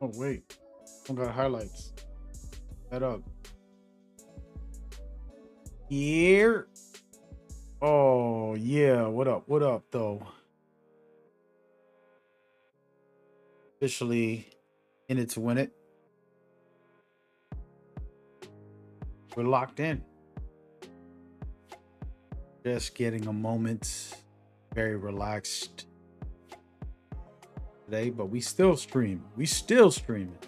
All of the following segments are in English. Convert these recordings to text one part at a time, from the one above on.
Oh wait, I got highlights. Head up. Here. Oh yeah. What up? What up though? Officially in it to win it. We're locked in. Just getting a moment. Very relaxed today, but we still stream. We still streaming.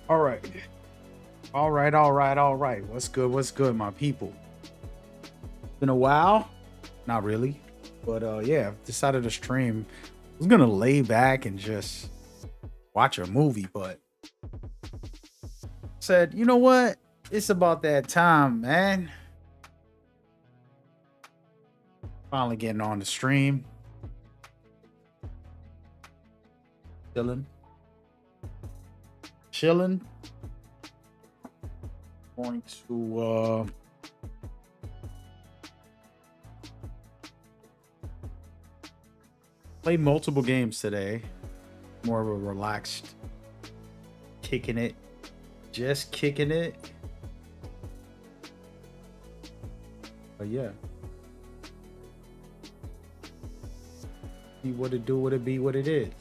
All right. All right. All right. All right. What's good? What's good, my people? Been a while? Not really. But yeah, decided to stream. I was gonna lay back and just watch a movie, but said, you know what? It's about that time, man. Finally getting on the stream. Chilling. Chilling. Going to play multiple games today. More of a relaxed kicking it. Just kicking it. But yeah. See what it do, what it be, what it is.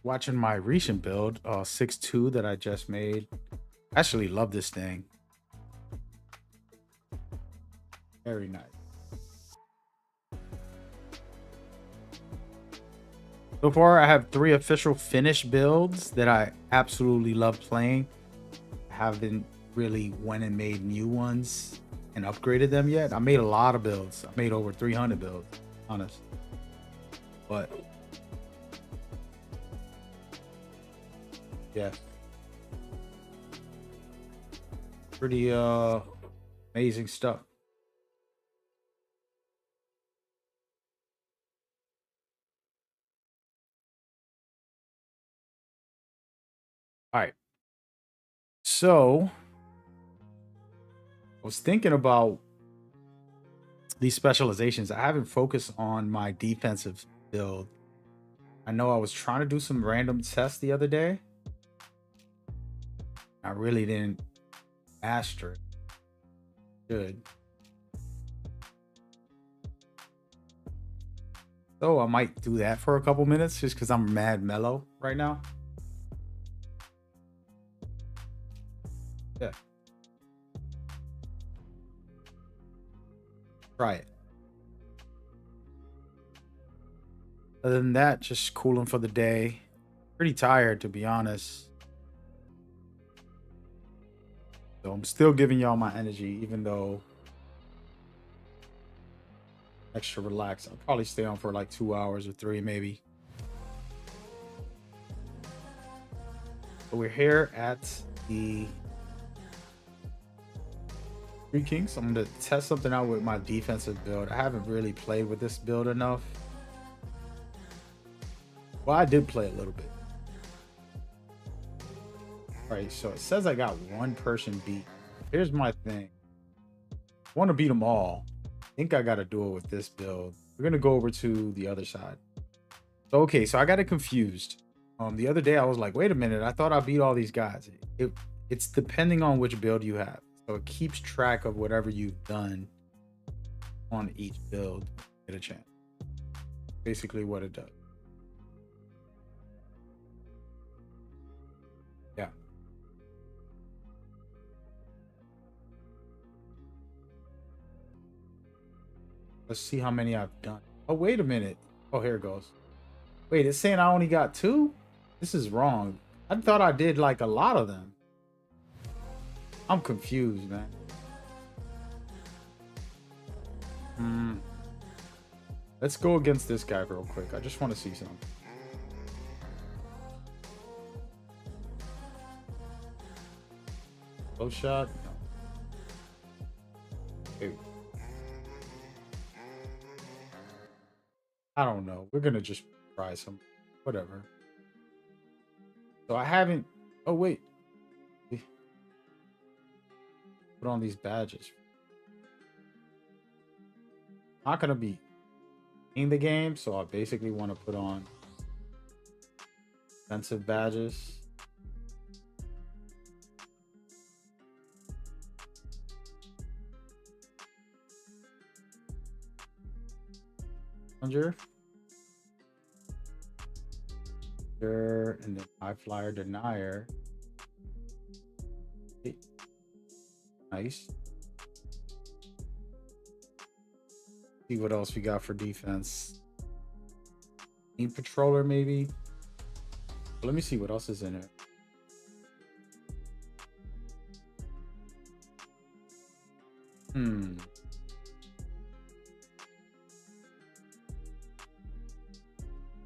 Watching my recent build, 6.2 that I just made. Actually love this thing. Very nice. So far, I have 3 official finished builds that I absolutely love playing. I haven't really went and made new ones and upgraded them yet. I made a lot of builds. I made over 300 builds, honest. But yeah, pretty amazing stuff. All right. So I was thinking about these specializations. I haven't focused on my defensive build. I know I was trying to do some random tests the other day. I really didn't master it. Good. So I might do that for a couple minutes just because I'm mad mellow right now. Yeah. Try it. Other than that, just cooling for the day. Pretty tired, to be honest. So I'm still giving y'all my energy, even though extra relaxed. I'll probably stay on for like 2 hours or 3, maybe. So we're here at the Three Kings. I'm gonna test something out with my defensive build. I haven't really played with this build enough. Well, I did play a little bit. All right, so it says I got one person beat. Here's my thing. I want to beat them all. I think I got to do it with this build. We're gonna go over to the other side. So, okay, so I got it confused. The other day I was like, wait a minute, I thought I beat all these guys. It's depending on which build you have. So it keeps track of whatever you've done on each build. Get a chance. Basically what it does. Yeah. Let's see how many I've done. Oh, wait a minute. Oh, here it goes. Wait, it's saying I only got 2? This is wrong. I thought I did like a lot of them. I'm confused, man. Let's go against this guy real quick. I just want to see something. Low shot? No. Hey. I don't know. We're gonna just try some. Whatever. So I haven't. Oh wait. Put on these badges. Not gonna be in the game, so I basically want to put on defensive badges. And then high flyer denier. Nice. See what else we got for defense. Team patroller, maybe. Let me see what else is in it.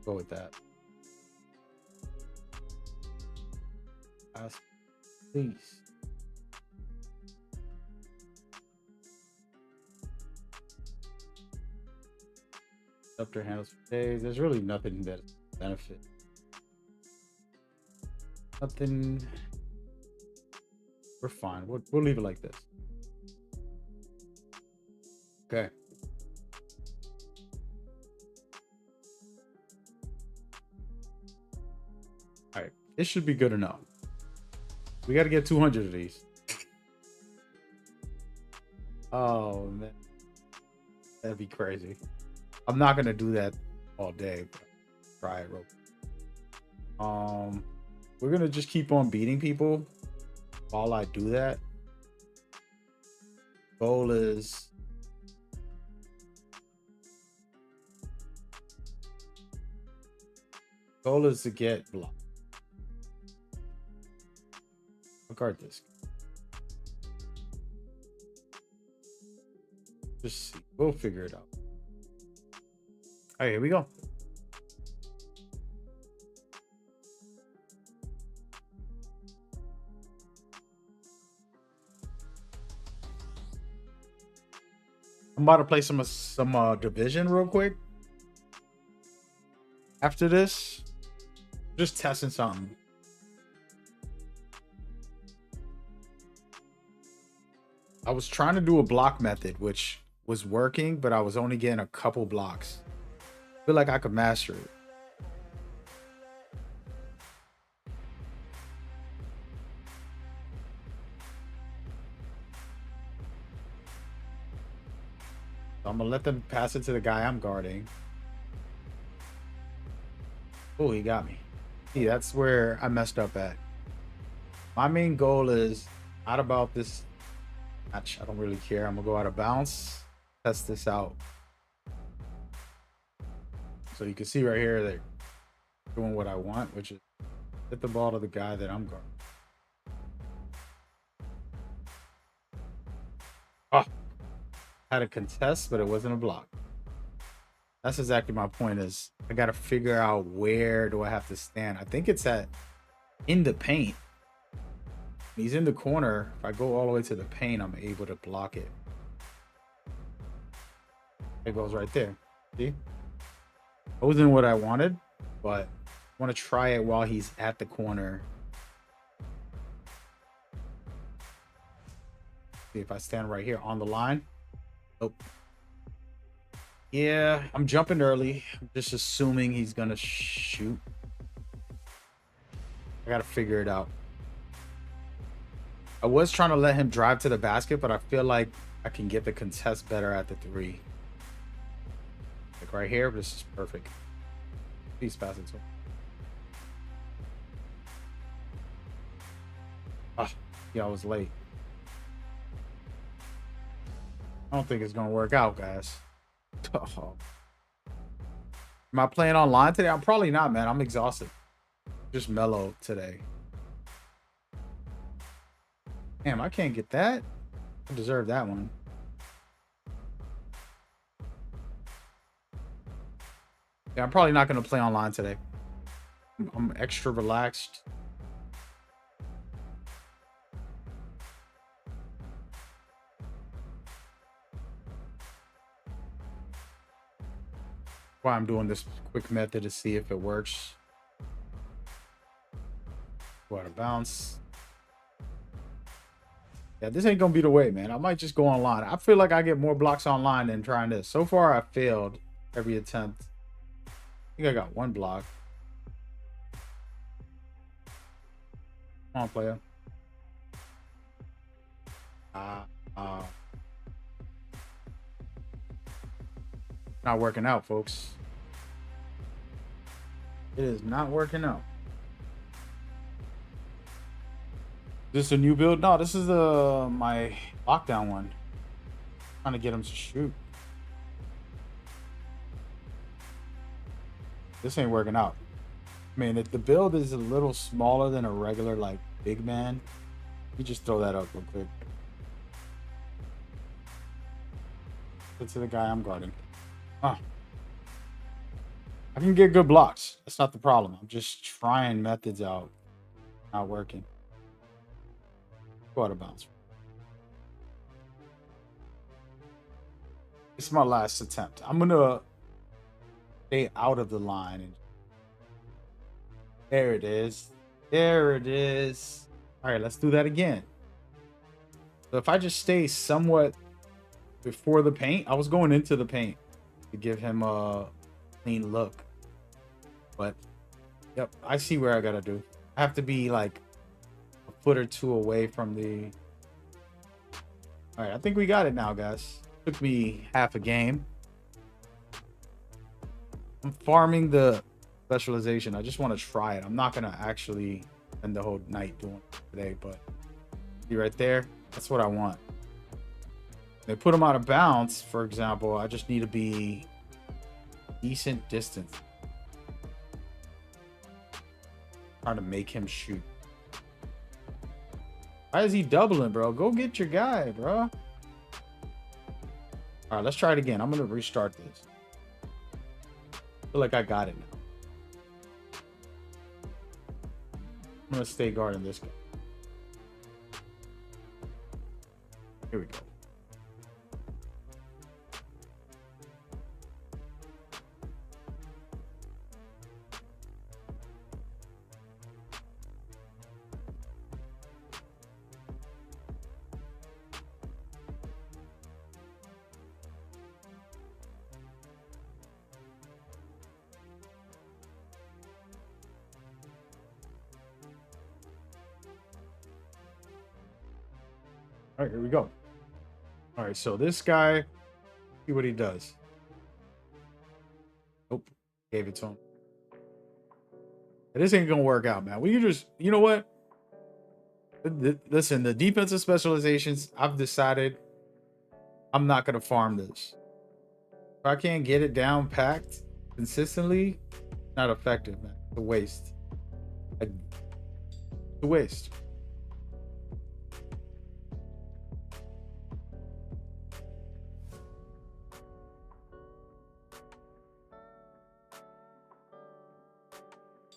Go with that. Please. Scepter handles for days. There's really nothing that benefit. Nothing. We're fine. We'll leave it like this. Okay. All right. This should be good enough. We got to get 200 of these. Oh, man. That'd be crazy. I'm not going to do that all day. But try it real quick. We're going to just keep on beating people while I do that. Goal is to get blocked. I'll guard this. Just see. We'll figure it out. All right, here we go. I'm about to play some division real quick. After this, just testing something. I was trying to do a block method, which was working, but I was only getting a couple blocks. I feel like I could master it. So I'm gonna let them pass it to the guy I'm guarding. Oh, he got me. See, that's where I messed up at. My main goal is not about this match. I don't really care. I'm gonna go out of bounds, test this out. So you can see right here they're doing what I want, which is hit the ball to the guy that I'm guarding. Oh, had a contest, but it wasn't a block. That's exactly my point. Is I got to figure out where do I have to stand. I think it's at in the paint. He's in the corner. If I go all the way to the paint, I'm able to block it. It goes right there. See? It wasn't what I wanted, but I want to try it while he's at the corner. See if I stand right here on the line. Nope. Yeah, I'm jumping early. I'm just assuming he's gonna shoot. I gotta figure it out. I was trying to let him drive to the basket, but I feel like I can get the contest better at the three. Like right here, this is perfect. Please pass it to him. Ah, yeah, I was late. I don't think it's gonna work out, guys. Oh. Am I playing online today? I'm probably not, man. I'm exhausted. Just mellow today. Damn, I can't get that. I deserve that one. Yeah, I'm probably not going to play online today. I'm extra relaxed. Why I'm doing this quick method to see if it works. Go out of bounds. Yeah, this ain't gonna be the way, man. I might just go online. I feel like I get more blocks online than trying this. So far, I failed every attempt. I think I got one block. Come on, player. Not working out, folks. It is not working out. This a new build? No, this is my lockdown one. Trying to get him to shoot. This ain't working out. I mean, if the build is a little smaller than a regular like big man, you just throw that up real quick. To the guy I'm guarding. I can get good blocks. That's not the problem. I'm just trying methods out. Not working. Go out of bounds. This is my last attempt. I'm gonna stay out of the line. And there it is. There it is. All right, let's do that again. So if I just stay somewhat before the paint, I was going into the paint to give him a clean look. But, yep, I see where I gotta do. I have to be like a foot or two away from the... All right, I think we got it now, guys. Took me half a game. I'm farming the specialization. I just want to try it. I'm not gonna actually spend the whole night doing it today, but see right there, that's what I want. They put him out of bounds, for example. I just need to be decent distance. Trying to make him shoot. Why is he doubling, bro? Go get your guy, bro. All right, let's try it again. I'm gonna restart this. I feel like I got it now. I'm gonna stay guarding this guy. Here we go. All right, here we go. All right, so this guy, See what he does. Nope. Gave it to him. This ain't gonna work out, man. We can just, you know what? Listen, the defensive specializations, I've decided I'm not gonna farm this. If I can't get it down packed consistently, not effective, man. It's a waste. It's a waste.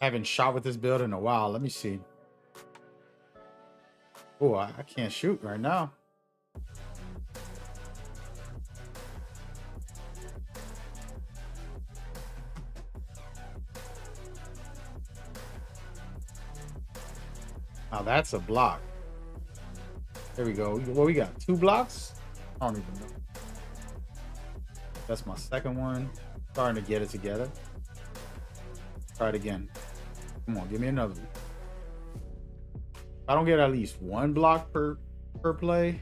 I haven't shot with this build in a while. Let me see. Oh, I can't shoot right now. Now that's a block. There we go. What we got? 2 blocks? I don't even know. That's my second one. Starting to get it together. Try it again. Come on, give me another one. If I don't get at least 1 block per play,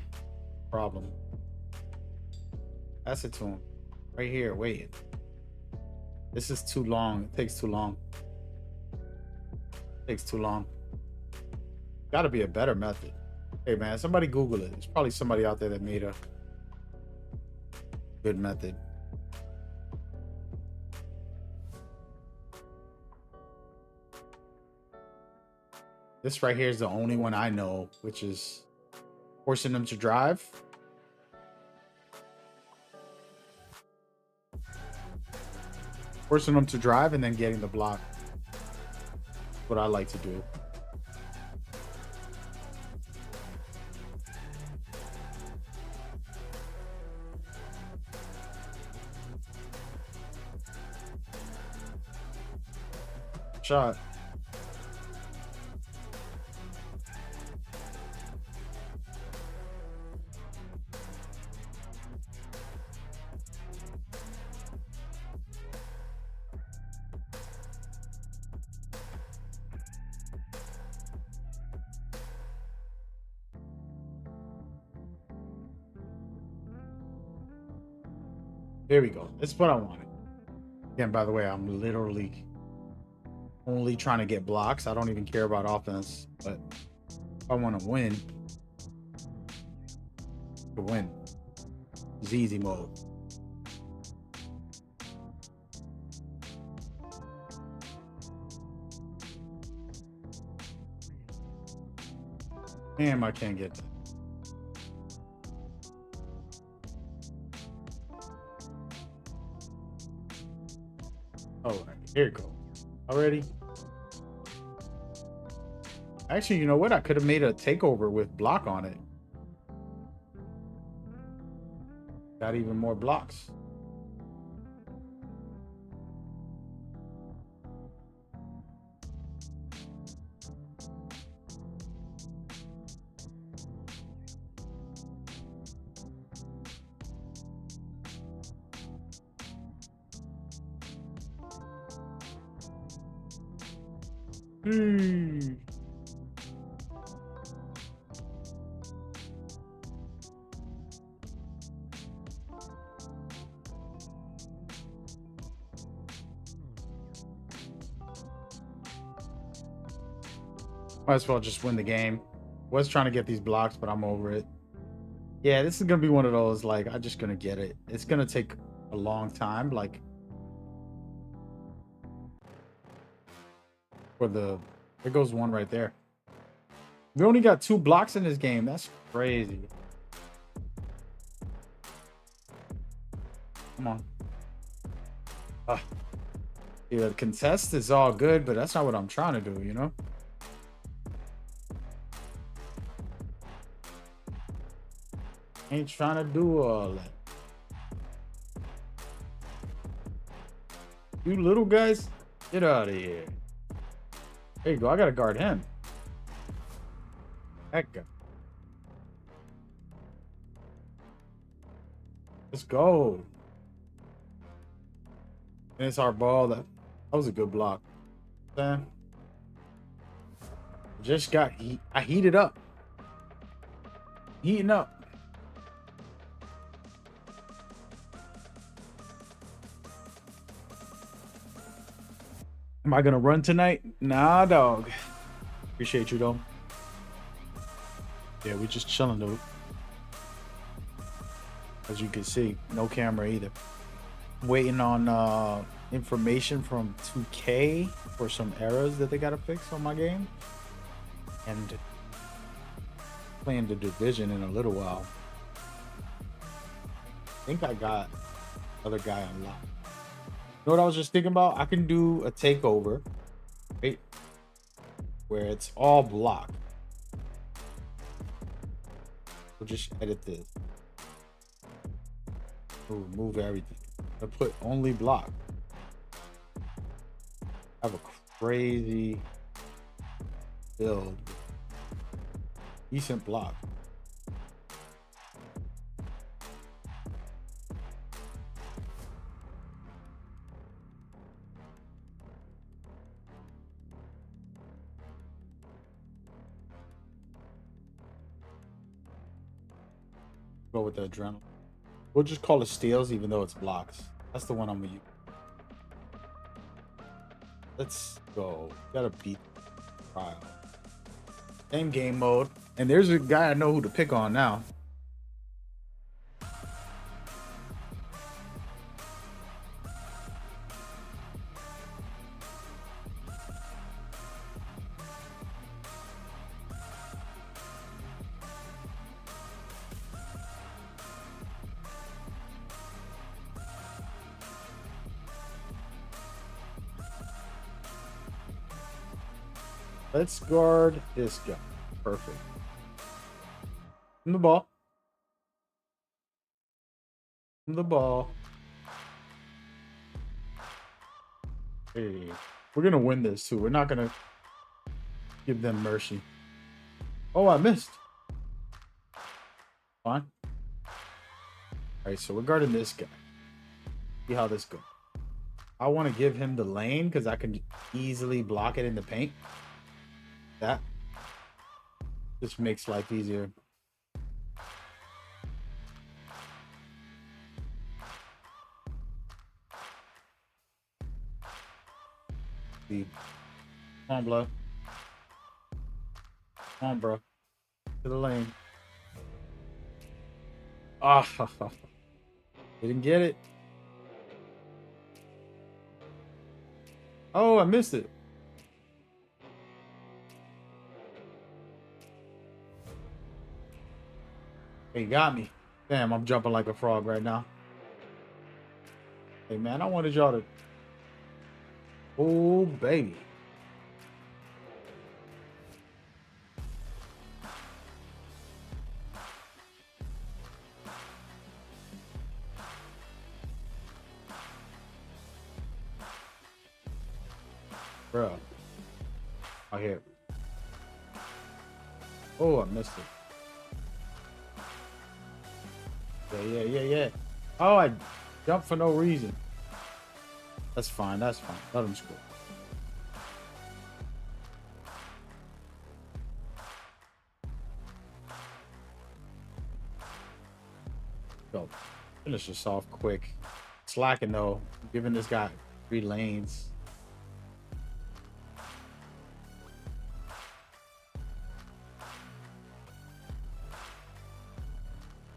problem. That's it to him. Right here, wait. This is too long. It takes too long. It takes too long. Gotta be a better method. Hey man, somebody Google it. There's probably somebody out there that made a good method. This right here is the only one I know, which is forcing them to drive. Forcing them to drive and then getting the block. What I like to do. Shot. There we go. That's what I wanted. Again, by the way, I'm literally only trying to get blocks. I don't even care about offense, but if I want to win, it's easy mode. Damn, I can't get that. Oh, here it goes. Already. Actually, you know what? I could have made a takeover with block on it. Got even more blocks. Might as well just win the game. Was trying to get these blocks, but I'm over it. Yeah, this is gonna be one of those, like, I'm just gonna get it. It's gonna take a long time, like, for the, there goes one right there. We only got 2 blocks in this game. That's crazy. Come on. Yeah, the contest is all good, but that's not what I'm trying to do, you know? Ain't trying to do all that. You little guys, get out of here. There you go. I gotta guard him. That guy. Let's go. And it's our ball. That was a good block. Man. Just got heat. I heated up. Heating up. Am I gonna run tonight? Nah, dog. Appreciate you though. Yeah, we just chilling, dude. As you can see, no camera either. Waiting on information from 2K for some errors that they gotta fix on my game. And playing the Division in a little while. I think I got other guy unlocked. You know what I was just thinking about? I can do a takeover, right? Where it's all block. We'll just edit this. We'll remove everything. I'll put only block. I have a crazy build. Decent block. Go with the adrenaline. We'll just call it steals, even though it's blocks. That's the one I'm gonna use. Let's go. Gotta beat trial. Same game mode. And there's a guy I know who to pick on now. Let's guard this guy. Perfect. From the ball. From the ball. Hey, we're gonna win this too. We're not gonna give them mercy. Oh, I missed. Fine. All right, so we're guarding this guy. See how this goes. I want to give him the lane because I can easily block it in the paint. That just makes life easier. Come on, bro. Come on, bro. To the lane. Ah, oh, didn't get it. Oh, I missed it. He got me. Damn, I'm jumping like a frog right now. Hey, man, I wanted y'all to... Oh, baby. Bro. I hear it. Oh, I missed it. Yeah. Oh, I jumped for no reason. That's fine. Let him score. Go. Finish this off quick. Slacking though. Giving this guy 3 lanes.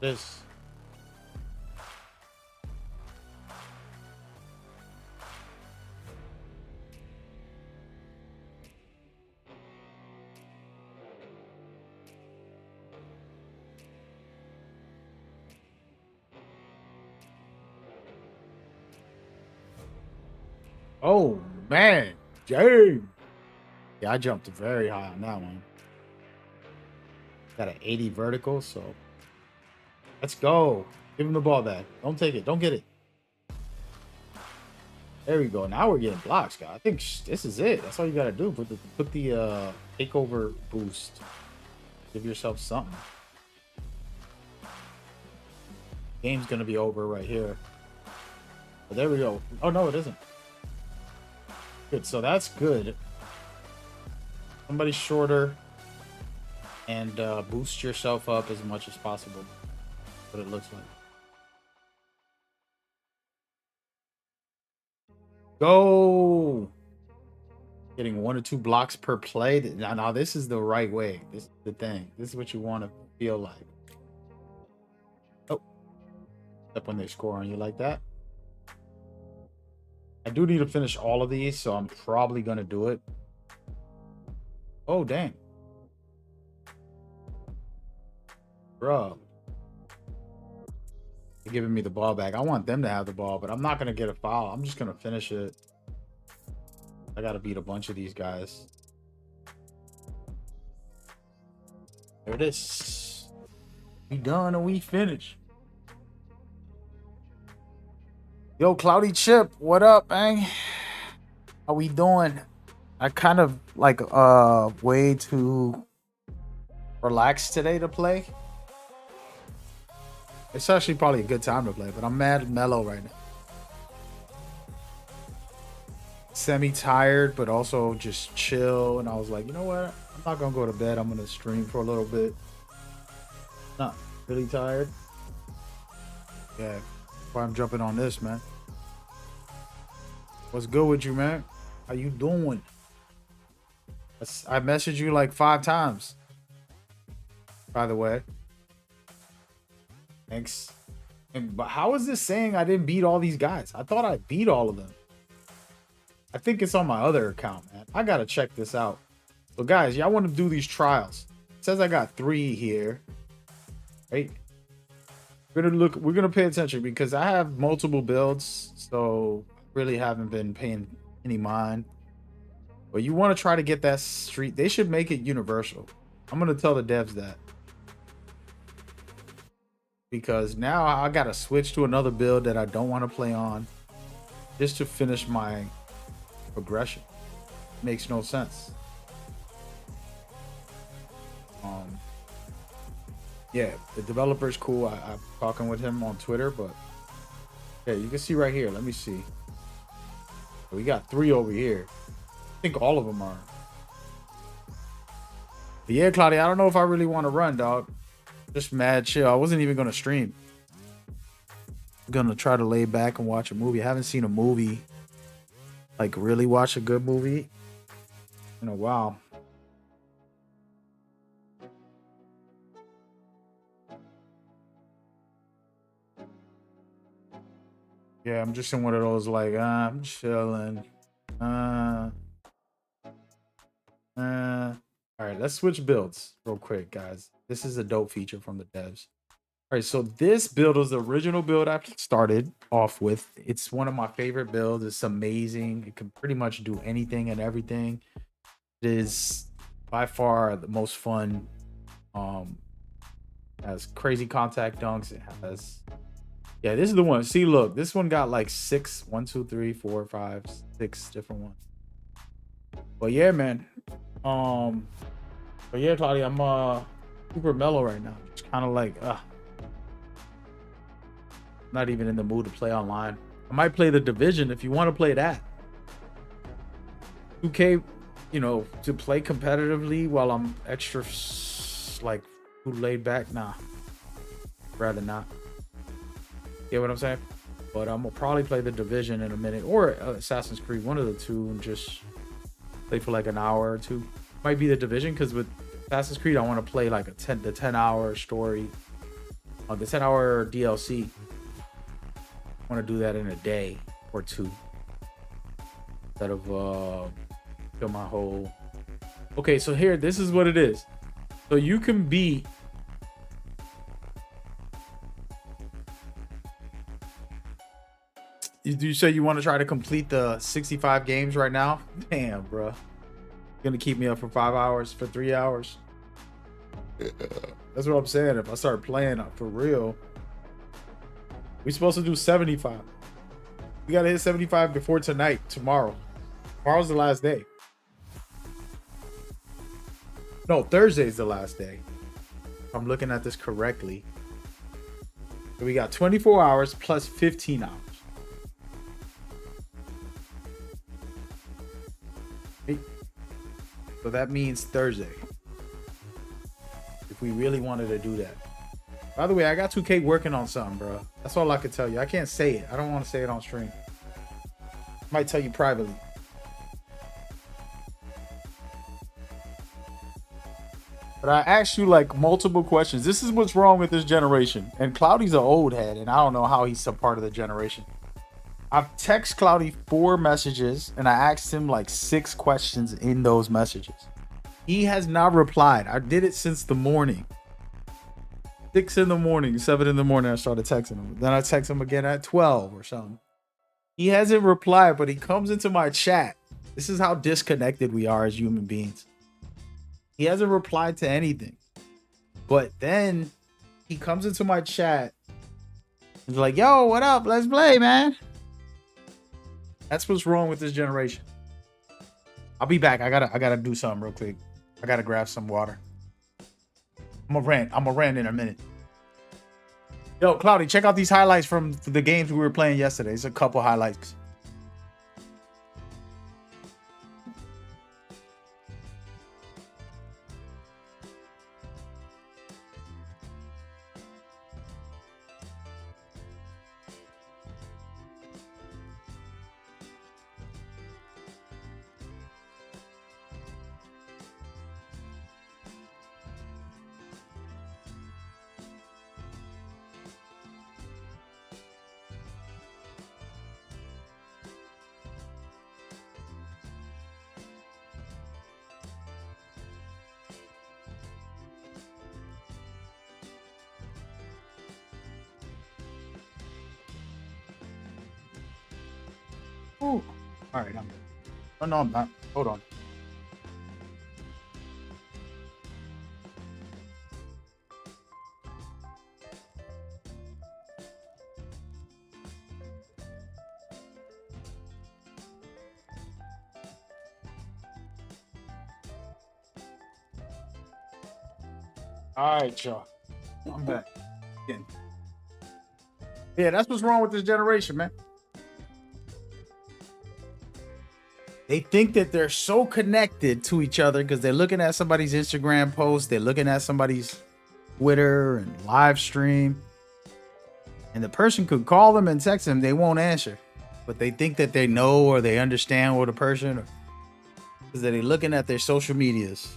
This. Oh man, James. Yeah, I jumped very high on that one. Got an 80 vertical, so let's go. Give him the ball back. Don't take it. Don't get it. There we go. Now we're getting blocks, guys. I think this is it. That's all you gotta do. Put the takeover boost. Give yourself something. Game's gonna be over right here. But there we go. Oh no, it isn't. Good. So that's good. Somebody shorter and boost yourself up as much as possible. What it looks like. Go. Getting 1 or 2 blocks per play. Now this is the right way. This is the thing. This is what you want to feel like. Oh, except when they score on you like that. I do need to finish all of these, so I'm probably gonna do it. Oh dang, bro. They're giving me the ball back. I want them to have the ball, but I'm not gonna get a foul. I'm just gonna finish it. I gotta beat a bunch of these guys. There it is. We done and we finished. Yo, Cloudy Chip, what up, man? How we doing? I kind of like way too relaxed today to play. It's actually probably a good time to play, but I'm mad mellow right now. Semi-tired, but also just chill. And I was like, you know what? I'm not gonna go to bed. I'm gonna stream for a little bit. Not really tired. Yeah, that's why I'm jumping on this, man. What's good with you, man? How you doing? I messaged you like 5 times. By the way. Thanks. But how is this saying I didn't beat all these guys? I thought I beat all of them. I think it's on my other account, man. I gotta check this out. So guys, y'all want to do these trials. It says I got 3 here. Right? We're gonna pay attention because I have multiple builds, so really haven't been paying any mind. But you want to try to get that street. They should make it universal. I'm gonna tell the devs that. Because now I gotta switch to another build that I don't want to play on just to finish my progression. Makes no sense. Yeah, the developer's cool. I'm talking with him on Twitter, but yeah, you can see right here. Let me see. We got 3 over here. I think all of them are. But yeah, Claudia, I don't know if I really want to run, dog. Just mad chill. I wasn't even gonna stream. I'm gonna try to lay back and watch a movie. I haven't seen a movie, like really watch a good movie in a while. Yeah, I'm just in one of those like I'm chilling. All right, let's switch builds real quick, guys. This is a dope feature from the devs. All right, so this build was the original build I started off with. It's one of my favorite builds. It's amazing. It can pretty much do anything and everything. It is by far the most fun. Has crazy contact dunks. It has, yeah, this is the one. See, look, this one got like 6, 1, 2, 3, 4, 5, 6 different ones. But yeah, man. But yeah, Claudia, I'm super mellow right now. Just kind of like not even in the mood to play online. I might play the Division if you want to play that. 2K, you know, to play competitively while I'm extra like too laid back. Nah, rather not. Get what I'm saying? But I'm gonna probably play the Division in a minute, or Assassin's Creed, one of the two, and just play for like an hour or two. Might be the Division, because with Assassin's Creed I want to play like the 10-hour story, the 10-hour DLC. I want to do that in a day or two instead of kill my whole. Okay, so here, this is what it is. So you can be you say you want to try to complete the 65 games right now? Damn, bro. Gonna keep me up for 5 hours, for 3 hours. That's what I'm saying. If I start playing for real, we're supposed to do 75. We gotta hit 75 before tonight, tomorrow. Tomorrow's the last day. No, Thursday's the last day. If I'm looking at this correctly. So we got 24 hours plus 15 hours. So that means Thursday. If we really wanted to do that. By the way, I got 2K working on something, bro. That's all I can tell you. I can't say it. I don't want to say it on stream. Might tell you privately. But I asked you like multiple questions. This is what's wrong with this generation. And Cloudy's an old head, and I don't know how he's some part of the generation. I've texted Cloudy 4 messages, and I asked him like 6 questions in those messages. He has not replied. I did it since the morning. 6 in the morning, 7 in the morning, I started texting him. Then I text him again at 12 or something. He hasn't replied, but he comes into my chat. This is how disconnected we are as human beings. He hasn't replied to anything. But then he comes into my chat. He's like, yo, what up? Let's play, man. That's what's wrong with this generation. I'll be back. I gotta do something real quick. I gotta grab some water. I'm gonna rant in a minute. Yo, Cloudy, check out these highlights from the games we were playing yesterday. It's a couple highlights. Ooh. All right, I'm good. Oh, no, I'm not. Hold on. All right, y'all. I'm back. Again. Yeah, that's what's wrong with this generation, man. They think that they're so connected to each other because they're looking at somebody's Instagram post, they're looking at somebody's Twitter and live stream, and the person could call them and text them, they won't answer. But they think that they know or they understand what a person, because they're looking at their social medias.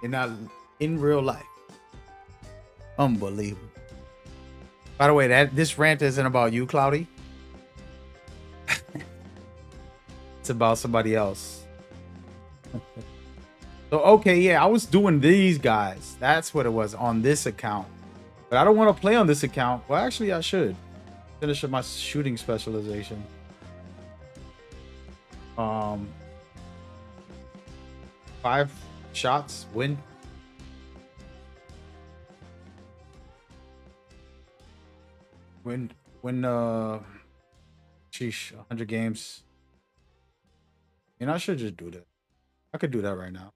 They're not in real life. Unbelievable. By the way, this rant isn't about you, Cloudy. It's about somebody else. So, okay, yeah, I was doing these guys. That's what it was on this account. But I don't want to play on this account. Well, actually, I should finish up my shooting specialization. 5 shots, win. Win, sheesh, 100 games. I should just do that. I could do that right now.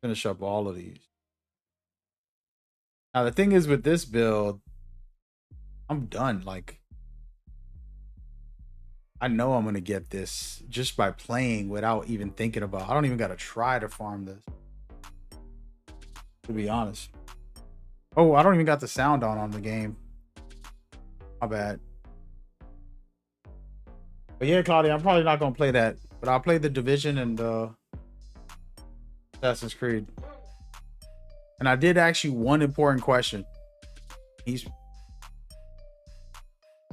Finish up all of these. Now, the thing is with this build, I'm done. Like, I know I'm going to get this just by playing without even thinking about. I don't even got to try to farm this, to be honest. Oh, I don't even got the sound on the game. My bad. But yeah, Claudia, I'm probably not gonna play that, but I'll play the Division and Assassin's Creed. And I did actually one important question. And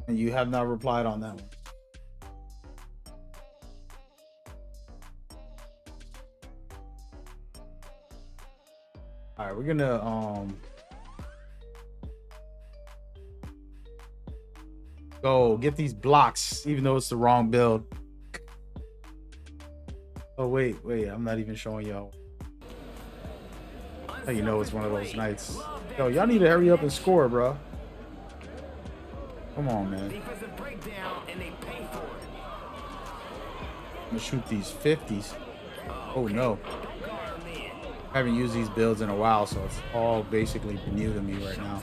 you have not replied on that one. All right, we're gonna go get these blocks, even though it's the wrong build. Oh, wait, I'm not even showing y'all. How you know it's one of those nights. Yo, y'all need to hurry up and score, bro. Come on, man. I'm gonna shoot these 50s. Oh, no. I haven't used these builds in a while, so it's all basically new to me right now.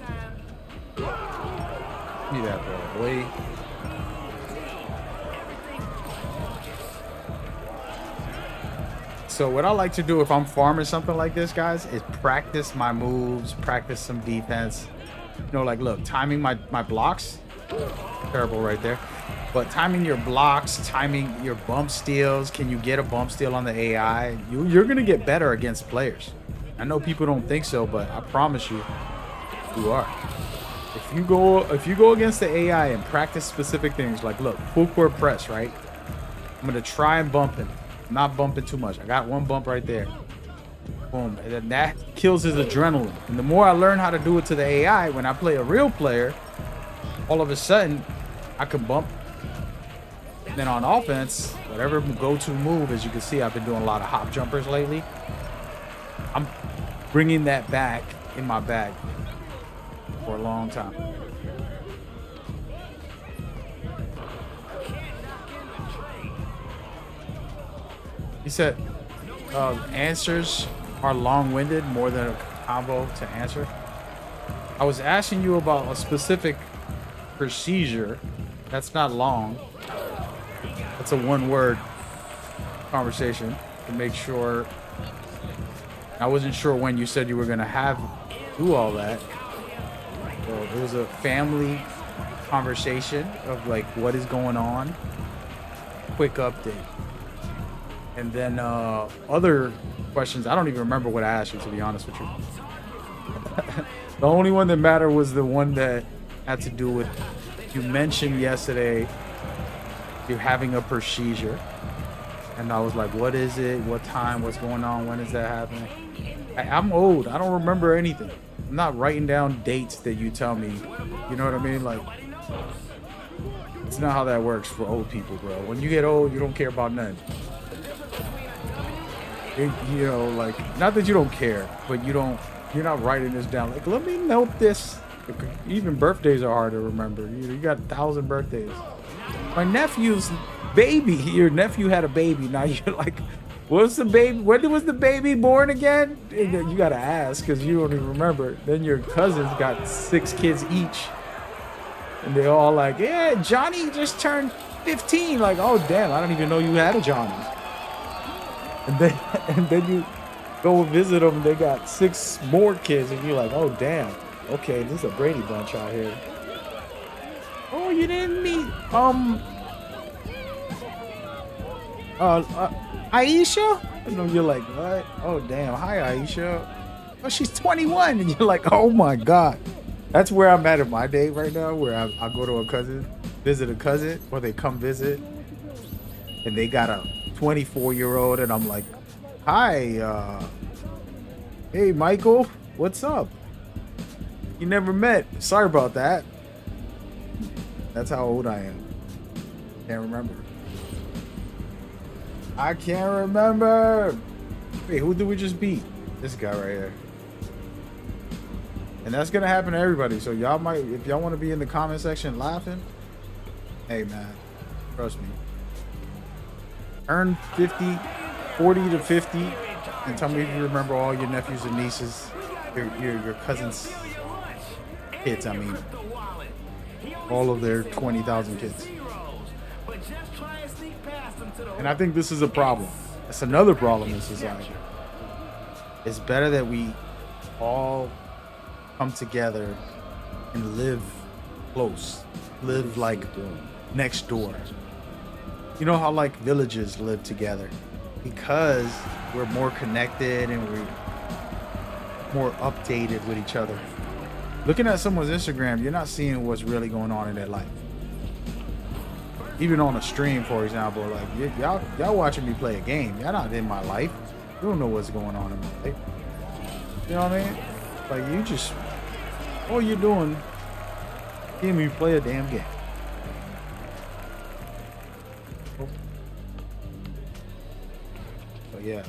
Give me that ball, boy. So what I like to do if I'm farming something like this, guys, is practice my moves, practice some defense. You know, like, look, timing my blocks. Terrible right there. But timing your blocks, timing your bump steals. Can you get a bump steal on the AI? You're going to get better against players. I know people don't think so, but I promise you, you are. If you go against the AI and practice specific things, like look, full court press, right? I'm gonna try and bump him. I'm not bumping too much. I got one bump right there. Boom. And then that kills his adrenaline. And the more I learn how to do it to the AI, when I play a real player, all of a sudden I can bump. And then on offense, whatever go-to move, as you can see, I've been doing a lot of hop jumpers lately. I'm bringing that back in my bag for a long time. He said answers are long-winded more than a combo to answer. I was asking you about a specific procedure that's not long. It's a one-word conversation to make sure. I wasn't sure when you said you were gonna do all that. So it was a family conversation of like what is going on. Quick update. And then other questions. I don't even remember what I asked you, to be honest with you. The only one that mattered was the one that had to do with, you mentioned yesterday you're having a procedure. And I was like, what is it? What time? What's going on? When is that happening? I'm old. I don't remember anything. I'm not writing down dates that you tell me. You know what I mean? Like, it's not how that works for old people, bro. When you get old, you don't care about nothing. You know, like, not that you don't care, but you're not writing this down. Like, let me note this. Even birthdays are hard to remember. You got 1,000 birthdays. My nephew's baby, your nephew had a baby. Now you're like, what's the baby? When was the baby born again? And then you gotta ask because you don't even remember. Then your cousins got 6 kids each, and they're all like, yeah, Johnny just turned 15. Like, oh damn, I don't even know you had a Johnny. And then you go visit them, they got 6 more kids, and you're like, oh damn, okay, this is a Brady bunch out here. Oh, you didn't meet Aisha? And you're like, what? Oh damn, hi Aisha. Oh, she's 21, and you're like, oh my god. That's where I'm at in my day right now, where I go to visit a cousin, or they come visit, and they got a 24-year-old, and I'm like, hi, hey Michael, what's up? You never met. Sorry about that. That's how old I am. Can't remember. I can't remember. Wait, who did we just beat? This guy right here. And that's gonna happen to everybody. So y'all might, if y'all want to be in the comment section laughing, hey man, trust me. Earn 40 to 50, and tell me if you remember all your nephews and nieces, your cousins' kids. I mean, all of their 20,000 kids. And I think this is a problem. That's another problem in society. It's better that we all come together and live close, live like next door. You know how like villages live together, because we're more connected and we're more updated with each other. Looking at someone's Instagram, you're not seeing what's really going on in their life. Even on a stream, for example, like y'all watching me play a game. Y'all not in my life. You don't know what's going on in my life. You know what I mean? Like, you just, all you're doing, seeing me play a damn game. But yeah.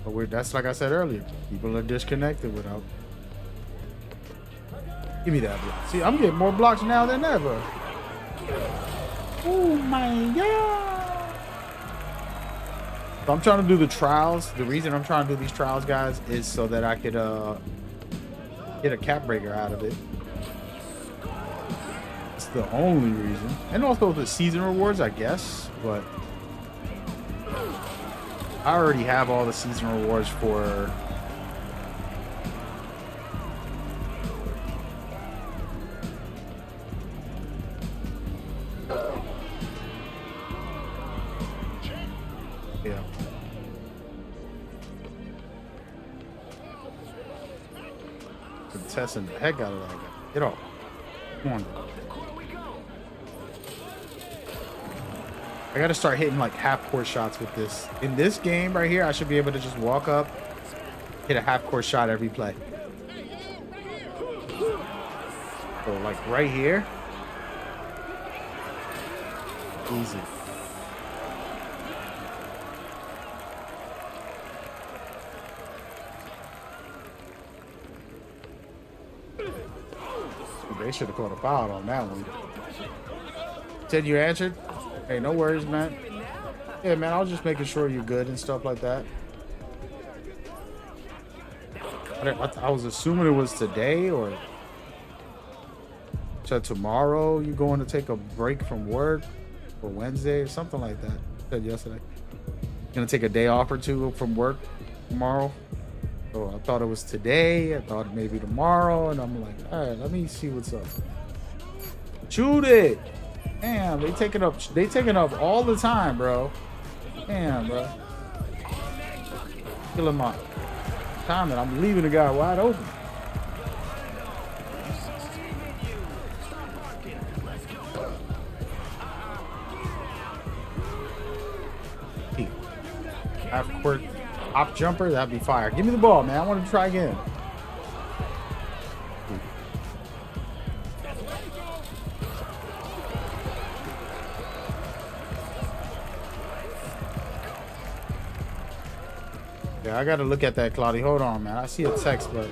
But that's like I said earlier. People are disconnected without. Give me that block. See, I'm getting more blocks now than ever. Oh my god. So I'm trying to do the trials. The reason I'm trying to do these trials, guys, is so that I could get a cap breaker out of it. It's the only reason. And also the season rewards, I guess, but I already have all the season rewards for contesting the heck out of that guy. Get off. Come on. I gotta start hitting like half-court shots with this. In this game right here, I should be able to just walk up, hit a half-court shot every play. So like right here, easy. They should have caught a foul on that one. Said you answered? Hey, no worries, man. Yeah, man, I was just making sure you're good and stuff like that. I was assuming it was today, or said tomorrow you going to take a break from work, or Wednesday or something like that. Said yesterday. Gonna take a day off or two from work tomorrow. So I thought it was today. I thought maybe tomorrow, and I'm like, all right, let me see what's up. Shoot it. Damn, they taking up all the time, bro. Damn, bro. Killing my time, and I'm leaving the guy wide open. Half court hop jumper, that'd be fire. Give me the ball, man. I want to try again. Yeah, I gotta look at that, Claudia. Hold on, man. I see a text, but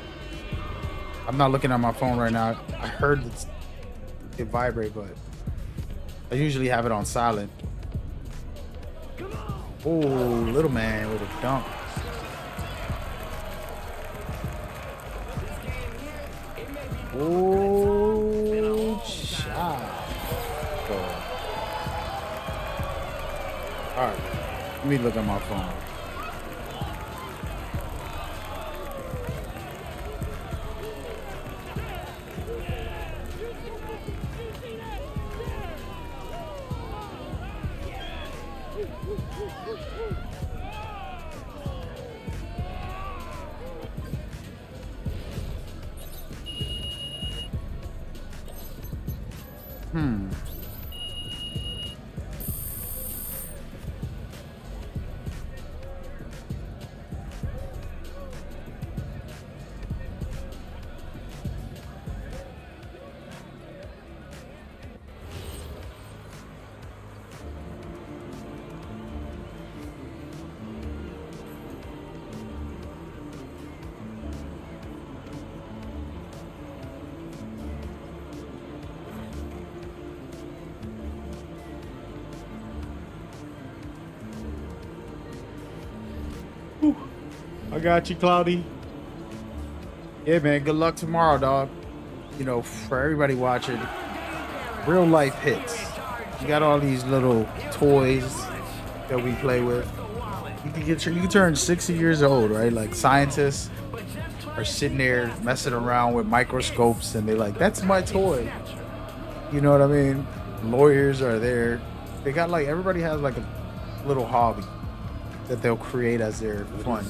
I'm not looking at my phone right now. I heard it vibrate, but I usually have it on silent. Oh, little man with a dunk. Oh, shot. All right, let me look at my phone. I got you, Cloudy. Yeah, man. Good luck tomorrow, dog. You know, for everybody watching, real life hits. You got all these little toys that we play with. You can turn 60 years old, right? Like scientists are sitting there messing around with microscopes, and they're like, "That's my toy." You know what I mean? Lawyers are there. They got like everybody has like a little hobby that they'll create as their fun.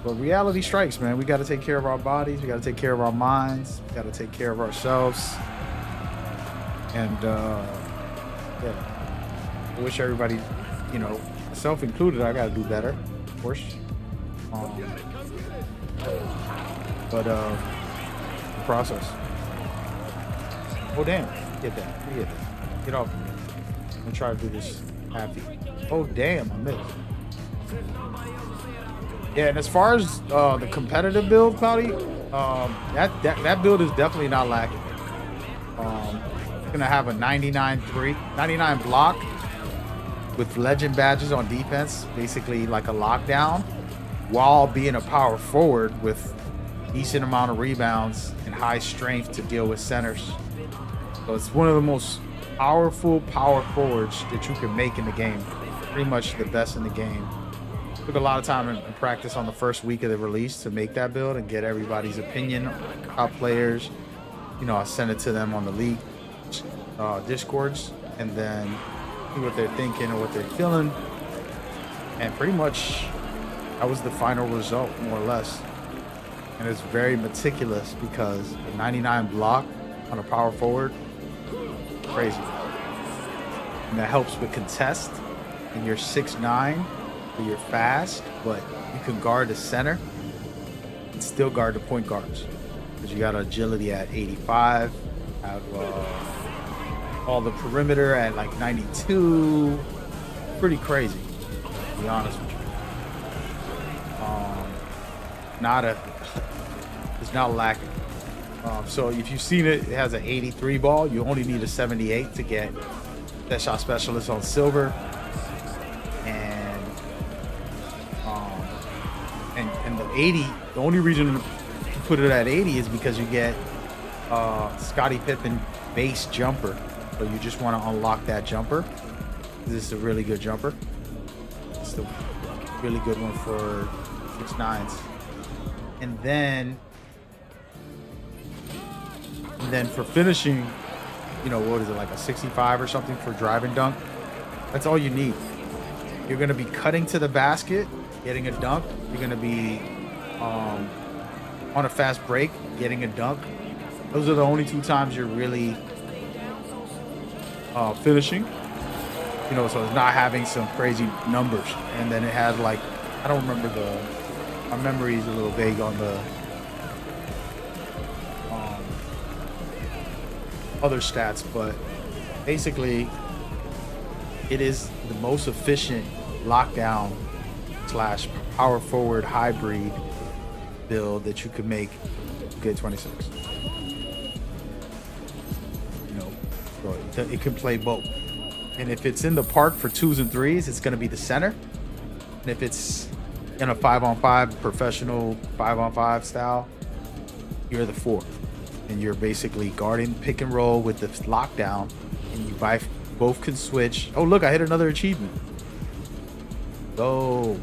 But reality strikes, man. We got to take care of our bodies. We got to take care of our minds. We got to take care of ourselves. And yeah, I wish everybody, you know, myself included, I got to do better, of course. But the process. Oh damn! Get that. Get that. Get off. I'm gonna try to do this happy. Oh damn! I missed. Yeah, and as far as the competitive build, Cloudy, that build is definitely not lacking. It's gonna have a 99 block with legend badges on defense, basically like a lockdown, while being a power forward with decent amount of rebounds and high strength to deal with centers. So it's one of the most powerful power forwards that you can make in the game. Pretty much the best in the game. Took a lot of time in practice on the first week of the release to make that build and get everybody's opinion on top players. You know, I sent it to them on the league discords, and then see what they're thinking or what they're feeling. And pretty much that was the final result, more or less. And it's very meticulous because a 99 block on a power forward, crazy. And that helps with contest. And you're 6'9", so you're fast, but you can guard the center and still guard the point guards. Because you got agility at 85, have all the perimeter at like 92. Pretty crazy, to be honest with you. It's not lacking. So if you've seen it, it has an 83 ball. You only need a 78 to get that shot specialist on silver. And the 80, the only reason to put it at 80 is because you get Scottie Pippen base jumper. So you just want to unlock that jumper. This is a really good jumper. It's a really good one for 6'9s. And then for finishing, you know, what is it, like a 65 or something for drive and dunk? That's all you need. You're going to be cutting to the basket, getting a dunk. You're going to be on a fast break, getting a dunk. Those are the only two times you're really finishing. You know, so it's not having some crazy numbers. And then it has like, I don't remember my memory is a little vague on the other stats, but basically it is the most efficient lockdown slash power forward hybrid build that you could make get 26. You know, so it can play both. And if it's in the park for 2s and 3s, it's going to be the center. And if it's in a 5-on-5 professional 5-on-5 style, you're the 4. And you're basically guarding pick and roll with the lockdown, and you both can switch. Oh, look, I hit another achievement. Go.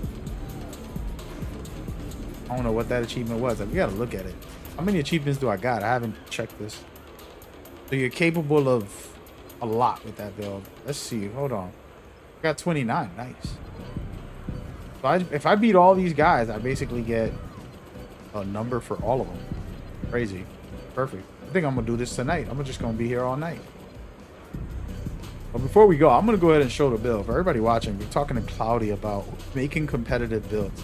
I don't know what that achievement was. We gotta look at it. How many achievements do I got? I haven't checked this. So you're capable of a lot with that build. Let's see. Hold on. I got 29. Nice. So if I beat all these guys, I basically get a number for all of them. Crazy. Perfect. I think I'm gonna do this tonight. I'm just gonna be here all night. But before we go, I'm gonna go ahead and show the build. For everybody watching, we're talking to Cloudy about making competitive builds.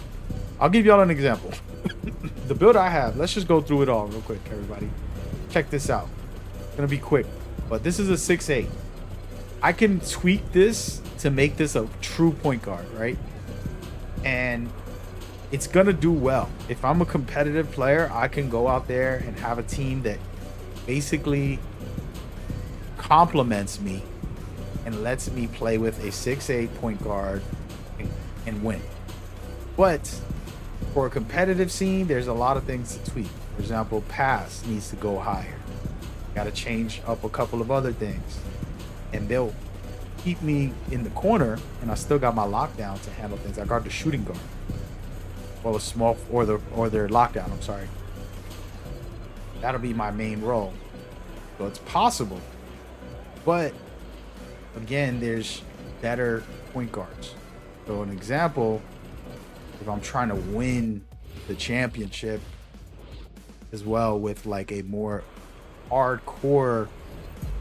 I'll give y'all an example. The build I have, let's just go through it all real quick, everybody. Check this out. It's gonna be quick, but this is a 6'8". I can tweak this to make this a true point guard, right? And it's gonna do well. If I'm a competitive player, I can go out there and have a team that basically complements me and lets me play with a 6'8" point guard and win. But for a competitive scene, there's a lot of things to tweak. For example, pass needs to go higher. Got to change up a couple of other things, and they'll keep me in the corner, and I still got my lockdown to handle things. I got the shooting guard. Well, a small or their lockdown. I'm sorry. That'll be my main role. So it's possible, but again, there's better point guards. So an example, if I'm trying to win the championship as well with like a more hardcore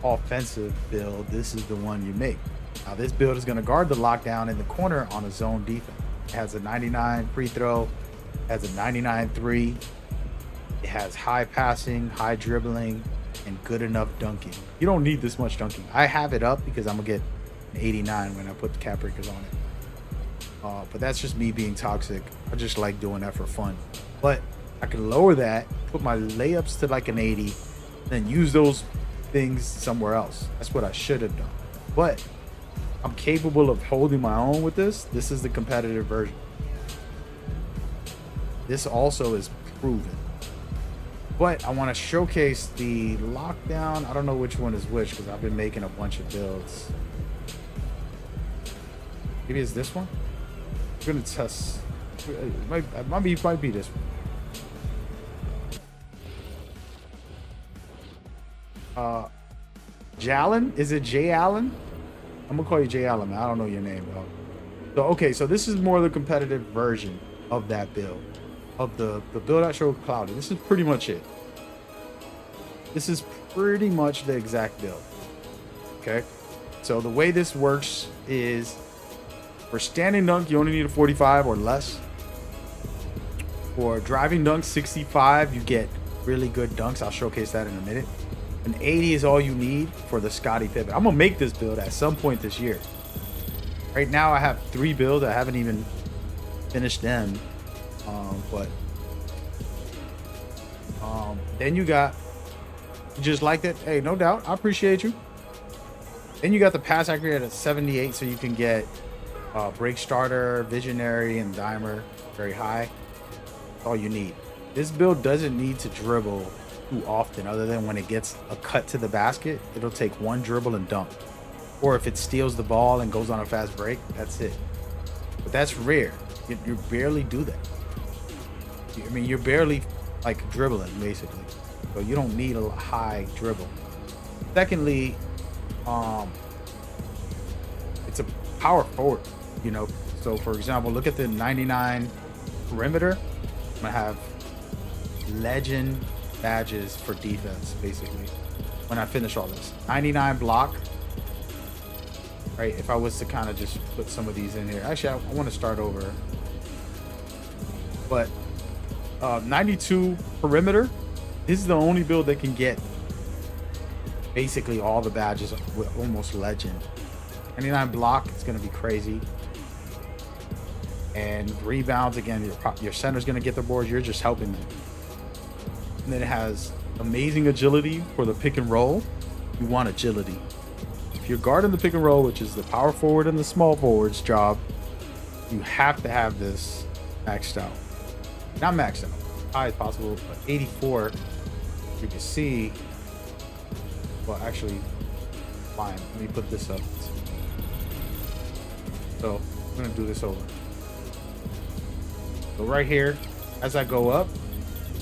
offensive build, this is the one you make. Now this build is going to guard the lockdown in the corner on a zone defense. It has a 99 free throw, has a 99 3. It has high passing, high dribbling, and good enough dunking. You don't need this much dunking. I have it up because I'm gonna get an 89 when I put the cap breakers on it. But that's just me being toxic. I just like doing that for fun. But I can lower that, put my layups to like an 80, then use those things somewhere else. That's what I should have done. But I'm capable of holding my own with this. This is the competitive version. This also is proven. But I want to showcase the lockdown. I don't know which one is which because I've been making a bunch of builds. Maybe it's this one. I'm gonna test. It might be this one. Jalen? Is it Jay Allen? I'm gonna call you Jay Allen. I don't know your name though. So okay, so this is more the competitive version of that build. of the build I showed Cloudy. This is pretty much it. This is pretty much the exact build. Okay. So the way this works is for standing dunk, you only need a 45 or less. For driving dunk 65, you get really good dunks. I'll showcase that in a minute. An 80 is all you need for the Scottie Pippen. I'm gonna make this build at some point this year. Right now I have 3 builds. I haven't even finished them. But then you just like that. Hey, no doubt. I appreciate you. Then you got the pass accuracy at 78, so you can get break starter, visionary, and dimer very high. That's all you need. This build doesn't need to dribble too often, other than when it gets a cut to the basket. It'll take 1 dribble and dunk, or if it steals the ball and goes on a fast break, that's it. But that's rare. You barely do that. I mean, you're barely like dribbling basically, so you don't need a high dribble. Secondly, it's a power forward, you know. So for example, look at the 99 perimeter. I'm gonna have legend badges for defense basically when I finish all this. 99 block, right? If I was to kind of just put some of these in here, actually I want to start over, but 92 perimeter, this is the only build that can get basically all the badges with almost legend. 99 block, it's going to be crazy. And rebounds, again, your center's going to get the boards, you're just helping them. And then it has amazing agility for the pick and roll. You want agility. If you're guarding the pick and roll, which is the power forward and the small forward's job, you have to have this maxed out. Not maxed out, high as possible, but 84, you can see. Well, actually, fine. Let me put this up. So I'm gonna do this over. So right here, as I go up,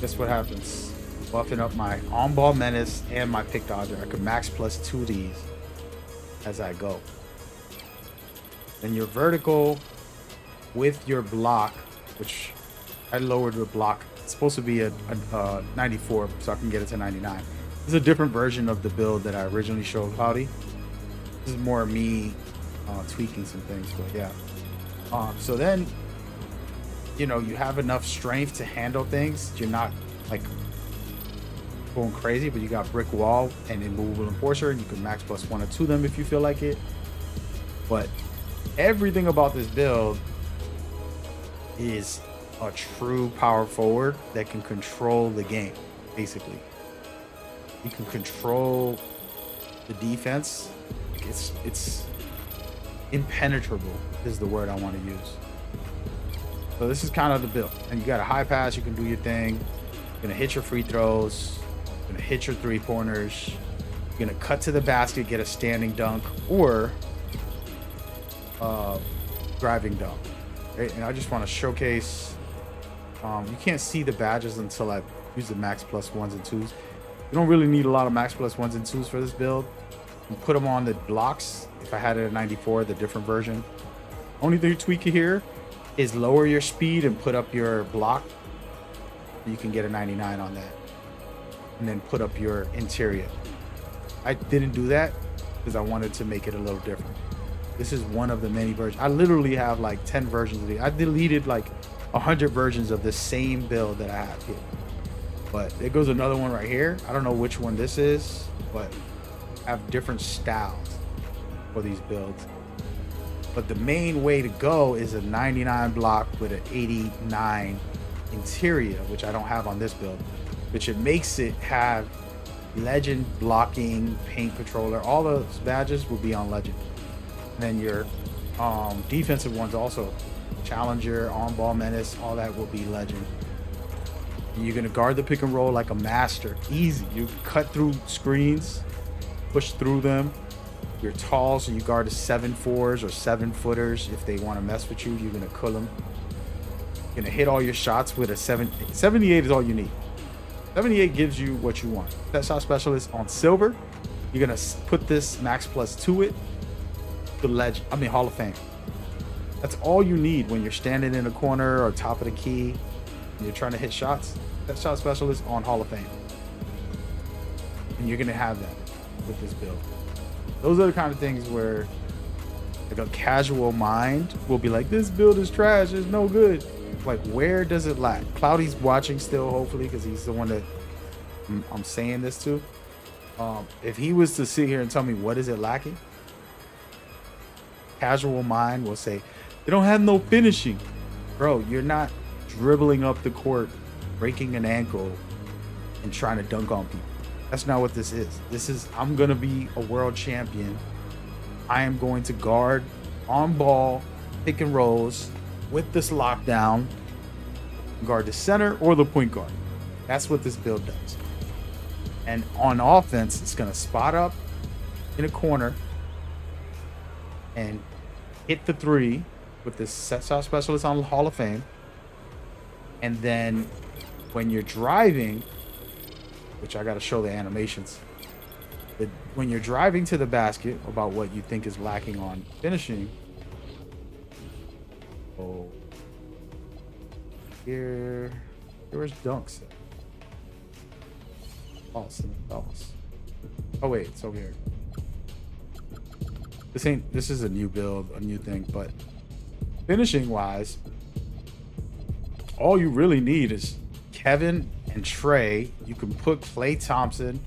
guess what happens? Buffing up my on-ball menace and my pick dodger. I could max plus 2 of these as I go. Then your vertical with your block, which I lowered the block. It's supposed to be a 94, so I can get it to 99. This is a different version of the build that I originally showed Cloudy. This is more me tweaking some things, but yeah. So then, you know, you have enough strength to handle things. You're not like going crazy, but you got brick wall and immovable enforcer, and you can max plus 1 or 2 of them if you feel like it. But everything about this build is a true power forward that can control the game. Basically, you can control the defense. It's impenetrable is the word I want to use. So this is kind of the build, and you got a high pass. You can do your thing. You're gonna hit your free throws. You're gonna hit your 3-pointers. You're gonna cut to the basket, get a standing dunk, or driving dunk. Right? And I just want to showcase. You can't see the badges until I use the max plus 1s and 2s. You don't really need a lot of max plus 1s and 2s for this build. You put them on the blocks. If I had it at 94, the different version. Only thing you tweak here is lower your speed and put up your block. You can get a 99 on that. And then put up your interior. I didn't do that because I wanted to make it a little different. This is one of the many versions. I literally have like 10 versions of it. I deleted like 100 versions of the same build that I have here. But there goes another one right here. I don't know which one this is, but I have different styles for these builds. But the main way to go is a 99 block with an 89 interior, which I don't have on this build, which it makes it have legend blocking, paint controller. All those badges will be on legend. And then your defensive ones also, challenger, on-ball menace, all that will be legend. And you're gonna guard the pick and roll like a master. Easy. You cut through screens, push through them. You're tall, so you guard the 7-4s or 7-footers. If they want to mess with you, you're gonna kill them. You're gonna hit all your shots with a 78 is all you need. 78 gives you what you want. That shot specialist on silver. You're gonna put this max plus 2 it to legend. I mean Hall of Fame. That's all you need when you're standing in a corner or top of the key. You're trying to hit shots, that shot specialist on Hall of Fame. And you're going to have that with this build. Those are the kind of things where like a casual mind will be like, this build is trash, it's no good. Like, where does it lack? Cloudy's watching still, hopefully, because he's the one that I'm saying this to. If he was to sit here and tell me what is it lacking, casual mind will say, they don't have no finishing. Bro, you're not dribbling up the court, breaking an ankle, and trying to dunk on people. That's not what this is. This is, I'm going to be a world champion. I am going to guard on ball, pick and rolls with this lockdown, guard the center or the point guard. That's what this build does. And on offense, it's going to spot up in a corner and hit the three with this set shot specialist on Hall of Fame. And then when you're driving, which I got to show the animations, when you're driving to the basket about what you think is lacking on finishing. Oh, here's dunks. False. Oh wait, it's over here. This is a new build, a new thing, but finishing wise, all you really need is Kevin and Trey. You can put Klay Thompson,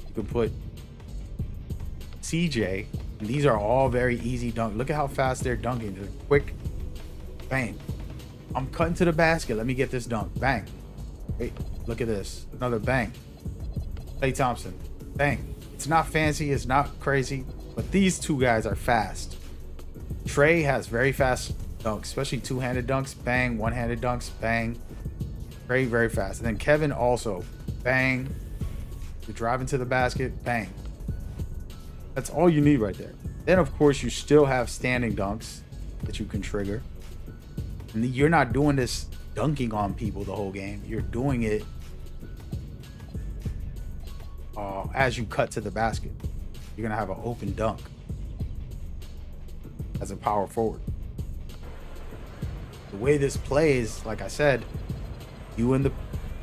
you can put CJ, and these are all very easy dunk. Look at how fast they're dunking. They're quick, bang. I'm cutting to the basket. Let me get this dunk. Bang. Wait, look at this. Another bang. Klay Thompson. Bang. It's not fancy. It's not crazy. But these two guys are fast. Trey has very fast dunks, especially two-handed dunks. Bang. One-handed dunks. Bang. Trey, very fast. And then Kevin also. Bang. You're driving to the basket. Bang. That's all you need right there. Then, of course, you still have standing dunks that you can trigger. And you're not doing this dunking on people the whole game. You're doing it as you cut to the basket. You're going to have an open dunk as a power forward. The way this plays, like I said, you and the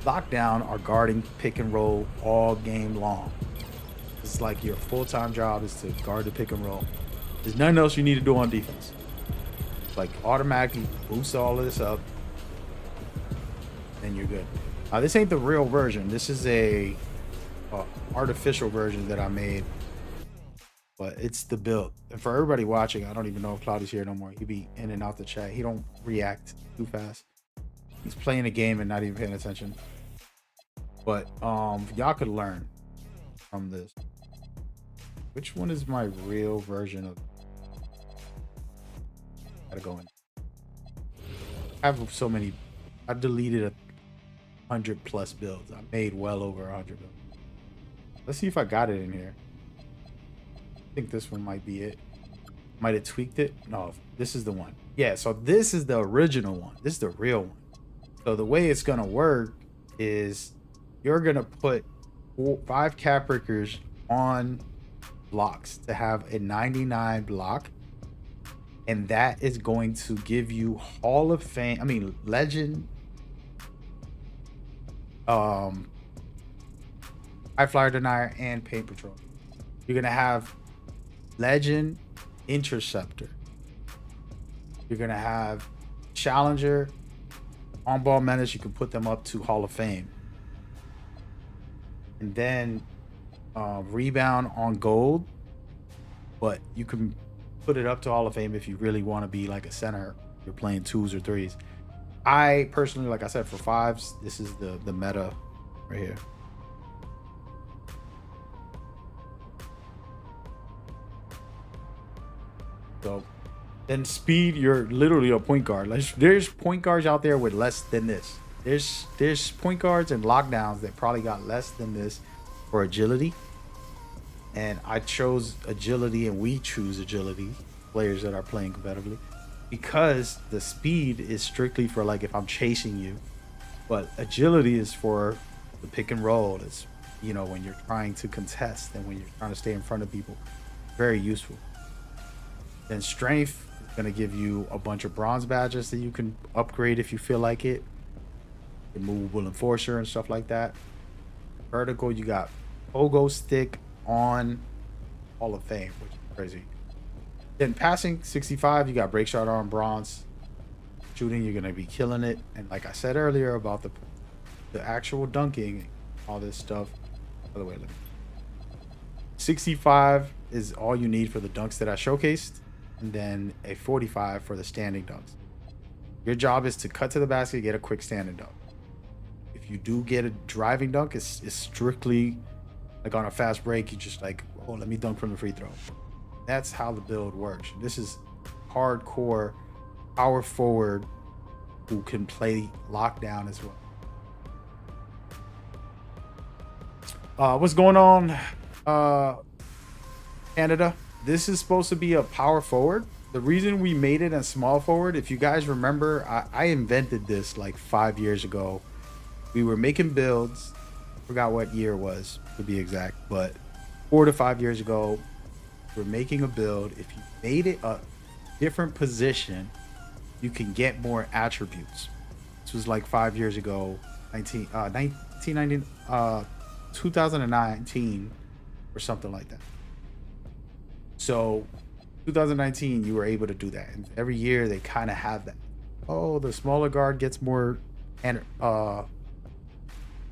lockdown are guarding pick and roll all game long. It's like your full-time job is to guard the pick and roll. There's nothing else you need to do on defense. Like, automatically boost all of this up, and you're good. This ain't the real version. This is a artificial version that I made, but it's the build. And for everybody watching, I don't even know if Cloudy's here no more. He be in and out the chat. He don't react too fast. He's playing a game and not even paying attention. But y'all could learn from this. Which one is my real version of? Gotta go in. I have so many. I deleted 100+ builds. I made well over 100 builds. Let's see if I got it in here. I think this one might be it. Might have tweaked it. No, this is the one. Yeah, so this is the original one. This is the real one. So the way it's gonna work is you're gonna put 5 cap breakers on blocks to have a 99 block, and that is going to give you Hall of Fame, I mean legend, high flyer denier, and paint patrol. You're gonna have legend interceptor. You're gonna have challenger, on ball menace. You can put them up to Hall of Fame, and then rebound on gold, but you can put it up to Hall of Fame if you really want to be like a center. You're playing 2s or 3s. I personally, like I said, for 5s, this is the meta right here. So then speed, you're literally a point guard. Like, there's point guards out there with less than this. There's point guards and lockdowns that probably got less than this for agility. And I chose agility, and we choose agility, players that are playing competitively, because the speed is strictly for like if I'm chasing you, but agility is for the pick and roll. It's, you know, when you're trying to contest and when you're trying to stay in front of people. Very useful. Then strength is going to give you a bunch of bronze badges that you can upgrade if you feel like it. your movable enforcer and stuff like that. Vertical, you got pogo stick on Hall of Fame, which is crazy. Then passing 65, you got break shot on bronze. Shooting, you're gonna be killing it. And like I said earlier about the actual dunking, all this stuff. By the way, look. 65 is all you need for the dunks that I showcased, and then a 45 for the standing dunks. Your job is to cut to the basket, get a quick standing dunk. If you do get a driving dunk, it's strictly like on a fast break. You just like, oh, let me dunk from the free throw. That's how the build works. This is hardcore power forward who can play lockdown as well. What's going on, Canada? This is supposed to be a power forward. The reason we made it a small forward, if you guys remember, I invented this like 5 years ago. We were making builds, forgot what year it was to be exact, but 4 to 5 years ago, we're making a build. If you made it a different position, you can get more attributes. This was like 5 years ago, 2019 or something like that. So 2019, you were able to do that, and every year they kind of have that. Oh, the smaller guard gets more and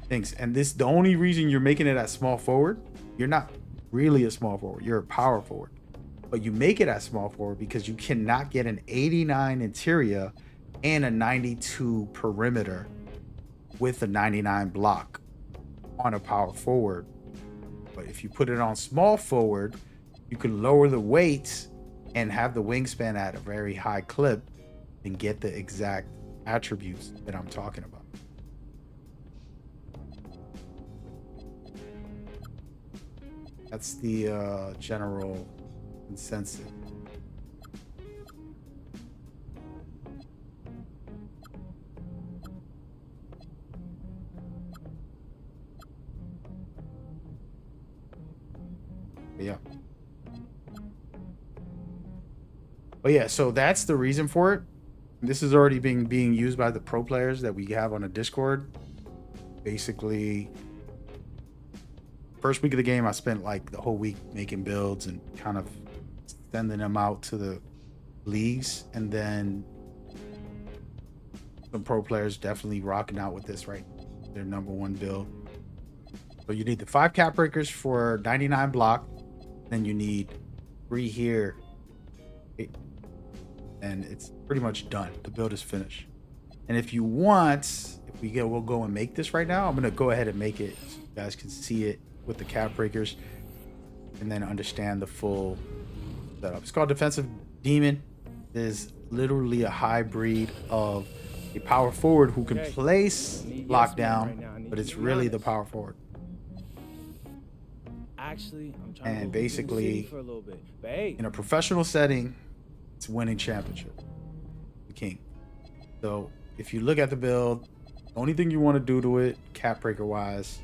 things. And this, the only reason you're making it at small forward, you're not really a small forward, you're a power forward, but you make it at small forward because you cannot get an 89 interior and a 92 perimeter with a 99 block on a power forward. But if you put it on small forward, you can lower the weight and have the wingspan at a very high clip and get the exact attributes that I'm talking about. That's the general consensus. But yeah, so that's the reason for it. This is already being used by the pro players that we have on a Discord. Basically, first week of the game, I spent like the whole week making builds and kind of sending them out to the leagues, and then some pro players definitely rocking out with this, right? Their number one build. So you need the 5 cap breakers for 99 block, then you need 3 here, and it's pretty much done. The build is finished. And if you want, we'll go and make this right now. I'm gonna go ahead and make it so you guys can see it with the cap breakers and then understand the full setup. It's called Defensive Demon. It is literally a hybrid of a power forward who can place lockdown, but it's really the power forward. Actually, I'm trying and to basically for a little bit. But hey, in a professional setting, it's winning championship, the king. So if you look at the build, the only thing you want to do to it, cap breaker wise,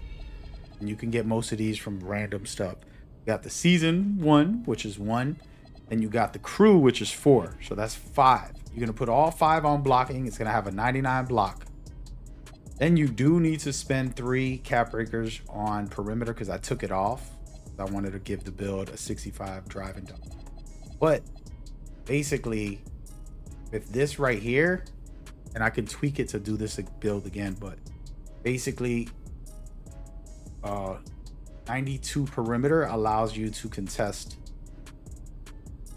and you can get most of these from random stuff. You got the season 1, which is 1, and you got the crew, which is 4. So that's 5. You're gonna put all 5 on blocking. It's gonna have a 99 block. Then you do need to spend 3 cap breakers on perimeter because I took it off. I wanted to give the build a 65 drive and dunk. But basically, with this right here, and I can tweak it to do this build again, but basically 92 perimeter allows you to contest,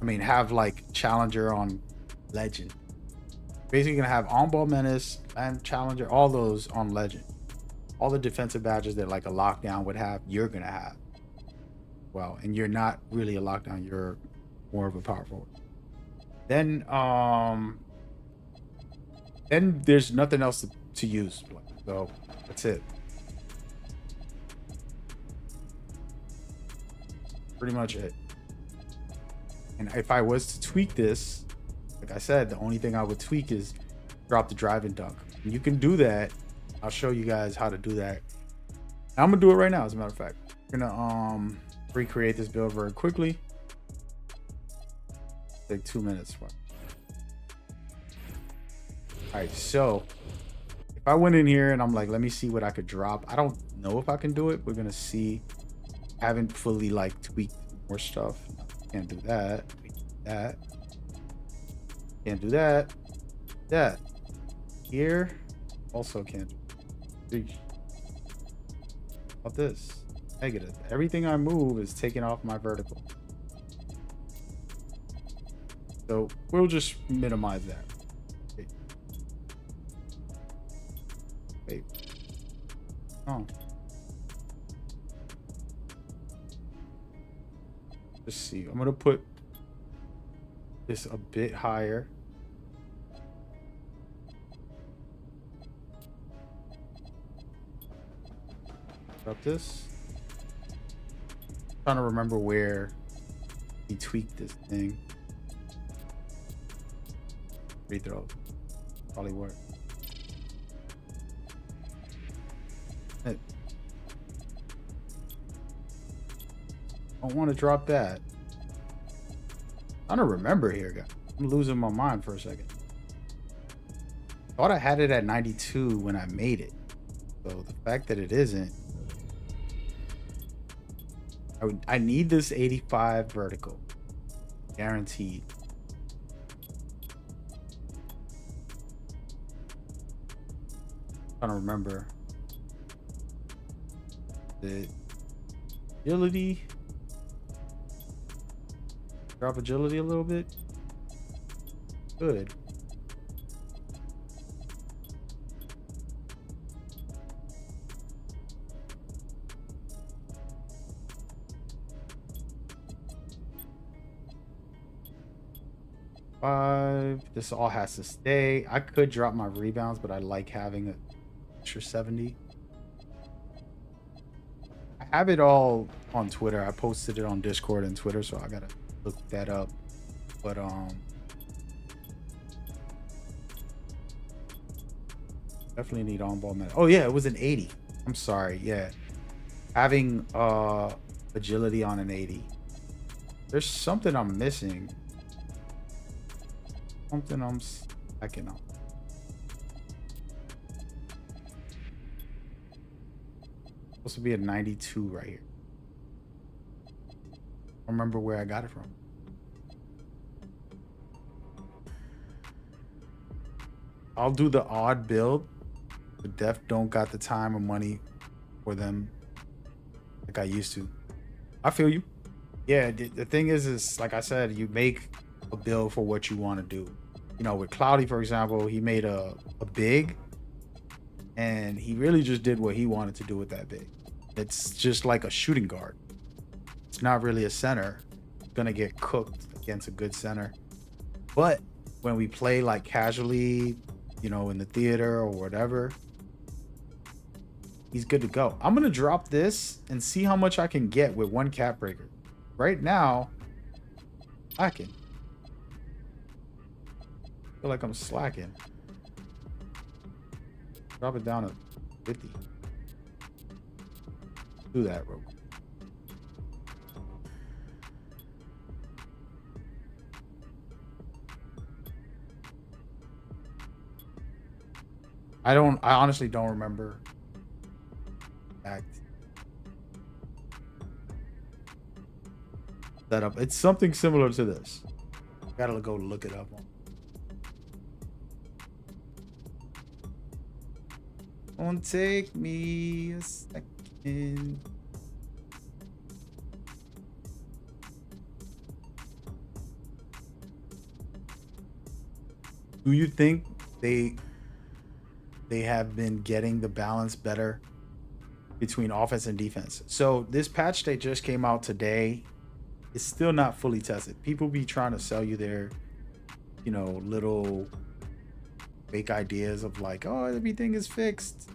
have like challenger on legend. Basically gonna have on ball menace and challenger, all those on legend. All the defensive badges that like a lockdown would have, you're gonna have. Well, and you're not really a lockdown, you're more of a power forward. Then there's nothing else to use. So that's it. Pretty much it. And if I was to tweak this, like I said, the only thing I would tweak is drop the drive and dunk. And you can do that. I'll show you guys how to do that. I'm gonna do it right now, as a matter of fact. I'm gonna recreate this build very quickly. Take 2 minutes. All right, so if I went in here and I'm like, let me see what I could drop. I don't know if I can do it. We're gonna see. I haven't fully like tweaked more stuff. Can't do that. That. Can't do that. That. Here. Also can't do. About this. Negative. Everything I move is taking off my vertical. So we'll just minimize that. Okay. Wait. Oh. Let's see. I'm gonna put this a bit higher. Drop this. Trying to remember where he tweaked this thing. Free throw. Probably work. Hey. Don't want to drop that. I don't remember here, guys. I'm losing my mind for a second. Thought I had it at 92 when I made it. So the fact that it isn't, I need this 85 vertical. Guaranteed. I don't remember. The agility. Drop agility a little bit. Good. Five. This all has to stay. I could drop my rebounds, but I like having an extra 70. I have it all on Twitter. I posted it on Discord and Twitter, so I gotta look that up. But definitely need on-ball man. Oh yeah, it was an 80. I'm sorry. Yeah, having agility on an 80. There's something I'm missing. Something I'm slacking on. Supposed to be a 92 right here. I don't remember where I got it from. I'll do the odd build. The def don't got the time or money for them like I used to. I feel you. Yeah, the thing is like I said, you make a build for what you want to do. You know, with Cloudy, for example, he made a big, and he really just did what he wanted to do with that big. It's just like a shooting guard. It's not really a center. It's gonna get cooked against a good center. But when we play like casually, you know, in the theater or whatever, he's good to go. I'm gonna drop this and see how much I can get with one cap breaker. Right now, I can. Feel like I'm slacking. Drop it down to 50. Do that real quick. I honestly don't remember. Setup. It's something similar to this. Gotta go look it up. Won't take me a second. Do you think they have been getting the balance better between offense and defense? So this patch that just came out today is still not fully tested. People be trying to sell you their, you know, little fake ideas of like, oh, everything is fixed.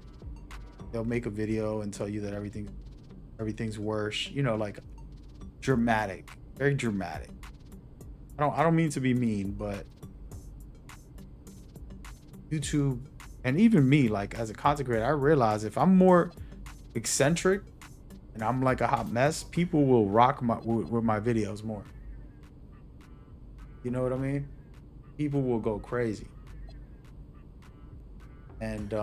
They'll make a video and tell you that everything's worse. You know, like dramatic, very dramatic. I don't mean to be mean, but YouTube and even me, like as a content creator, I realize if I'm more eccentric and I'm like a hot mess, people will rock with my videos more. You know what I mean? People will go crazy. And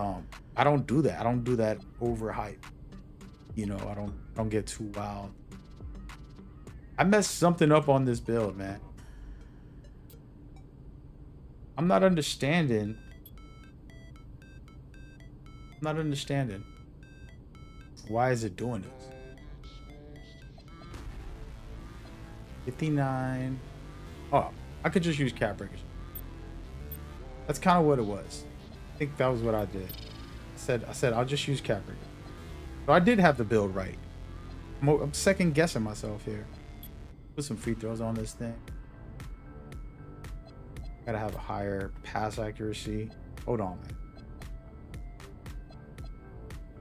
I don't do that. I don't do that overhype. You know, I don't get too wild. I messed something up on this build, man. I'm not understanding. I'm not understanding. Why is it doing this? 59. Oh, I could just use cap breakers. That's kind of what it was. I think that was what I did. I said I'll just use cap breakers. So I did have the build right. I'm second guessing myself here. Put some free throws on this thing. Gotta have a higher pass accuracy. Hold on, man.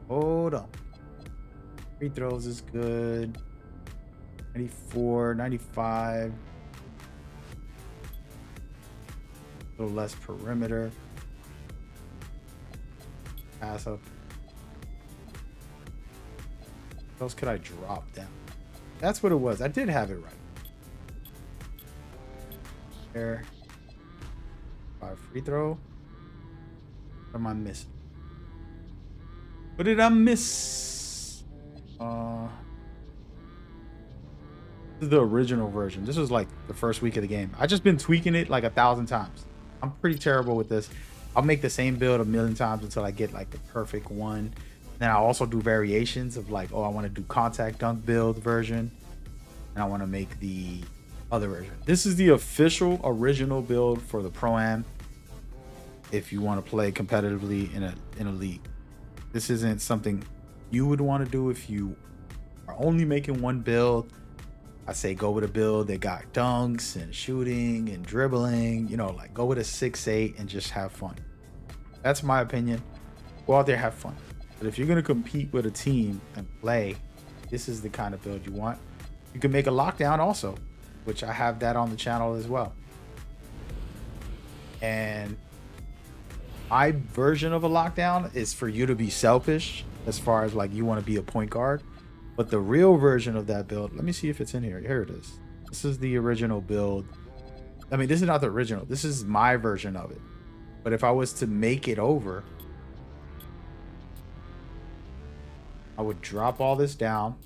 Hold on. Free throws is good. 94, 95. A little less perimeter. Pass up. What else could I drop down? That's what it was. I did have it right. There. Free throw. What am I missing? What did I miss? This is the original version. This was like the first week of the game. I just been tweaking it like 1,000 times. I'm pretty terrible with this. I'll make the same build a million times until I get like the perfect one. Then I'll also do variations of like, oh, I want to do contact dunk build version, and I want to make the other version. This is the official original build for the Pro-Am. If you want to play competitively in a league, this isn't something you would want to do if you are only making one build. I say go with a build that got dunks and shooting and dribbling. You know, like go with a 6'8" and just have fun. That's my opinion. Go out there, have fun. But if you're gonna compete with a team and play, this is the kind of build you want. You can make a lockdown also, which I have that on the channel as well. And my version of a lockdown is for you to be selfish as far as like you want to be a point guard. But the real version of that build, let me see if it's in here. Here it is. This is the original build. I mean, this is not the original. This is my version of it. But if I was to make it over, I would drop all this down.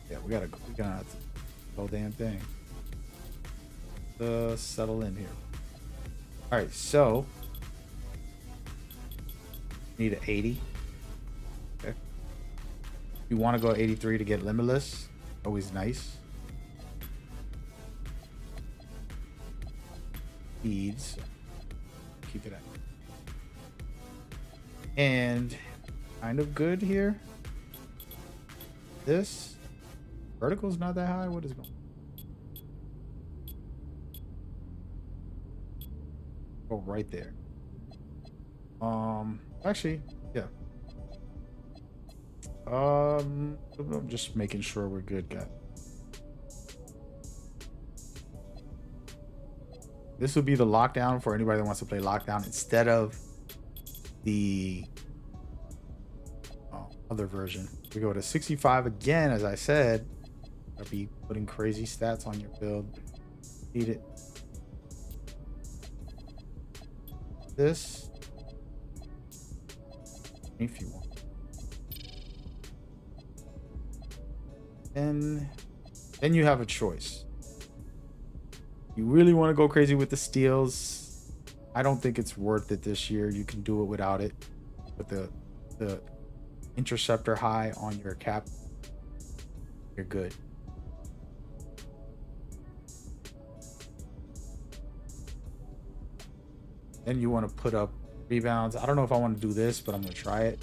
Yeah, we gotta the whole damn thing. Settle in here. All right, so need an 80. Okay. You want to go 83 to get limitless. Always nice. Speeds. Keep it at. And kind of good here. This vertical's not that high. What is going on? Go right there. Actually, yeah. I'm just making sure we're good, guys. This would be the lockdown for anybody that wants to play lockdown instead of the other version. We go to 65 again, as I said. I'll be putting crazy stats on your build. Need it. This, if you want. And then you have a choice. You really want to go crazy with the steals. I don't think it's worth it this year. You can do it without it. With the interceptor high on your cap, you're good. Then you want to put up rebounds. I don't know if I want to do this, but I'm going to try it.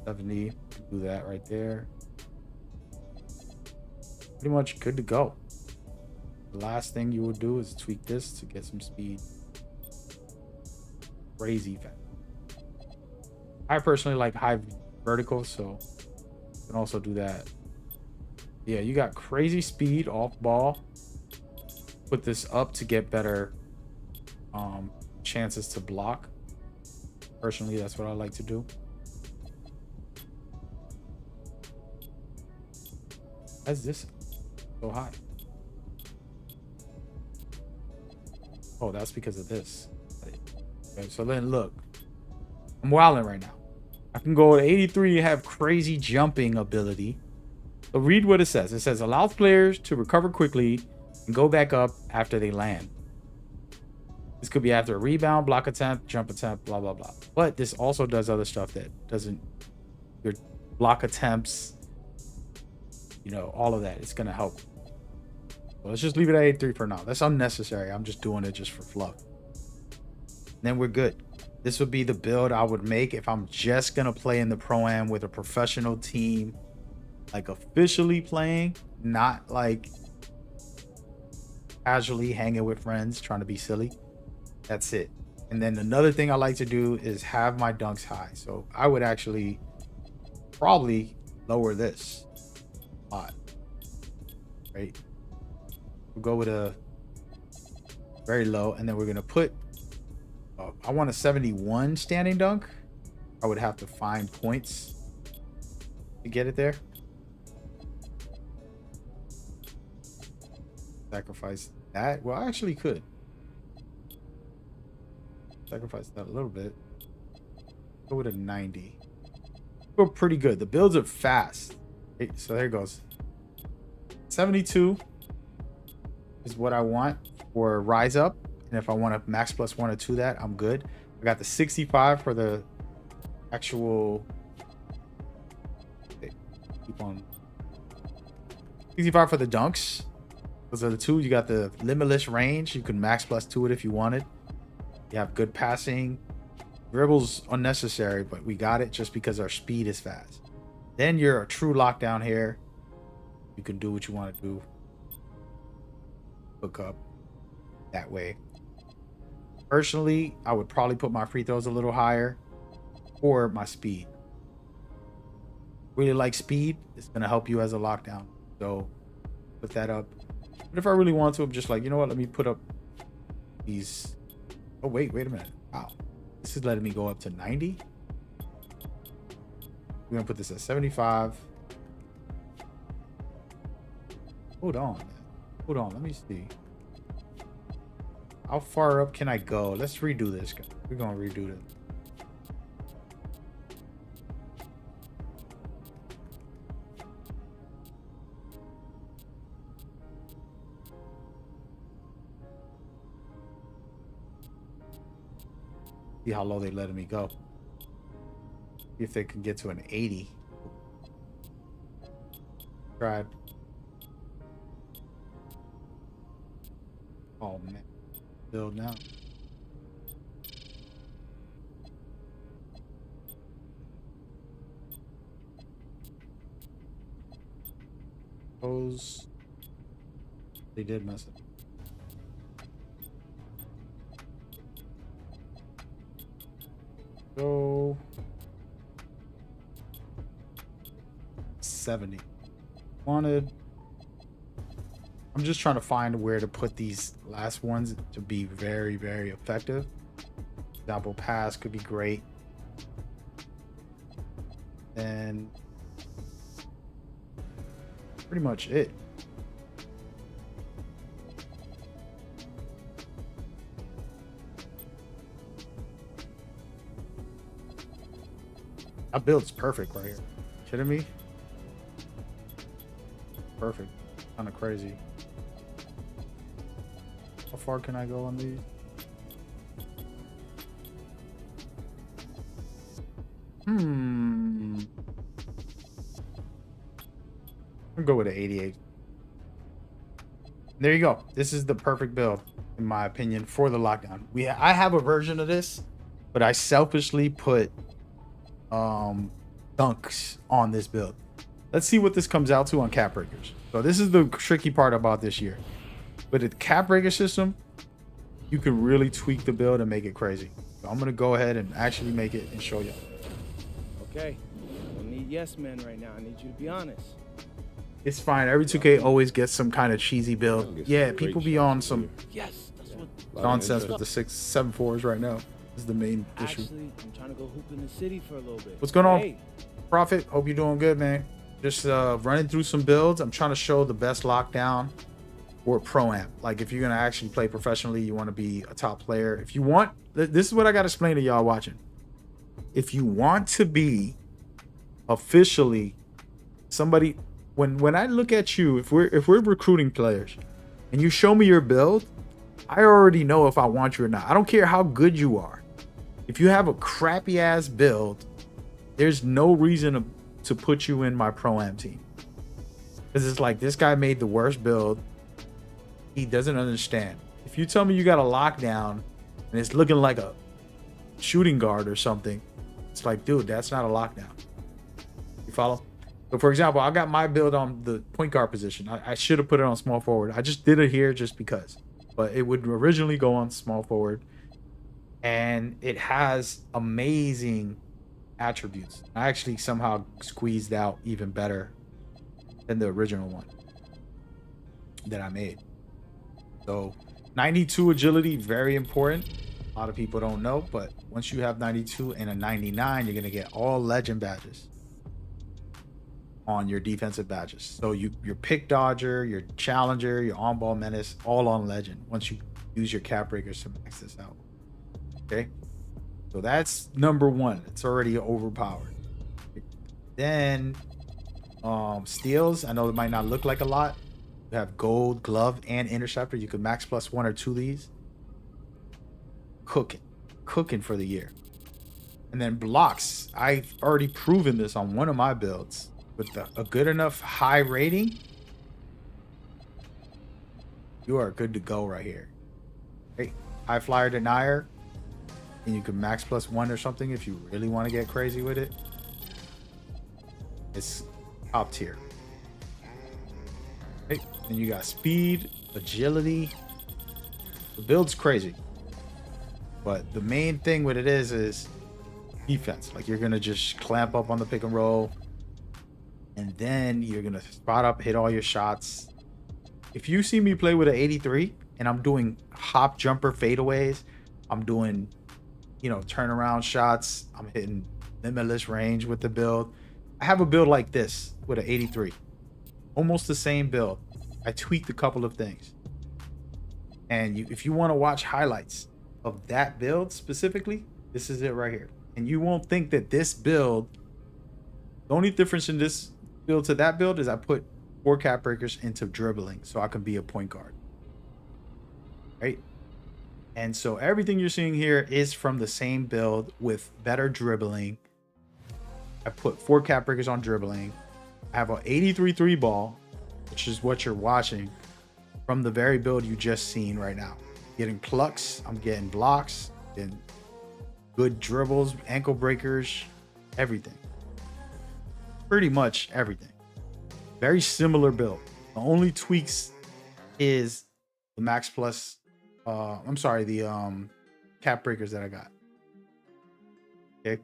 70. Do that right there. Pretty much good to go. The last thing you would do is tweak this to get some speed. Crazy fast. I personally like high vertical, so you can also do that. Yeah, you got crazy speed off ball. Put this up to get better chances to block. Personally, that's what I like to do. How's this? so high? Oh, that's because of this. Okay, so then look, I'm wilding right now. I can go to 83 and have crazy jumping ability. So read what it says. It says allows players to recover quickly and go back up after they land. This could be after a rebound, block attempt, jump attempt, blah, blah, blah. But this also does other stuff that doesn't, your block attempts, you know, all of that. It's going to help. So let's just leave it at 83 for now. That's unnecessary. I'm just doing it just for fluff. Then we're good. This would be the build I would make if I'm just going to play in the Pro-Am with a professional team, like officially playing, not like casually hanging with friends, trying to be silly. That's it. And then another thing I like to do is have my dunks high. So I would actually probably lower this a lot, right? We'll go with a very low, and then we're gonna put I want a 71 standing dunk. I would have to find points to get it there. Sacrifice that. Well, I actually could sacrifice that a little bit. Go with a 90. We're pretty good. The builds are fast. So there it goes. 72 is what I want for Rise Up. And if I want to max plus 1 or 2 that, I'm good. I got the 65 for the actual. Keep on. 65 for the dunks. Those are the two. You got the limitless range. You can max plus 2 it if you wanted. You have good passing. Dribble's unnecessary, but we got it just because our speed is fast. Then you're a true lockdown here. You can do what you want to do. Hook up that way. Personally, I would probably put my free throws a little higher or my speed. Really like speed. It's going to help you as a lockdown. So put that up. But if I really want to, I'm just like, you know what? Let me put up these. Oh, wait a minute. Wow. This is letting me go up to 90. We're going to put this at 75. Hold on, man. Hold on. Let me see. How far up can I go? Let's redo this, guys. We're going to redo this. See how low they letting me go. See if they can get to an 80. Tried. Oh man. Build now. Suppose they did mess it. Go 70. Wanted. I'm just trying to find where to put these last ones to be very, very effective. Example pass could be great. And pretty much it. That build's perfect right here. Kidding me? Perfect. Kind of crazy. How far can I go on these? I'll go with an 88. There you go. This is the perfect build, in my opinion, for the lockdown. I have a version of this, but I selfishly put dunks on this build. Let's see what this comes out to on cap breakers. So this is the tricky part about this year. With the cap breaker system, you can really tweak the build and make it crazy. So I'm gonna go ahead and actually make it and show you. Okay. I don't need yes men right now. I need you to be honest. It's fine. Every 2K always gets some kind of cheesy build. Yeah, people be on some Yes, that's what. nonsense with the 6-7-4s right now. This is the main issue. Actually, I'm trying to go hoop in the city for a little bit. What's going on? Hey, Prophet, hope you're doing good, man. just running through some builds. I'm trying to show the best lockdown or pro-am. Like if you're gonna actually play professionally, you want to be a top player. If you want, this is what I gotta explain to y'all watching. If you want to be officially somebody, when I look at you, if we're recruiting players and you show me your build, I already know if I want you or not. I don't care how good you are. If you have a crappy ass build, there's no reason to put you in my pro-am team. Because it's like, this guy made the worst build. He doesn't understand. If you tell me you got a lockdown and it's looking like a shooting guard or something, it's like, dude, that's not a lockdown. You follow? So for example, I got my build on the point guard position. I should have put it on small forward. I just did it here just because. But it would originally go on small forward. And it has amazing attributes. I actually somehow squeezed out even better than the original one that I made. So 92 agility, very important. A lot of people don't know, but once you have 92 and a 99, you're gonna get all legend badges on your defensive badges. So your pick dodger, your challenger, your on-ball menace, all on legend once you use your cap breakers to max this out. Okay, so that's number one. It's already overpowered. Then steals, I know it might not look like a lot. You have gold, glove, and interceptor. You can max plus 1 or 2 of these. Cooking for the year. And then blocks, I've already proven this on one of my builds with a good enough high rating. You are good to go right here. Okay, high flyer denier, and you can max plus 1 or something if you really want to get crazy with it. It's top tier. Okay, and you got speed, agility. The build's crazy, but the main thing with it is defense. Like, you're gonna just clamp up on the pick and roll, and then you're gonna spot up, hit all your shots. If you see me play with an 83 and I'm doing hop jumper fadeaways, I'm doing, you know, turnaround shots, I'm hitting limitless range with the build. I have a build like this with an 83, almost the same build. I tweaked a couple of things, and if you want to watch highlights of that build specifically, this is it right here. And you won't think that this build, the only difference in this build to that build is I put 4 cap breakers into dribbling so I can be a point guard, right? And so everything you're seeing here is from the same build with better dribbling. I put 4 cap breakers on dribbling. I have an 83 3 ball, which is what you're watching from the very build you just seen right now. Getting plucks, I'm getting blocks, and good dribbles, ankle breakers, everything. Pretty much everything. Very similar build. The only tweaks is the max plus, the cap breakers that I got. Okay.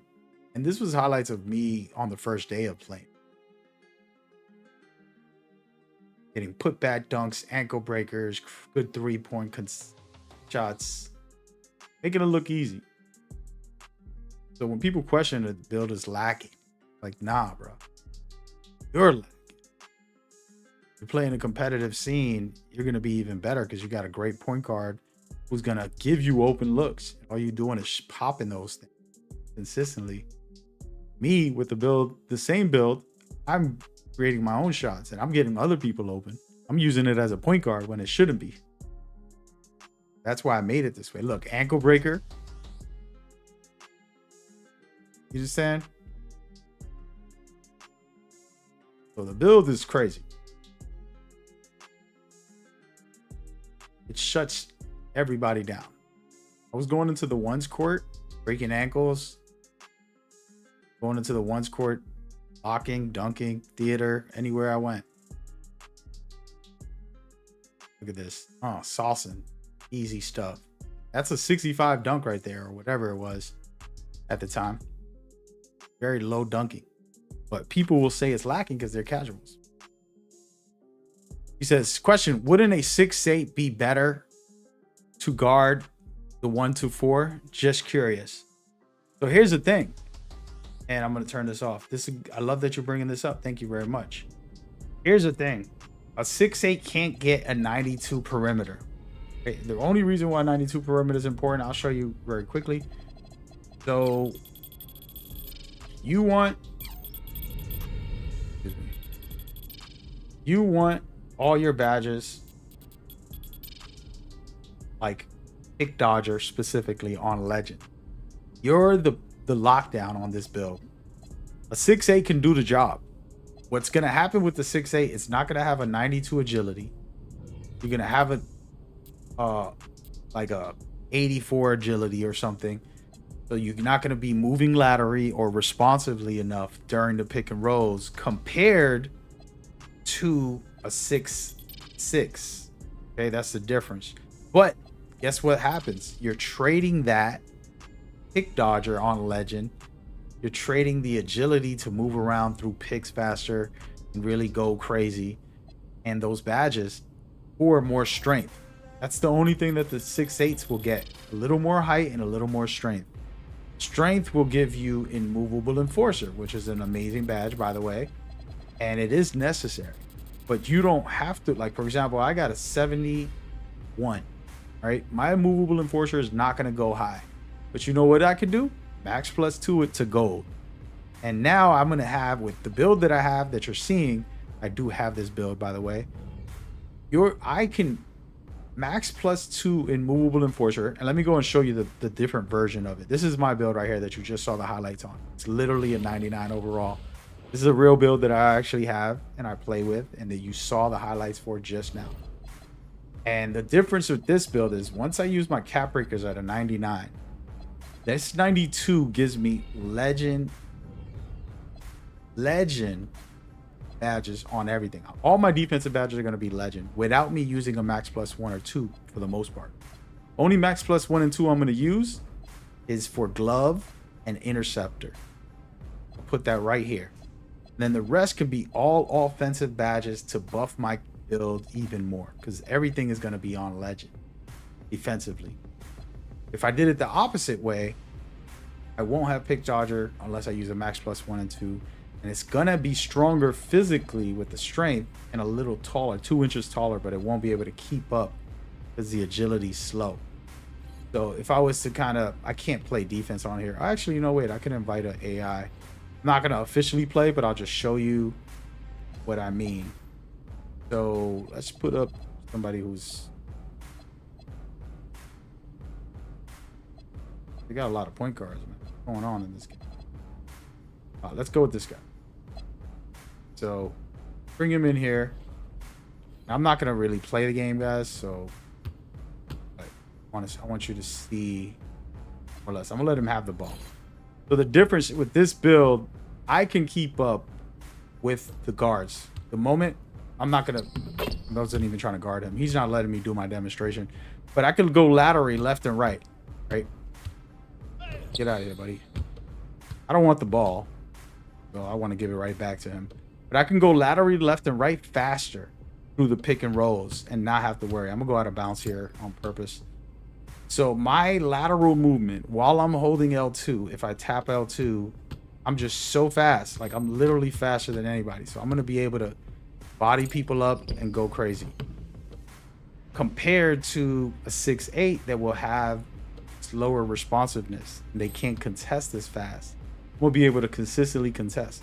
And this was highlights of me on the first day of playing. Getting put back dunks, ankle breakers, good 3-point shots, making it look easy. So when people question the build is lacking, like, nah, bro, you're lacking. You're playing a competitive scene, you're gonna be even better because you got a great point guard who's gonna give you open looks. All you're doing is popping those things consistently. Me with the build, the same build, I'm creating my own shots and I'm getting other people open. I'm using it as a point guard when it shouldn't be. That's why I made it this way. Look, ankle breaker. You understand? So the build is crazy. It shuts everybody down. I was going into the ones court, breaking ankles, going into the ones court, blocking, dunking, theater, anywhere I went. Look at this. Oh, saucing. Easy stuff. That's a 65 dunk right there, or whatever it was at the time. Very low dunking. But people will say it's lacking because they're casuals. He says, question, wouldn't a 6'8" be better to guard the 1-4? Just curious. So here's the thing. And I'm going to turn this off. I love that you're bringing this up. Thank you very much. Here's the thing. A 6'8 can't get a 92 perimeter. Okay, the only reason why 92 perimeter is important, I'll show you very quickly. So you want all your badges, like Pick Dodger specifically, on Legend. You're the lockdown on this build. A 6'8 can do the job. What's going to happen with the 6'8, it's not going to have a 92 agility. You're going to have like a 84 agility or something. So you're not going to be moving laterally or responsively enough during the pick and rolls compared to a 6'6. Okay, that's the difference. But guess what happens? You're trading that Pick Dodger on Legend. You're trading the agility to move around through picks faster and really go crazy, and those badges for more strength. That's the only thing that the 6'8s will get. A little more height and a little more strength. Strength will give you Immovable Enforcer, which is an amazing badge, by the way, and it is necessary. But you don't have to, like, for example, I got a 71, right? My Immovable Enforcer is not going to go high. But you know what I can do? Max +2 it to gold. And now I'm going to have, with the build that I have that you're seeing, I do have this build, by the way. I can max +2 Immovable Enforcer. And let me go and show you the different version of it. This is my build right here that you just saw the highlights on. It's literally a 99 overall. This is a real build that I actually have and I play with, and that you saw the highlights for just now. And the difference with this build is once I use my cap breakers at a 99, this 92 gives me legend badges on everything. All my defensive badges are going to be legend without me using a max +1 or 2 for the most part. Only max +1 and 2 I'm going to use is for glove and interceptor. I'll put that right here. And then the rest can be all offensive badges to buff my build even more, because everything is going to be on legend defensively. If I did it the opposite way, I won't have Pick Dodger unless I use a max +1 and 2. And it's going to be stronger physically with the strength and a little taller, 2 inches taller, but it won't be able to keep up because the agility is slow. So if I was to I can't play defense on here. Actually, you know, wait, I can invite an AI. I'm not going to officially play, but I'll just show you what I mean. So let's put up somebody who's... They got a lot of point guards, man. What's going on in this game? Let's go with this guy. So bring him in here. I'm not gonna really play the game, guys. So I want you to see more or less. I'm gonna let him have the ball. So the difference with this build, I can keep up with the guards. The moment I wasn't even trying to guard him. He's not letting me do my demonstration. But I can go laterally left and right. Get out of here, buddy. I don't want the ball, so I want to give it right back to him. But I can go laterally left and right faster through the pick and rolls and not have to worry. I'm gonna go out of bounds here on purpose. So my lateral movement while I'm holding L2, if I tap L2, I'm just so fast. Like, I'm literally faster than anybody. So I'm gonna be able to body people up and go crazy. Compared to a 6'8 that will have lower responsiveness. They can't contest as fast. We'll be able to consistently contest.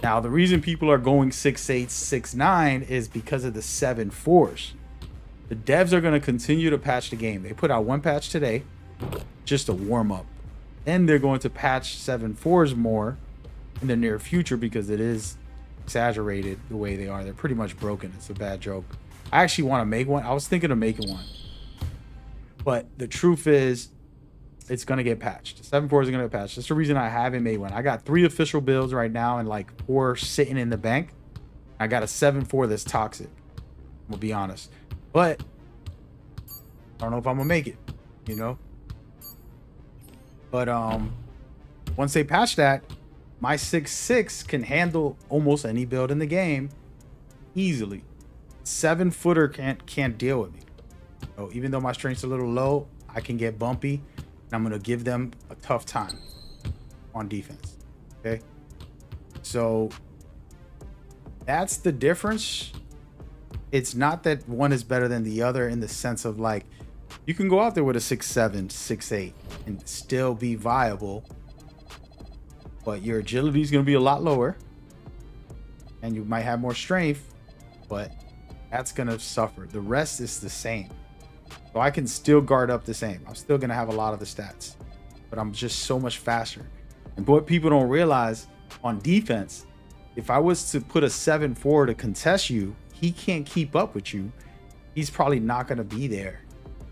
Now, the reason people are going 6'8, 6'9 is because of the 7'4s. The devs are going to continue to patch the game. They put out one patch today, just a warm up. Then they're going to patch 7'4s more in the near future because it is exaggerated the way they are. They're pretty much broken. It's a bad joke. I actually want to make one. I was thinking of making one. But the truth is, it's going to get patched. 7.4 is going to get patched. That's the reason I haven't made one. I got 3 official builds right now and like 4 sitting in the bank. I got a 7.4 that's toxic. We'll be honest. But I don't know if I'm going to make it, you know? But once they patch that, my 6'6 can handle almost any build in the game easily. 7-footer can't deal with me. So even though my strength's a little low, I can get bumpy, and I'm going to give them a tough time on defense. Okay. So that's the difference. It's not that one is better than the other in the sense of like, you can go out there with a 6'7", 6'8", and still be viable, but your agility is going to be a lot lower, and you might have more strength, but that's going to suffer. The rest is the same. So I can still guard up the same. I'm still going to have a lot of the stats, but I'm just so much faster. And what people don't realize on defense, if I was to put a 7'4" to contest you, he can't keep up with you. He's probably not going to be there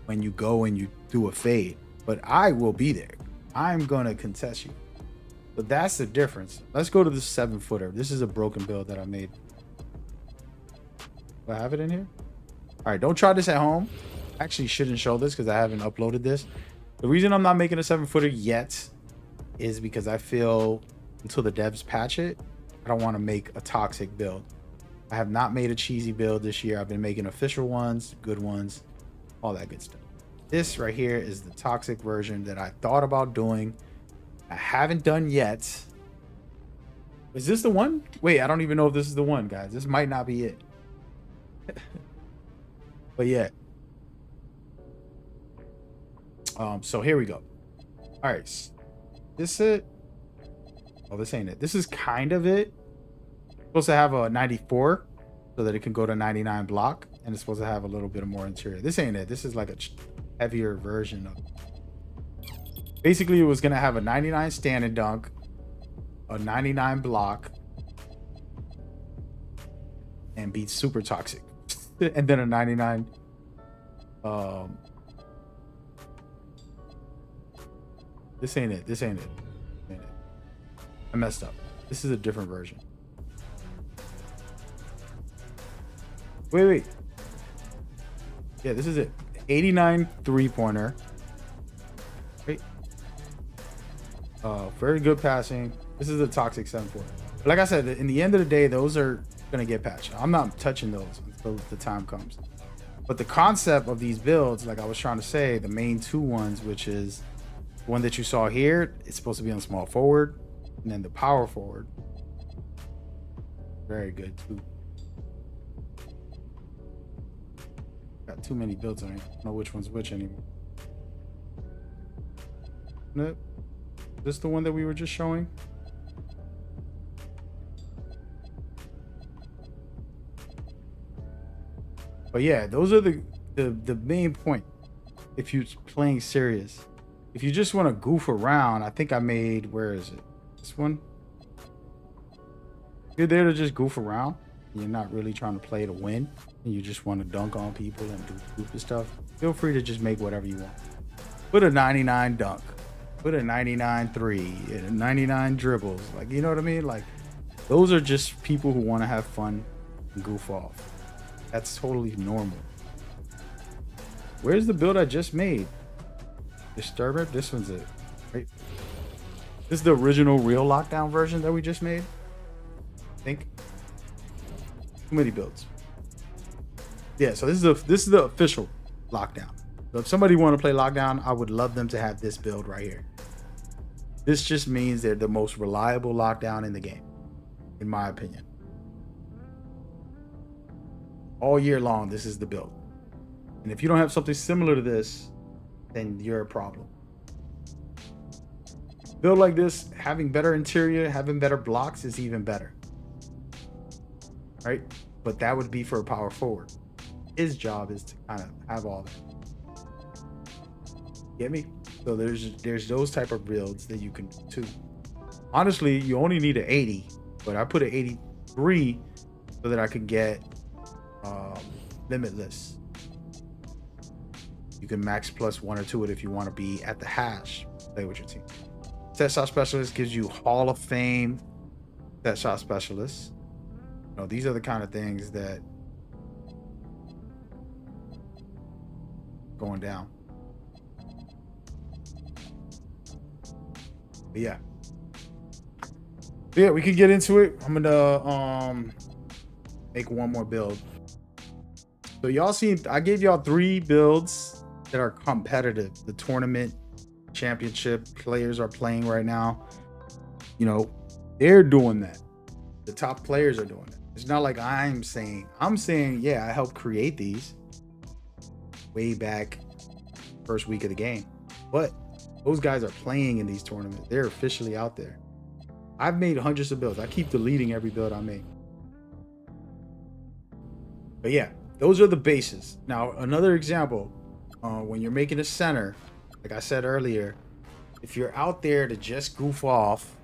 when you go and you do a fade, but I will be there. I'm going to contest you. But that's the difference. Let's go to the 7-footer. This is a broken build that I made. Do I have it in here? All right, don't try this at home. Actually shouldn't show this because I haven't uploaded this. The reason I'm not making a 7-footer yet is because I feel until the devs patch it, I don't want to make a toxic build. I have not made a cheesy build this year. I've been making official ones, good ones, all that good stuff. This right here is the toxic version that I thought about doing. I haven't done yet. Is this the one? Wait, I don't even know if this is the one, guys. This might not be it. But yeah. So here we go. All right. This it? Oh, this ain't it. This is kind of it. It's supposed to have a 94 so that it can go to 99 block, and it's supposed to have a little bit of more interior. This ain't it. This is like a heavier version of it. Basically, it was gonna have a 99 stand and dunk, a 99 block, and be super toxic, and then a 99 this ain't it. This ain't it. I messed up. This is a different version. Wait. Yeah, this is it. 89 3-pointer. Wait. Very good passing. This is a toxic 7-4. Like I said, in the end of the day, those are gonna get patched. I'm not touching those until the time comes. But the concept of these builds, like I was trying to say, the main two ones, which is one that you saw here, it's supposed to be on small forward, and then the power forward. Very good too. Got too many builds on here. I don't know which one's which anymore. Nope. This the one that we were just showing? But yeah, those are the main point. If you're playing serious, if you just want to goof around, I think I made, where is it? This one. You're there to just goof around. You're not really trying to play to win, and you just want to dunk on people and do stupid stuff. Feel free to just make whatever you want. Put a 99 dunk, put a 99 3, 99 dribbles. Like, you know what I mean? Like, those are just people who want to have fun and goof off. That's totally normal. Where's the build I just made? Disturber? This one's it, right? This is the original real lockdown version that we just made. I think. Too many builds. Yeah, so this is the official lockdown. So if somebody want to play lockdown, I would love them to have this build right here. This just means they're the most reliable lockdown in the game, in my opinion. All year long, this is the build. And if you don't have something similar to this, then you're a problem. Build like this, having better interior, having better blocks is even better. Right? But that would be for a power forward. His job is to kind of have all that. Get me? So there's those type of builds that you can do too. Honestly, you only need an 80, but I put an 83 so that I could get limitless. You can max plus 1 or 2 it if you want to be at the hash, play with your team. Set shot specialist gives you Hall of Fame set shot specialists. You know, these are the kind of things that going down. But yeah. Yeah, we can get into it. I'm gonna make one more build. So y'all see, I gave y'all 3 builds that are competitive. The tournament championship players are playing right now. You know, They're doing that. The top players are doing it. It's not like I'm saying, yeah, I helped create these way back first week of the game. But those guys are playing in these tournaments. They're officially out there. I've made hundreds of builds. I keep deleting every build I make. But yeah, those are the bases. Now, another example, when you're making a center, like I said earlier, if you're out there to just goof off,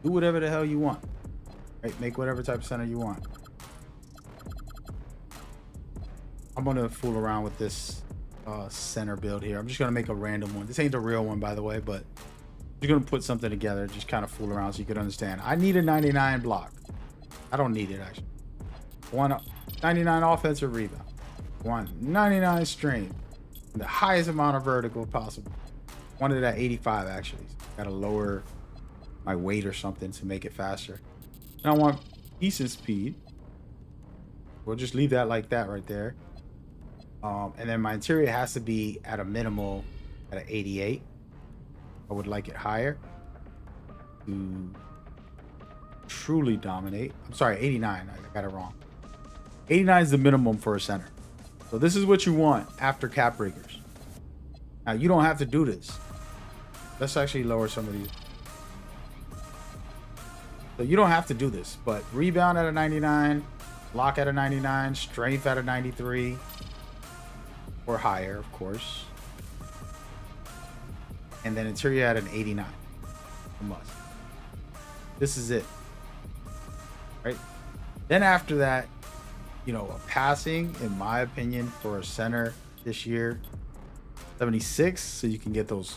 do whatever the hell you want. Right? Make whatever type of center you want. I'm gonna fool around with this center build here. I'm just gonna make a random one. This ain't the real one, by the way, but you're gonna put something together, just kind of fool around so you can understand. I need a 99 block. I don't need it actually. One 99 offensive rebound. One 99 strength. The highest amount of vertical possible. Wanted at 85 actually. Gotta lower my weight or something to make it faster. And I want decent speed. We'll just leave that like that right there. And then my interior has to be at a minimal at an 88. I would like it higher to truly dominate. I'm sorry, 89. I got it wrong. 89 is the minimum for a center. So this is what you want after cap breakers. Now you don't have to do this. Let's actually lower some of these. So you don't have to do this, but rebound at a 99, block at a 99, strength at a 93, or higher, of course. And then interior at an 89. A must. This is it. Right? Then after that, you know, a passing, in my opinion, for a center this year, 76, so you can get those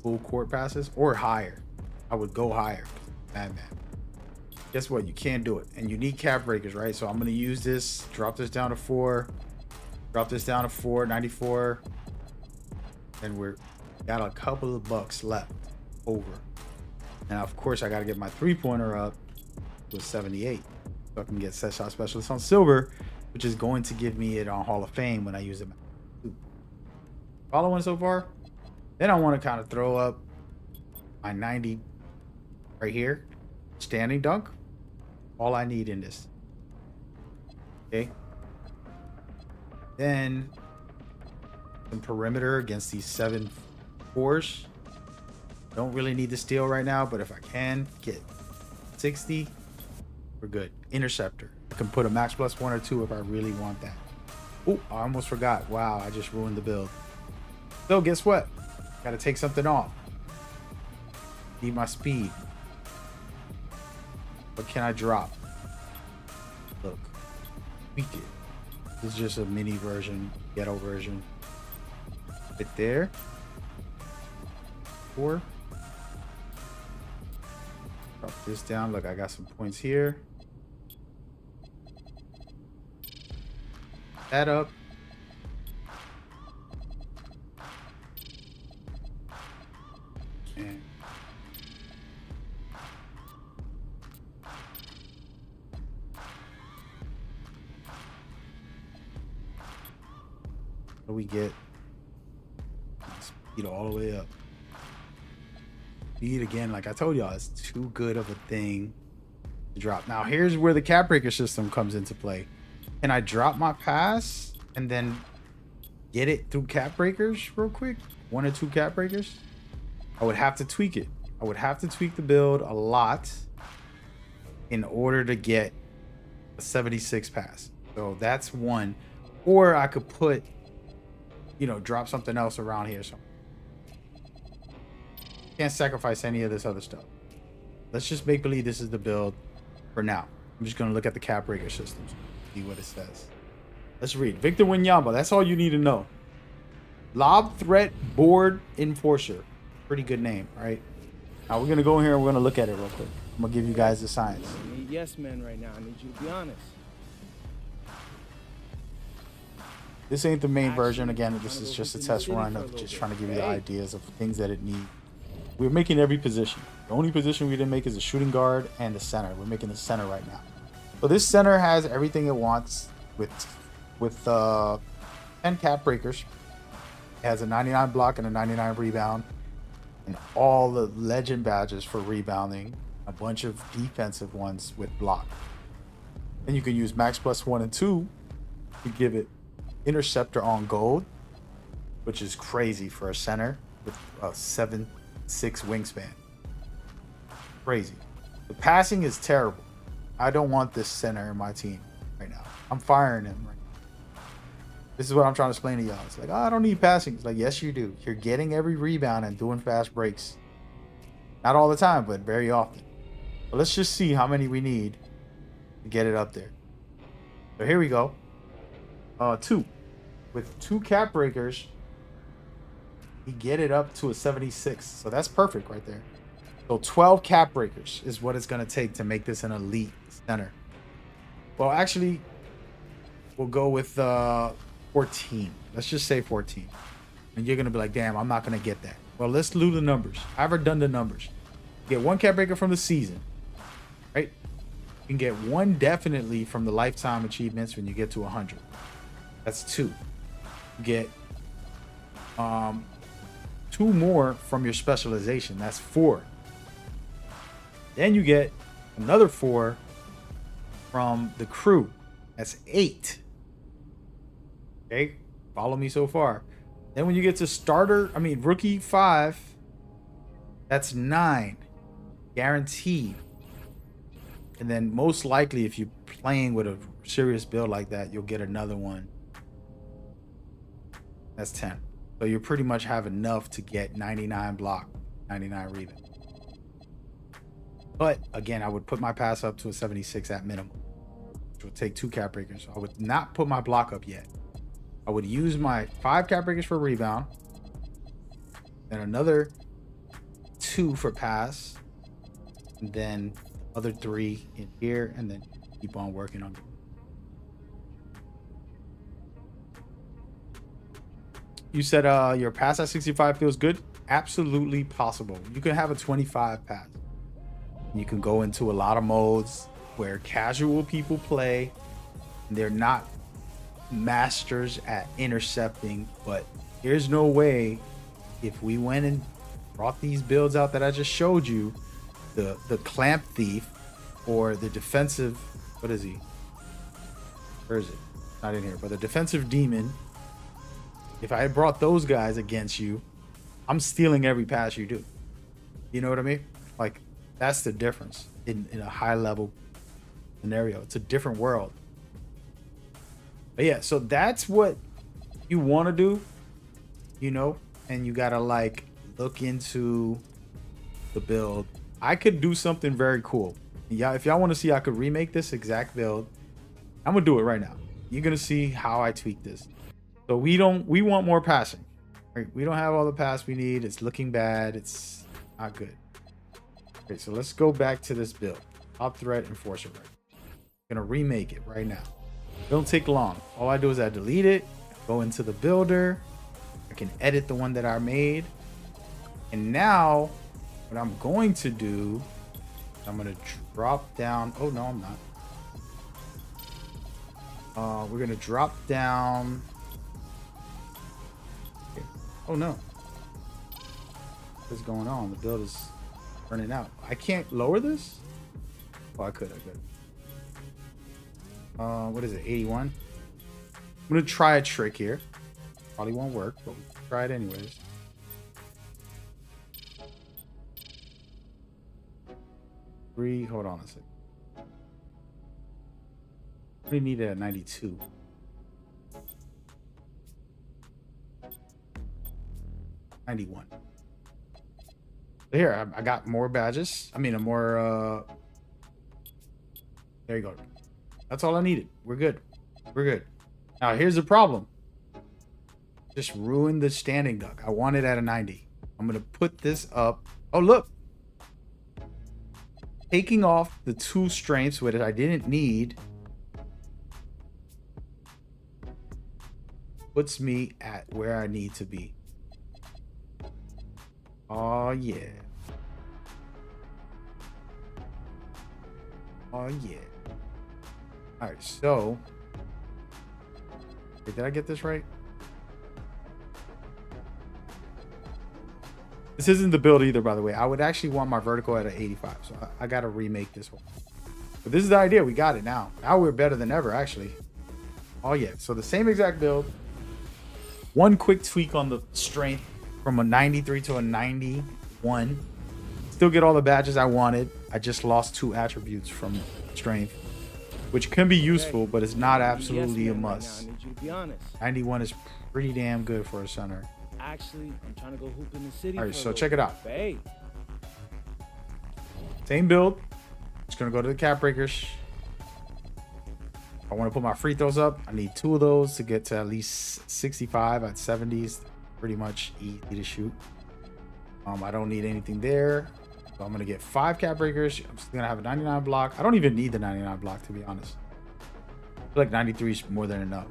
full court passes, or higher. I would go higher. Madman. Guess what? You can't do it. And you need cap breakers, right? So I'm going to use this, drop this down to 4, drop this down to 4, 94. And we're got a couple of bucks left over. And of course, I got to get my 3-pointer up to a 78. So I can get set shot specialist on silver, which is going to give me it on Hall of Fame when I use it. Following so far? Then I want to kind of throw up my 90 right here. Standing dunk. All I need in this. Okay. Then some perimeter against these 7-4s. Don't really need the steal right now, but if I can get 60, we're good. Interceptor. I can put a max plus 1 or 2 if I really want that. Oh, I almost forgot. Wow, I just ruined the build. So guess what? Got to take something off. Need my speed. What can I drop? Look. Tweak it. This is just a mini version, ghetto version. Right there. 4. Drop this down. Look, I got some points here. That up. And what do we get? Speed all the way up. Speed again, like I told y'all, it's too good of a thing to drop. Now here's where the cap breaker system comes into play. Can I drop my pass and then get it through cap breakers real quick? 1 or 2 cap breakers? I would have to tweak it. I would have to tweak the build a lot in order to get a 76 pass. So that's one. Or I could put, you know, drop something else around here. So can't sacrifice any of this other stuff. Let's just make believe this is the build for now. I'm just going to look at the cap breaker systems. See what it says. Let's read. Victor Wanyama. That's all you need to know. Lob threat board enforcer. Pretty good name, right? Now we're gonna go in here and we're gonna look at it real quick. I'm gonna give you guys the science. I need yes men right now. I need you to be honest. This ain't the main version. Again, this is just a test run of just trying to give you the ideas of things that it needs. We're making every position. The only position we didn't make is the shooting guard and the center. We're making the center right now. So this center has everything it wants with 10 cap breakers. It has a 99 block and a 99 rebound, and all the legend badges for rebounding. a bunch of defensive ones with block. And you can use max plus 1 and 2 to give it interceptor on gold, which is crazy for a center with a 7'6" wingspan. Crazy. The passing is terrible. I don't want this center in my team right now. I'm firing him right now. This is what I'm trying to explain to y'all. It's like, oh, I don't need passing. It's like, yes, you do. You're getting every rebound and doing fast breaks. Not all the time, but very often. But let's just see how many we need to get it up there. So here we go. 2. With 2 cap breakers, we get it up to a 76. So that's perfect right there. So 12 cap breakers is what it's going to take to make this an elite center. Well, actually, we'll go with 14. Let's just say 14. And you're going to be like, damn, I'm not going to get that. Well, let's do the numbers. I've done the numbers. Get 1 cap breaker from the season, right? You can get 1 definitely from the lifetime achievements when you get to 100. That's 2. You get 2 more from your specialization. That's 4. Then you get another 4 from the crew. That's 8. Okay, follow me so far. Then when you get to rookie 5, that's 9. Guaranteed. And then most likely, if you're playing with a serious build like that, you'll get another one. That's 10. So you pretty much have enough to get 99 block, 99 rebound. But again, I would put my pass up to a 76 at minimum, which will take 2 cap breakers. So I would not put my block up yet. I would use my 5 cap breakers for rebound, then another 2 for pass, and then other 3 in here, and then keep on working on it. You said your pass at 65 feels good. Absolutely possible. You can have a 25 pass. You can go into a lot of modes where casual people play. And they're not masters at intercepting, but there's no way if we went and brought these builds out that I just showed you, the clamp thief or the defensive, what is he? Where is it? Not in here, but the defensive demon. If I had brought those guys against you, I'm stealing every pass you do. You know what I mean? Like, that's the difference in a high level scenario. It's a different world. But yeah, so that's what you want to do, you know, and you gotta like look into the build. I could do something very cool. Yeah, if y'all want to see I could remake this exact build, I'm gonna do it right now. You're gonna see how I tweak this. So we want more passing. Right? We don't have all the pass we need. It's looking bad. It's not good. Okay, so let's go back to this build. Top threat enforcer. Right. I'm gonna remake it right now. Don't take long. All I do is I delete it, go into the builder. I can edit the one that I made. And now what I'm going to do, I'm gonna drop down. Oh no, I'm not. We're gonna drop down. Okay. Oh no. What's going on? The build is burning out. I can't lower this? Oh, I could. What is it? 81. I'm gonna try a trick here. Probably won't work, but we'll try it anyways. Hold on a second. We need it at 92. $91. Here, I got more badges. I mean, there you go. That's all I needed. We're good. We're good. Now, here's the problem. Just ruined the standing duck. I want it at a 90. I'm going to put this up. Oh, look. Taking off the 2 strengths, which I didn't need, puts me at where I need to be. Oh, yeah. Oh, yeah. All right, so wait, did I get this right? This isn't the build either, by the way. I would actually want my vertical at an 85, so I got to remake this one. But this is the idea. We got it now. Now we're better than ever, actually. Oh, yeah. So the same exact build. One quick tweak on the strength from a 93 to a 91. Still get all the badges I wanted. I just lost 2 attributes from strength, which can be useful, but it's not absolutely a must. I need you to be honest. 91 is pretty damn good for a center. Actually, I'm trying to go hoop in the city. All right, so check it out. Hey. Same build. Just gonna go to the cap breakers. I want to put my free throws up. I need 2 of those to get to at least 65 at 70s. Pretty much easy to shoot. I don't need anything there. So I'm gonna get 5 cap breakers. I'm still gonna have a 99 block. I don't even need the 99 block, to be honest. I feel like 93 is more than enough.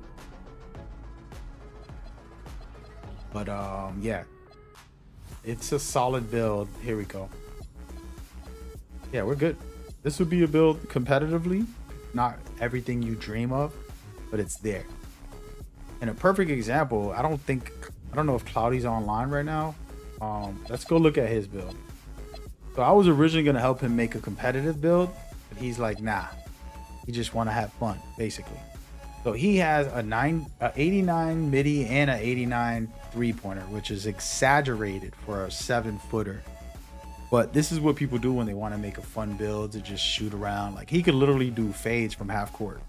But yeah, it's a solid build. Here we go. Yeah, we're good. This would be a build competitively, not everything you dream of, but it's there. And a perfect example, I don't know if Cloudy's online right now. Let's go look at his build. So I was originally gonna help him make a competitive build, but he's like, nah, he just want to have fun, basically. So he has a 89 midi and a 89 3-pointer, which is exaggerated for a 7-footer. But this is what people do when they want to make a fun build to just shoot around. Like, he could literally do fades from half court.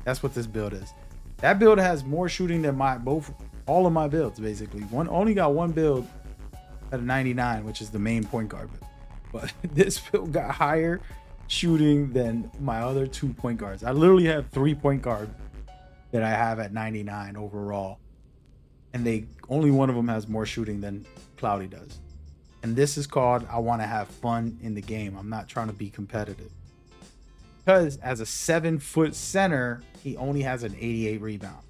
That's what this build is. That build has more shooting than all of my builds, basically. Only got one build at a 99, which is the main point guard build. But this build got higher shooting than my other 2 point guards. I literally have 3 point guards that I have at 99 overall, and only one of them has more shooting than Cloudy does. And this is called, I want to have fun in the game. I'm not trying to be competitive, because as a 7-foot center, he only has an 88 rebound,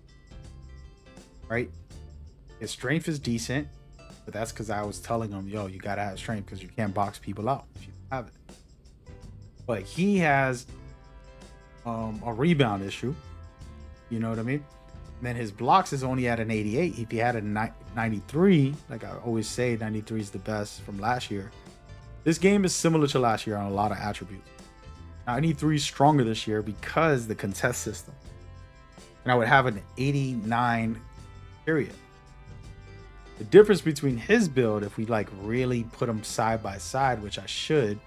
right? His strength is decent, but that's because I was telling him, yo, you gotta have strength because you can't box people out if you have it. But he has a rebound issue. You know what I mean? And then his blocks is only at an 88. If he had a 93, like I always say, 93 is the best from last year. This game is similar to last year on a lot of attributes. 93 is stronger this year because the contest system. And I would have an 89 period. The difference between his build, if we like really put them side by side, which I should,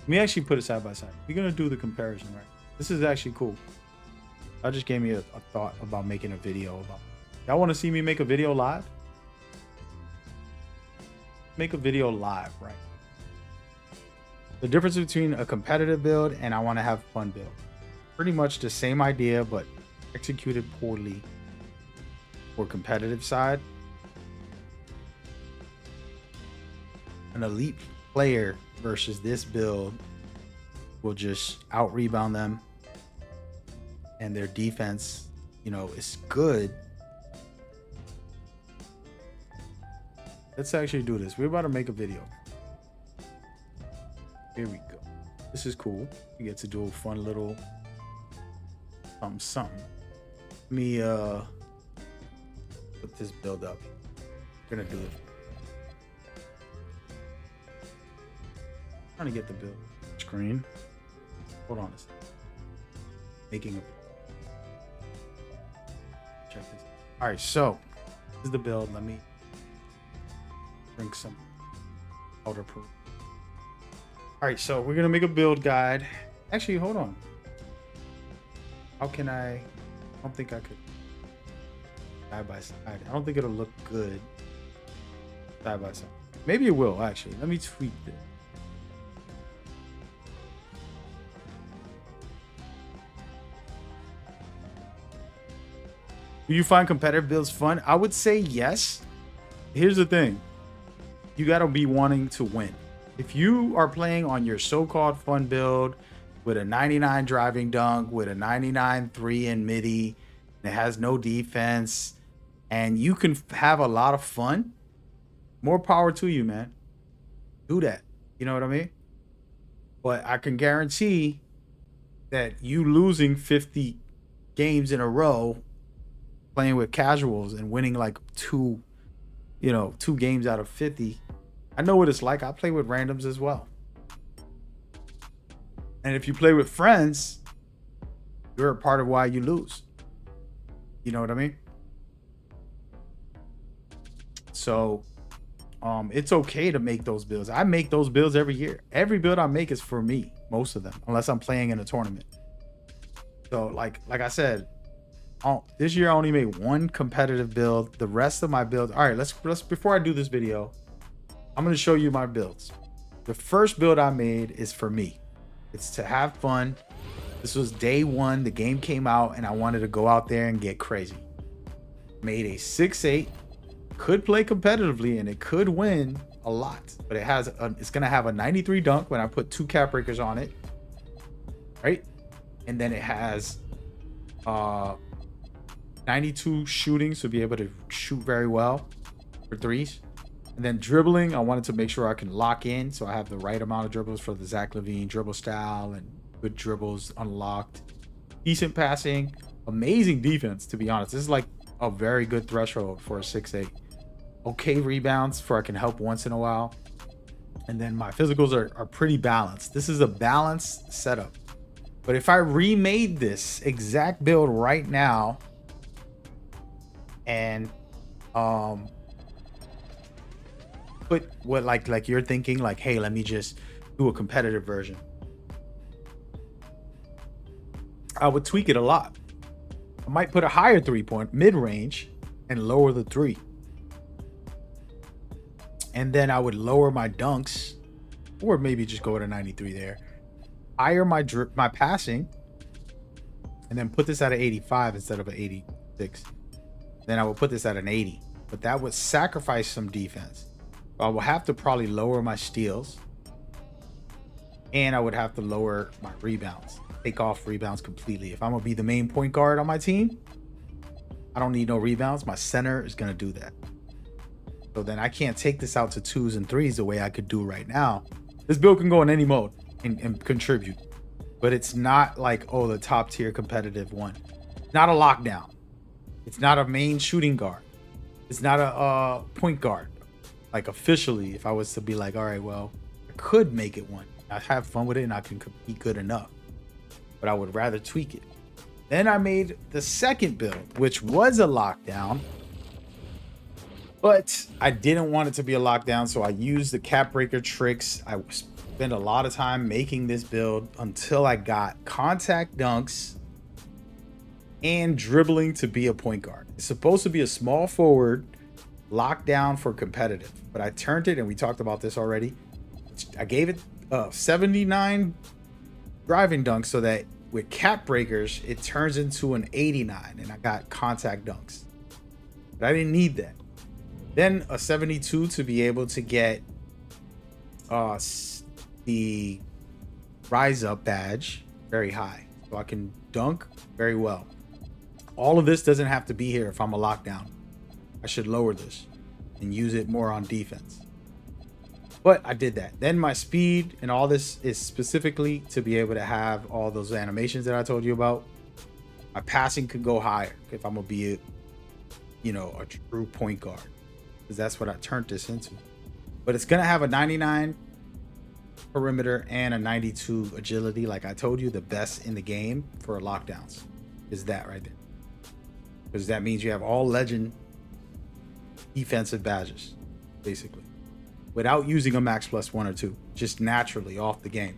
let me actually put it side by side. We're gonna do the comparison, right? This is actually cool. I just gave me a thought about making a video about. Y'all want to see me make a video live? Make a video live, right? The difference between a competitive build and I want to have fun build. Pretty much the same idea, but executed poorly for competitive side. An elite player versus this build will just out rebound them, and their defense, you know, is good. Let's actually do this. We're about to make a video. Here we go. This is cool. We get to do a fun little something. Let me put this build up. I'm gonna do it. Trying to get the build screen. Hold on a second. Making a. Check this. All right, so this is the build. Let me drink some powder proof. All right, so we're gonna make a build guide. Actually, hold on. How can I don't think I could side by side. I don't think it'll look good side by side. Maybe it will actually. Let me tweak this. Do you find competitive builds fun? I would say yes. Here's the thing. You got to be wanting to win. If you are playing on your so-called fun build with a 99 driving dunk, with a 99 3 in midi, and it has no defense, and you can have a lot of fun, more power to you, man. Do that. You know what I mean? But I can guarantee that you losing 50 games in a row playing with casuals and winning like two games out of 50 I know what it's like. I play with randoms as well. And if you play with friends, you're a part of why you lose. You know what I mean? So it's okay to make those builds. I make those builds every year. Every build I make is for me, most of them, unless I'm playing in a tournament. So like I said, this year I only made one competitive build. The rest of my builds. All right, let's before I do this video, I'm going to show you my builds. The first build I made is for me. It's to have fun. This was day one. The game came out and I wanted to go out there and get crazy. Made a 6-8. Could play competitively and it could win a lot, but it's going to have a 93 dunk when I put 2 cap breakers on it. Right? And then it has 92 shooting, so be able to shoot very well for threes. And then dribbling, I wanted to make sure I can lock in, so I have the right amount of dribbles for the Zach LaVine dribble style and good dribbles unlocked. Decent passing, amazing defense, to be honest. This is like a very good threshold for a 6'8". Okay rebounds for I can help once in a while. And then my physicals are pretty balanced. This is a balanced setup. But if I remade this exact build right now and put what like you're thinking, like, hey, let me just do a competitive version, I would tweak it a lot. I might put a higher 3-point mid-range and lower the 3. And then I would lower my dunks, or maybe just go to 93 there. Higher my passing, and then put this at an 85 instead of an 86. Then I would put this at an 80, but that would sacrifice some defense. I will have to probably lower my steals, and I would have to lower my rebounds. Take off rebounds completely. If I'm gonna be the main point guard on my team, I don't need no rebounds. My center is gonna do that. So then I can't take this out to 2s and 3s the way I could do right now. This build can go in any mode and contribute, but it's not like, oh, the top tier competitive one. Not a lockdown. It's not a main shooting guard. It's not a point guard. Like officially, if I was to be like, all right, well, I could make it one. I have fun with it and I can be good enough, but I would rather tweak it. Then I made the second build, which was a lockdown, but I didn't want it to be a lockdown, so I used the cap breaker tricks. I spent a lot of time making this build until I got contact dunks and dribbling to be a point guard. It's supposed to be a small forward lockdown for competitive, but I turned it, and we talked about this already. I gave it 79 driving dunks so that with cap breakers, it turns into an 89, and I got contact dunks. But I didn't need that. Then a 72 to be able to get the rise up badge very high, so I can dunk very well. All of this doesn't have to be here if I'm a lockdown. I should lower this and use it more on defense, but I did that. Then my speed and all this is specifically to be able to have all those animations that I told you about. My passing could go higher if I'm gonna be a true point guard, because that's what I turned this into. But it's gonna have a 99 perimeter and a 92 agility. Like I told you, the best in the game for lockdowns is that right there, because that means you have all legend defensive badges basically without using a max plus 1 or 2, just naturally off the game.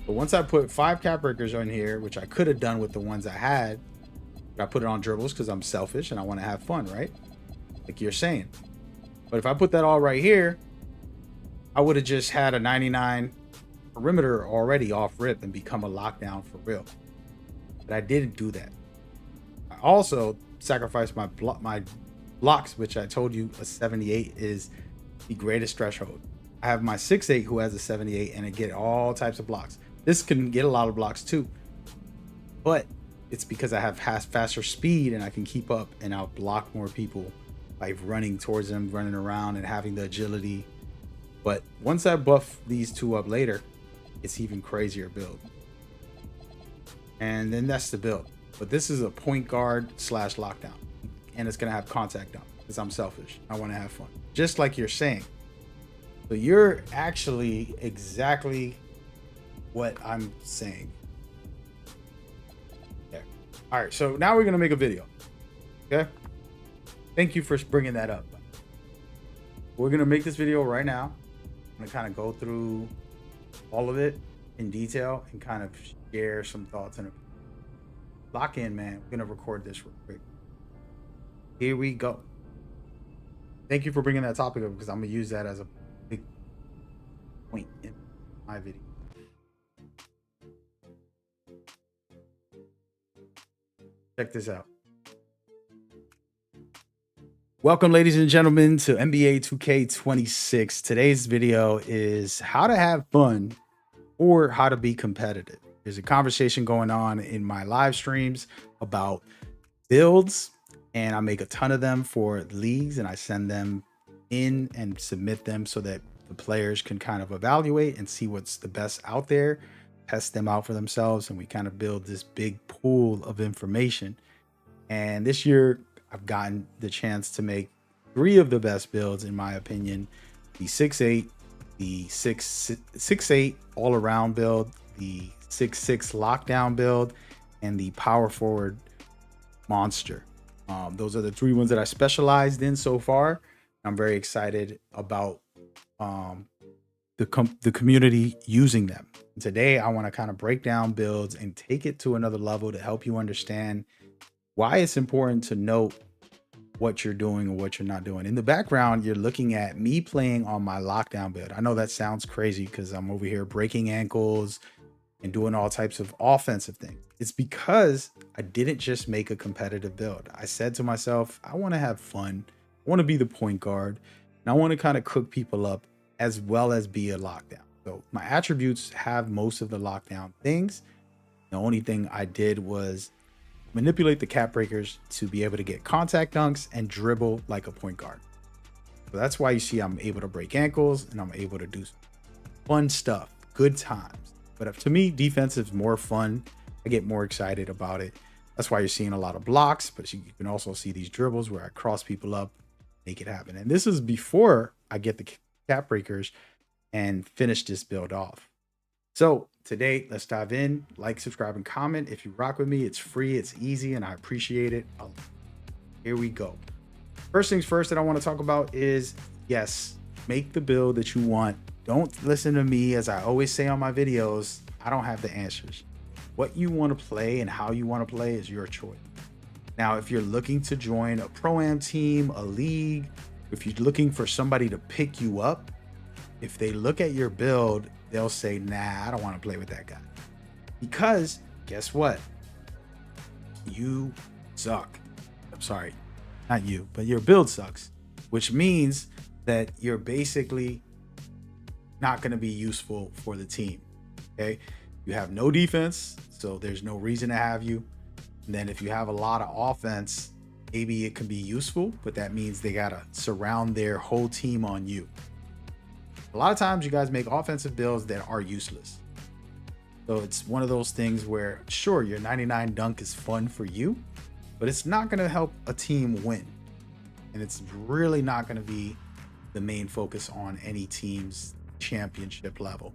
But once I put 5 cap breakers on here, which I could have done with the ones I had, but I put it on dribbles because I'm selfish and I want to have fun, right? Like you're saying. But if I put that all right here, I would have just had a 99 perimeter already off rip and become a lockdown for real. But I didn't do that. I also sacrificed my blocks, which I told you a 78 is the greatest threshold. I have my 6'8" who has a 78 and it get all types of blocks. This can get a lot of blocks too, but it's because I have faster speed and I can keep up and I'll block more people by running towards them, running around, and having the agility. But once I buff these two up later, it's even crazier build. And then that's the build. But this is a point guard / lockdown, and it's gonna have contact dunk because I'm selfish. I want to have fun, just like you're saying. So you're actually exactly what I'm saying. There. All right, so now we're gonna make a video. Okay. Thank you for bringing that up. We're gonna make this video right now. I'm gonna kind of go through all of it in detail and kind of share some thoughts and lock in, man. We're gonna record this real quick. Here we go. Thank you for bringing that topic up because I'm gonna use that as a big point in my video. Check this out. Welcome, ladies and gentlemen, to NBA 2K26. Today's video is how to have fun or how to be competitive. There's a conversation going on in my live streams about builds, and I make a ton of them for leagues, and I send them in and submit them so that the players can kind of evaluate and see what's the best out there, test them out for themselves, and we kind of build this big pool of information. And this year, I've gotten the chance to make 3 of the best builds, in my opinion: the 6'8", the 6'8" all-around build, the 6'6" lockdown build, and the power forward monster. Those are the 3 ones that I specialized in so far. I'm very excited about the community using them. Today, I want to kind of break down builds and take it to another level to help you understand why it's important to note what you're doing and what you're not doing. In the background, you're looking at me playing on my lockdown build. I know that sounds crazy because I'm over here breaking ankles and doing all types of offensive things. It's because I didn't just make a competitive build. I said to myself, I want to have fun. I want to be the point guard, and I want to kind of cook people up as well as be a lockdown. So my attributes have most of the lockdown things. The only thing I did was manipulate the cap breakers to be able to get contact dunks and dribble like a point guard. So that's why you see I'm able to break ankles and I'm able to do fun stuff, good times. But to me, defense is more fun. I get more excited about it. That's why you're seeing a lot of blocks, but you can also see these dribbles where I cross people up, make it happen. And this is before I get the cap breakers and finish this build off. So today, let's dive in. Like, subscribe, and comment. If you rock with me, it's free, it's easy, and I appreciate it. Here we go. First things first that I want to talk about is, yes, make the build that you want. Don't listen to me. As I always say on my videos, I don't have the answers. What you want to play and how you want to play is your choice. Now, if you're looking to join a pro-am team, a league, if you're looking for somebody to pick you up, if they look at your build, they'll say, nah, I don't want to play with that guy. Because guess what? You suck. I'm sorry, not you, but your build sucks, which means that you're basically not going to be useful for the team. Okay. You have no defense, so there's no reason to have you. And then if you have a lot of offense, maybe it can be useful, but that means they got to surround their whole team on you. A lot of times you guys make offensive builds that are useless. So it's one of those things where, sure, your 99 dunk is fun for you, but it's not going to help a team win. And it's really not going to be the main focus on any team's championship level.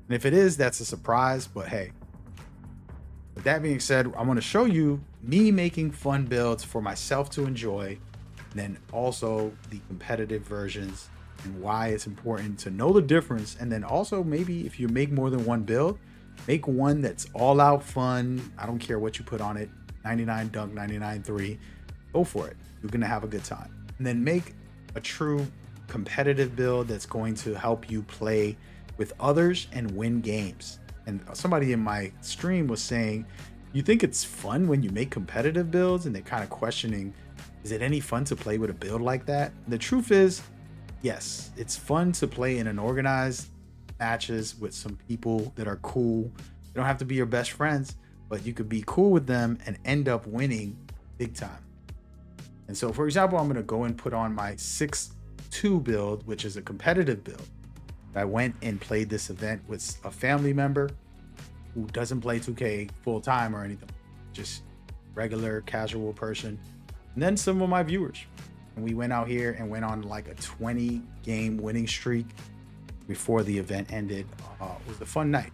And if it is, that's a surprise, but hey. With that being said, I want to show you me making fun builds for myself to enjoy, and then also the competitive versions and why it's important to know the difference. And then also, maybe if you make more than one build, make one that's all out fun. I don't care what you put on it, 99 dunk, 99 3, go for it. You're gonna have a good time. And then make a true competitive build that's going to help you play with others and win games. And somebody in my stream was saying, you think it's fun when you make competitive builds? And they're kind of questioning, is it any fun to play with a build like that? The truth is, yes, it's fun to play in an organized matches with some people that are cool. They don't have to be your best friends, but you could be cool with them and end up winning big time. And so, for example, I'm going to go and put on my 6'2" build, which is a competitive build. I went and played this event with a family member who doesn't play 2K full time or anything, just regular casual person. And then some of my viewers. And we went out here and went on like a 20 game winning streak before the event ended. It was a fun night.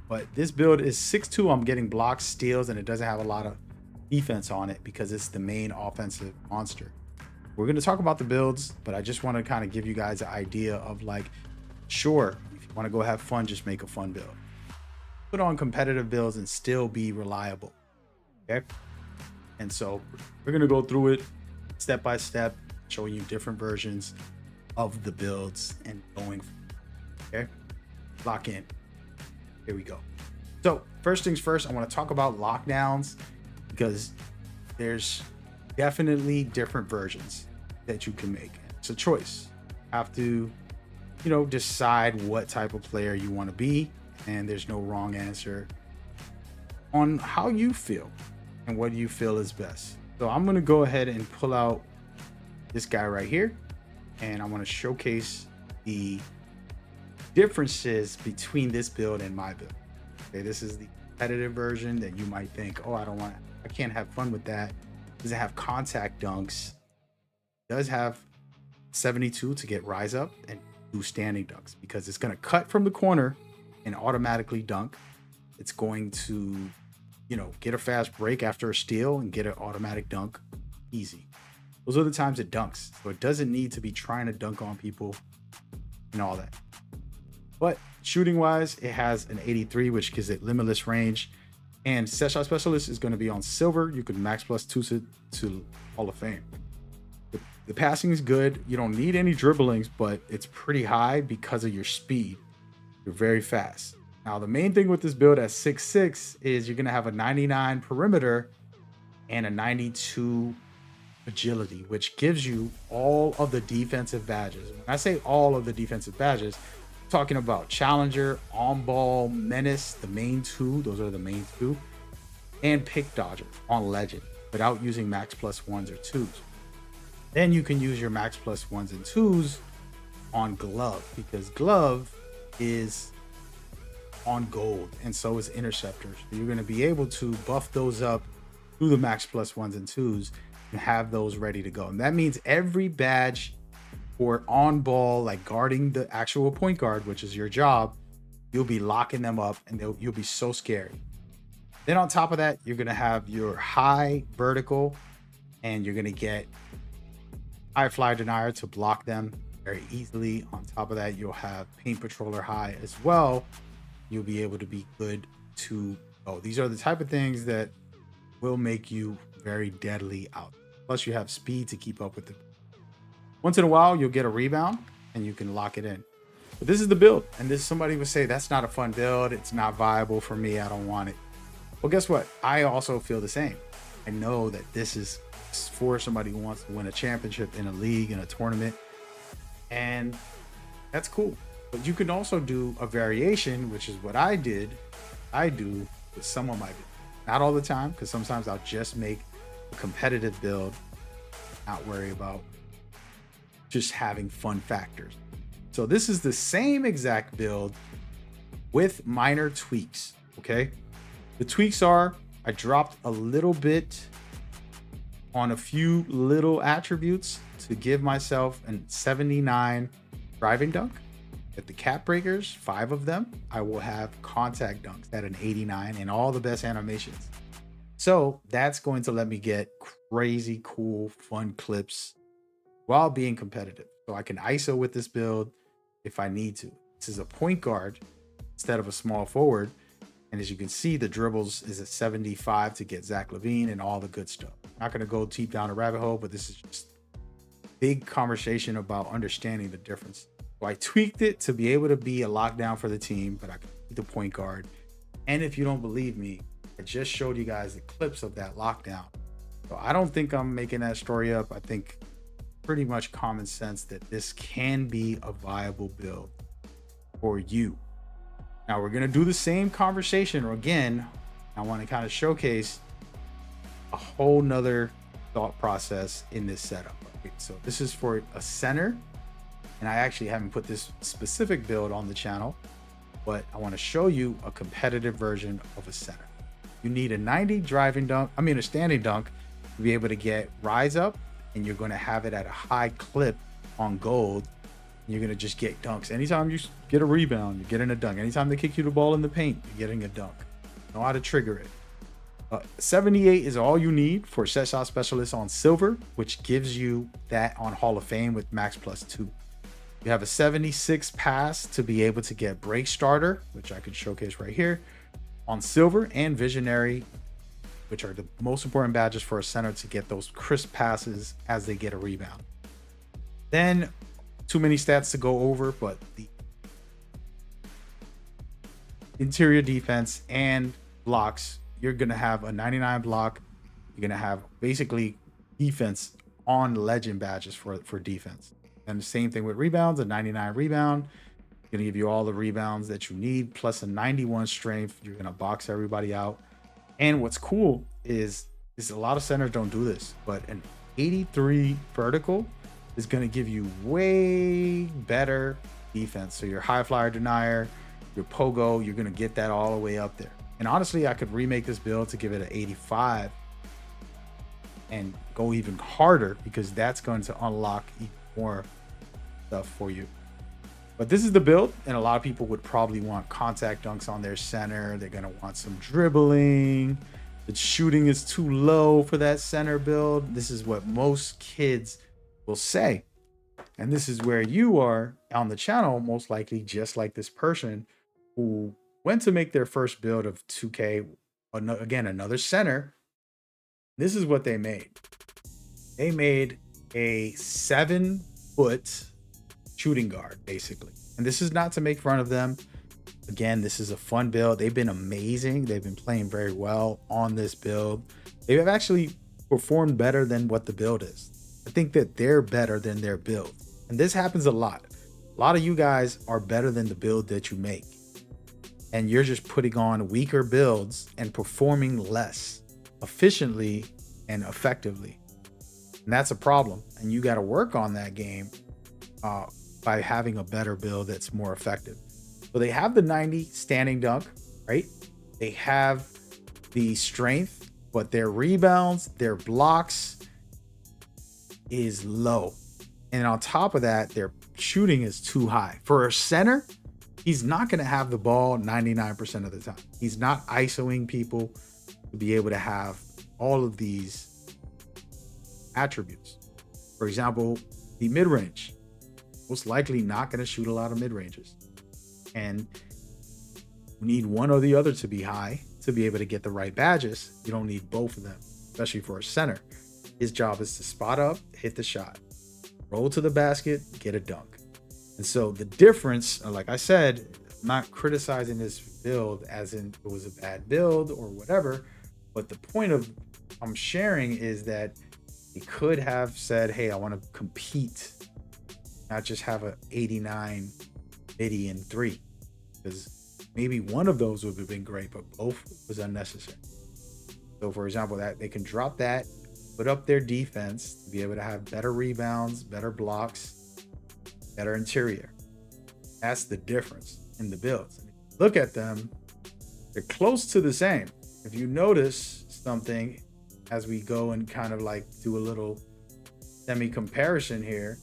But this build is 6'2". I'm getting blocks, steals, and it doesn't have a lot of defense on it because it's the main offensive monster. We're going to talk about the builds, but I just want to kind of give you guys an idea of like, sure, if you want to go have fun, just make a fun build. Put on competitive builds and still be reliable. Okay. And so we're going to go through it step by step, showing you different versions of the builds and going. Okay. Lock in. Here we go. So first things first, I want to talk about lockdowns because there's definitely different versions that you can make. It's a choice. You have to, decide what type of player you want to be, and there's no wrong answer on how you feel and what you feel is best. So I'm going to go ahead and pull out this guy right here, and I want to showcase the differences between this build and my build. Okay, this is the competitive version that you might think, oh, I can't have fun with that. Does it have contact dunks? It does have 72 to get rise up and do standing dunks because it's going to cut from the corner and automatically dunk. It's going to, get a fast break after a steal and get an automatic dunk. Easy. Those are the times it dunks. So it doesn't need to be trying to dunk on people and all that. But shooting wise, it has an 83, which gives it limitless range. And set shot specialist is going to be on silver. You could max plus 2 to Hall of Fame. The passing is good. You don't need any dribblings, but it's pretty high because of your speed. You're very fast. Now, the main thing with this build at 6'6" is you're going to have a 99 perimeter and a 92 agility, which gives you all of the defensive badges. When I say all of the defensive badges, talking about challenger, on ball, menace, the main two, those are the main two, and pick dodger on legend without using max plus ones or twos. Then you can use your max plus ones and twos on glove because glove is on gold and so is interceptors. So you're going to be able to buff those up through the max plus ones and twos and have those ready to go. And that means every badge or on ball, like guarding the actual point guard, which is your job, you'll be locking them up and you'll be so scary. Then on top of that, you're going to have your high vertical and you're going to get high fly denier to block them very easily. On top of that, you'll have paint patroller high as well. You'll be able to be good to go. These are the type of things that will make you very deadly out. Plus you have speed to keep up with it. Once in a while, you'll get a rebound and you can lock it in. But this is the build. And this somebody would say, that's not a fun build. It's not viable for me. I don't want it. Well, guess what? I also feel the same. I know that this is for somebody who wants to win a championship in a league, in a tournament. And that's cool. But you can also do a variation, which is what I do with some of my builds. Not all the time, because sometimes I'll just make a competitive build, not worry about just having fun factors. So this is the same exact build with minor tweaks. Okay. The tweaks are, I dropped a little bit on a few little attributes to give myself a 79 driving dunk. At the cap breakers, 5 of them, I will have contact dunks at an 89 and all the best animations. So that's going to let me get crazy cool, fun clips while being competitive. So I can ISO with this build if I need to. This is a point guard instead of a small forward. And as you can see, the dribbles is a 75 to get Zach LaVine and all the good stuff. Not going to go deep down a rabbit hole, but this is just big conversation about understanding the difference. So I tweaked it to be able to be a lockdown for the team, but I can be the point guard. And if you don't believe me, I just showed you guys the clips of that lockdown. So I don't think I'm making that story up. I think pretty much common sense that this can be a viable build for you. Now we're going to do the same conversation again. I want to kind of showcase a whole nother thought process in this setup. Okay, so this is for a center, and I actually haven't put this specific build on the channel, but I want to show you a competitive version of a center. You need a 90 driving dunk, a standing dunk to be able to get rise up and you're going to have it at a high clip on gold. You're going to just get dunks. Anytime you get a rebound, you're getting a dunk. Anytime they kick you the ball in the paint, you're getting a dunk. Know how to trigger it. 78 is all you need for set shot specialist on silver, which gives you that on Hall of Fame with max +2. You have a 76 pass to be able to get break starter, which I could showcase right here on silver, and visionary, which are the most important badges for a center to get those crisp passes as they get a rebound. Then too many stats to go over, but the interior defense and blocks, you're going to have a 99 block. You're going to have basically defense on legend badges for defense. And the same thing with rebounds, a 99 rebound. Going to give you all the rebounds that you need, plus a 91 strength. You're going to box everybody out. And what's cool is a lot of centers don't do this, but an 83 vertical is going to give you way better defense. So your high flyer denier, your pogo, you're going to get that all the way up there. And honestly, I could remake this build to give it an 85 and go even harder, because that's going to unlock even more stuff for you. But this is the build, and a lot of people would probably want contact dunks on their center. They're going to want some dribbling. The shooting is too low for that center build. This is what most kids will say. And this is where you are on the channel, most likely just like this person who went to make their first build of 2K. Again, another center. This is what they made. They made a 7-foot shooting guard, basically. And this is not to make fun of them. Again, this is a fun build. They've been amazing. They've been playing very well on this build. They have actually performed better than what the build is. I think that they're better than their build. And this happens a lot. A lot of you guys are better than the build that you make. And you're just putting on weaker builds and performing less efficiently and effectively. And that's a problem. And you got to work on that game by having a better build that's more effective. So they have the 90 standing dunk, right? They have the strength, but their rebounds, their blocks is low. And on top of that, their shooting is too high. For a center, he's not going to have the ball 99% of the time. He's not ISOing people to be able to have all of these attributes. For example, the mid-range, most likely not going to shoot a lot of mid-ranges. And you need one or the other to be high to be able to get the right badges. You don't need both of them, especially for a center. His job is to spot up, hit the shot, roll to the basket, get a dunk. And so the difference, like I said, I'm not criticizing this build as in it was a bad build or whatever, but the point of I'm sharing is that he could have said, hey, I want to compete, not just have a 89 midi and 3, because maybe one of those would have been great, but both was unnecessary. So for example, that they can drop that, put up their defense to be able to have better rebounds, better blocks, better interior. That's the difference in the builds. And if you look at them, they're close to the same. If you notice something as we go and kind of like do a little semi comparison here,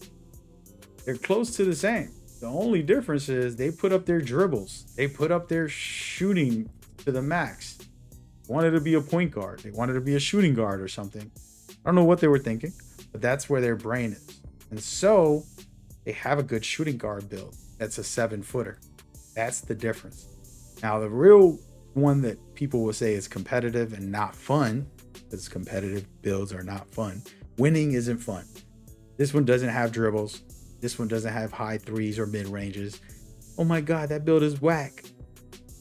they're close to the same. The only difference is they put up their dribbles. They put up their shooting to the max. Wanted to be a point guard. They wanted to be a shooting guard or something. I don't know what they were thinking, but that's where their brain is. And so they have a good shooting guard build. That's a 7-footer. That's the difference. Now, the real one that people will say is competitive and not fun, because competitive builds are not fun. Winning isn't fun. This one doesn't have dribbles. This one doesn't have high threes or mid ranges. Oh my God, that build is whack.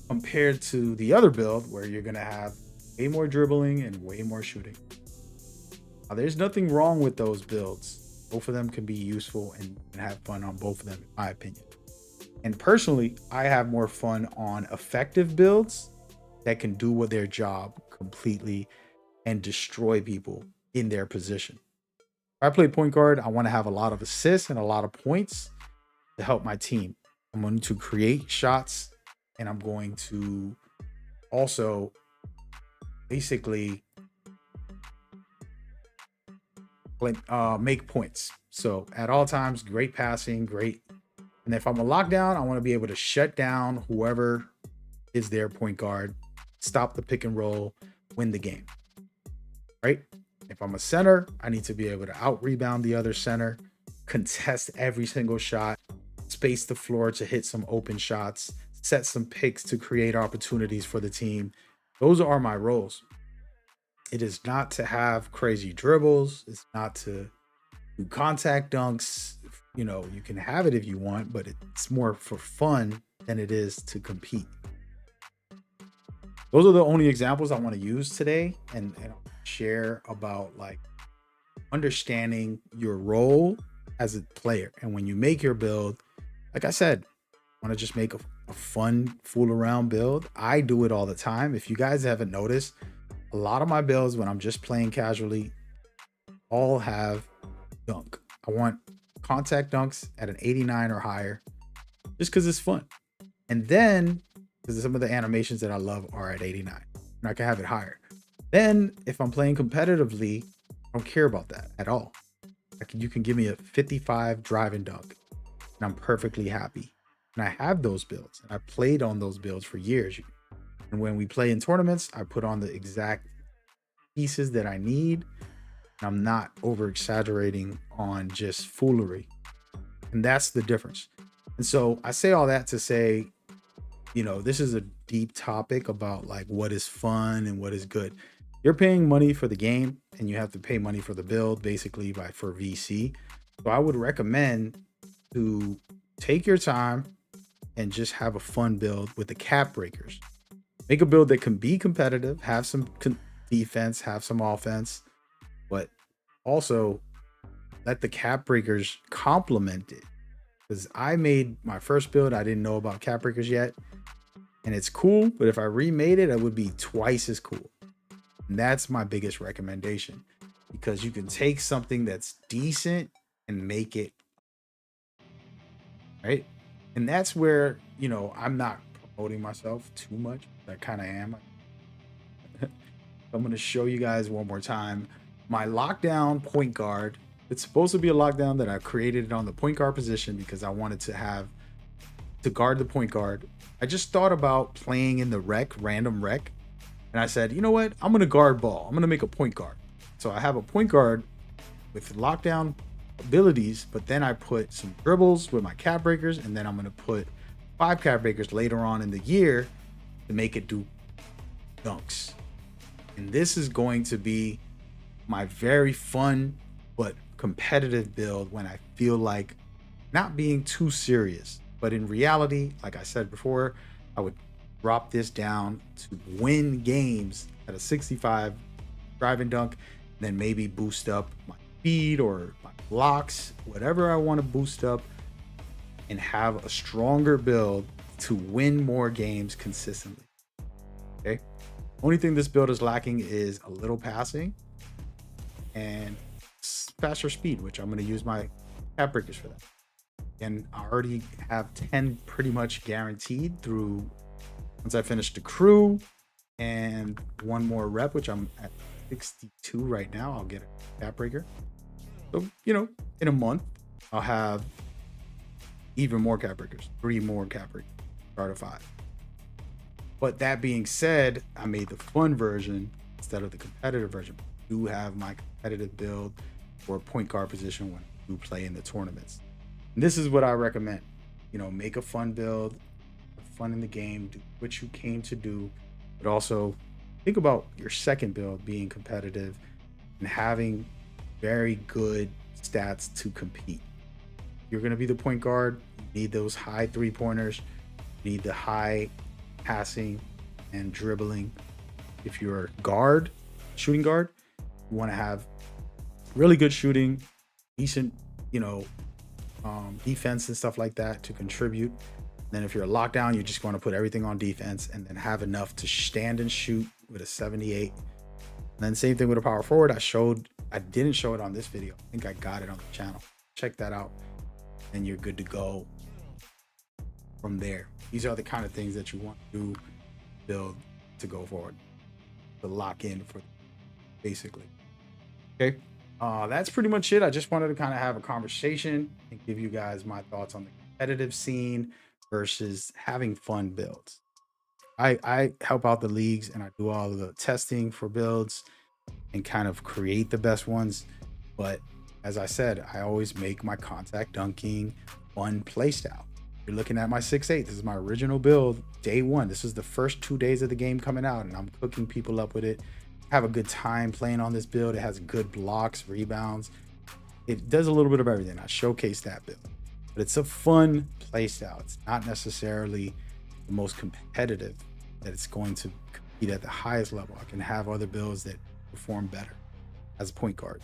Compared to the other build where you're going to have way more dribbling and way more shooting. Now, there's nothing wrong with those builds. Both of them can be useful and have fun on both of them, in my opinion. And personally, I have more fun on effective builds that can do their job completely and destroy people in their position. If I play point guard, I want to have a lot of assists and a lot of points to help my team. I'm going to create shots, and I'm going to also basically make points. So at all times, great passing, great. And if I'm a lockdown, I want to be able to shut down whoever is their point guard, stop the pick and roll, win the game. Right? If I'm a center, I need to be able to out rebound the other center, contest every single shot, space the floor to hit some open shots, set some picks to create opportunities for the team. Those are my roles. It is not to have crazy dribbles. It's not to do contact dunks. You know, you can have it if you want, but it's more for fun than it is to compete. Those are the only examples I want to use today and share about like understanding your role as a player. And when you make your build, like I said, want to just make a fun fool around build. I do it all the time. If you guys haven't noticed, a lot of my builds when I'm just playing casually all have dunk. I want contact dunks at an 89 or higher just because it's fun. And then because some of the animations that I love are at 89 and I can have it higher. Then if I'm playing competitively, I don't care about that at all. You can give me a 55 drive and dunk and I'm perfectly happy. And I have those builds and I played on those builds for years. And when we play in tournaments, I put on the exact pieces that I need. And I'm not over exaggerating on just foolery. And that's the difference. And so I say all that to say, you know, this is a deep topic about like what is fun and what is good. You're paying money for the game and you have to pay money for the build basically for VC. So I would recommend to take your time and just have a fun build with the cap breakers. Make a build that can be competitive, have some defense, have some offense, but also let the cap breakers complement it. Because I made my first build, I didn't know about cap breakers yet. And it's cool, but if I remade it, it would be twice as cool. And that's my biggest recommendation. Because you can take something that's decent and make it right. And that's where, you know, I'm not promoting myself too much. I kind of am. I'm going to show you guys one more time my lockdown point guard. It's supposed to be a lockdown that I created it on the point guard position because I wanted to have to guard the point guard. I just thought about playing in the random rec. And I said, you know what? I'm going to guard ball. I'm going to make a point guard. So I have a point guard with lockdown abilities, but then I put some dribbles with my cap breakers, and then I'm going to put 5 cap breakers later on in the year to make it do dunks. And this is going to be my very fun but competitive build when I feel like not being too serious. But in reality, like I said before, I would drop this down to win games at a 65 drive and dunk, and then maybe boost up my speed or my blocks, whatever I want to boost up, and have a stronger build to win more games consistently. Okay. Only thing this build is lacking is a little passing and faster speed, which I'm going to use my cap breakers for that. And I already have 10 pretty much guaranteed through once I finish the crew and one more rep, which I'm at 62 right now. I'll get a cap breaker. So, you know, in a month, I'll have even more cap breakers, 3 more cap breakers, start of 5. But that being said, I made the fun version instead of the competitive version. I do have my competitive build for a point guard position when I do play in the tournaments. And this is what I recommend. You know, make a fun build, have fun in the game, do what you came to do, but also think about your second build being competitive and having very good stats to compete. You're going to be the point guard. You need those high 3-pointers. You need the high passing and dribbling. If you're a shooting guard, you want to have really good shooting, decent, you know, defense and stuff like that to contribute. Then if you're a lockdown, you just want to put everything on defense and then have enough to stand and shoot with a 78. And then same thing with a power forward. I didn't show it on this video. I think I got it on the channel. Check that out. And you're good to go from there. These are the kind of things that you want to build to go forward, to lock in for basically. Okay. That's pretty much it. I just wanted to kind of have a conversation and give you guys my thoughts on the competitive scene versus having fun builds. I help out the leagues and I do all of the testing for builds and kind of create the best ones. But as I said, I always make my contact dunking fun playstyle. You're looking at my 6'8". This is my original build, day one. This is the first 2 days of the game coming out, and I'm cooking people up with it. Have a good time playing on this build. It has good blocks, rebounds. It does a little bit of everything. I showcase that build, but it's a fun playstyle. It's not necessarily the most competitive that it's going to compete at the highest level. I can have other builds that perform better as a point guard.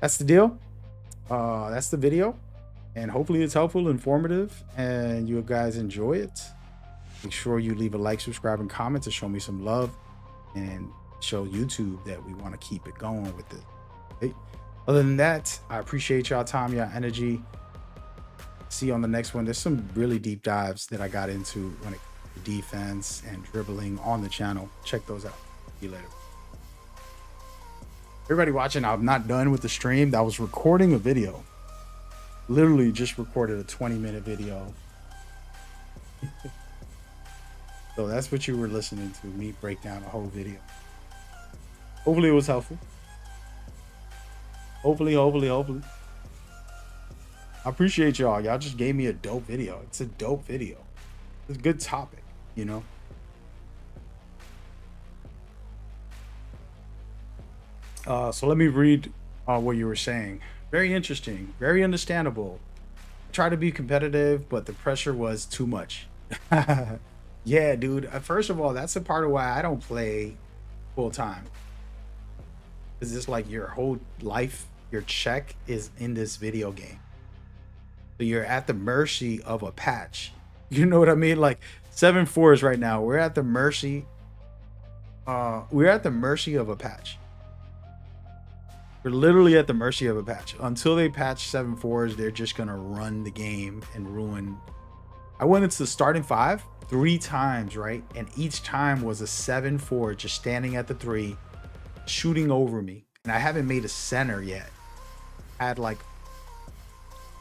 That's the deal. That's the video, and hopefully it's helpful, informative, and you guys enjoy it. Make sure you leave a like, subscribe, and comment to show me some love and show YouTube that we want to keep it going with it. Okay? Other than that, I appreciate y'all time, y'all energy. See you on the next one. There's some really deep dives that I got into when it comes to defense and dribbling on the channel. Check those out. See you later. Everybody watching, I'm not done with the stream. I was recording a video. Literally just recorded a 20-minute video. So that's what you were listening to, me break down the whole video. Hopefully it was helpful. Hopefully. I appreciate y'all. Y'all just gave me a dope video. It's a dope video. It's a good topic, you know? So let me read what you were saying. Very interesting, very understandable. Try to be competitive, but the pressure was too much. Yeah, dude. First of all, that's a part of why I don't play full time. Because it's like your whole life, your check is in this video game. So you're at the mercy of a patch. You know what I mean? Like 7.4s right now, we're at the mercy. We're at the mercy of a patch. We're literally at the mercy of a patch. Until they patch 7.4s, they're just gonna run the game and ruin. I went into the starting 5 3 times, right? And each time was a 7-4 just standing at the 3, shooting over me. And I haven't made a center yet. I had like,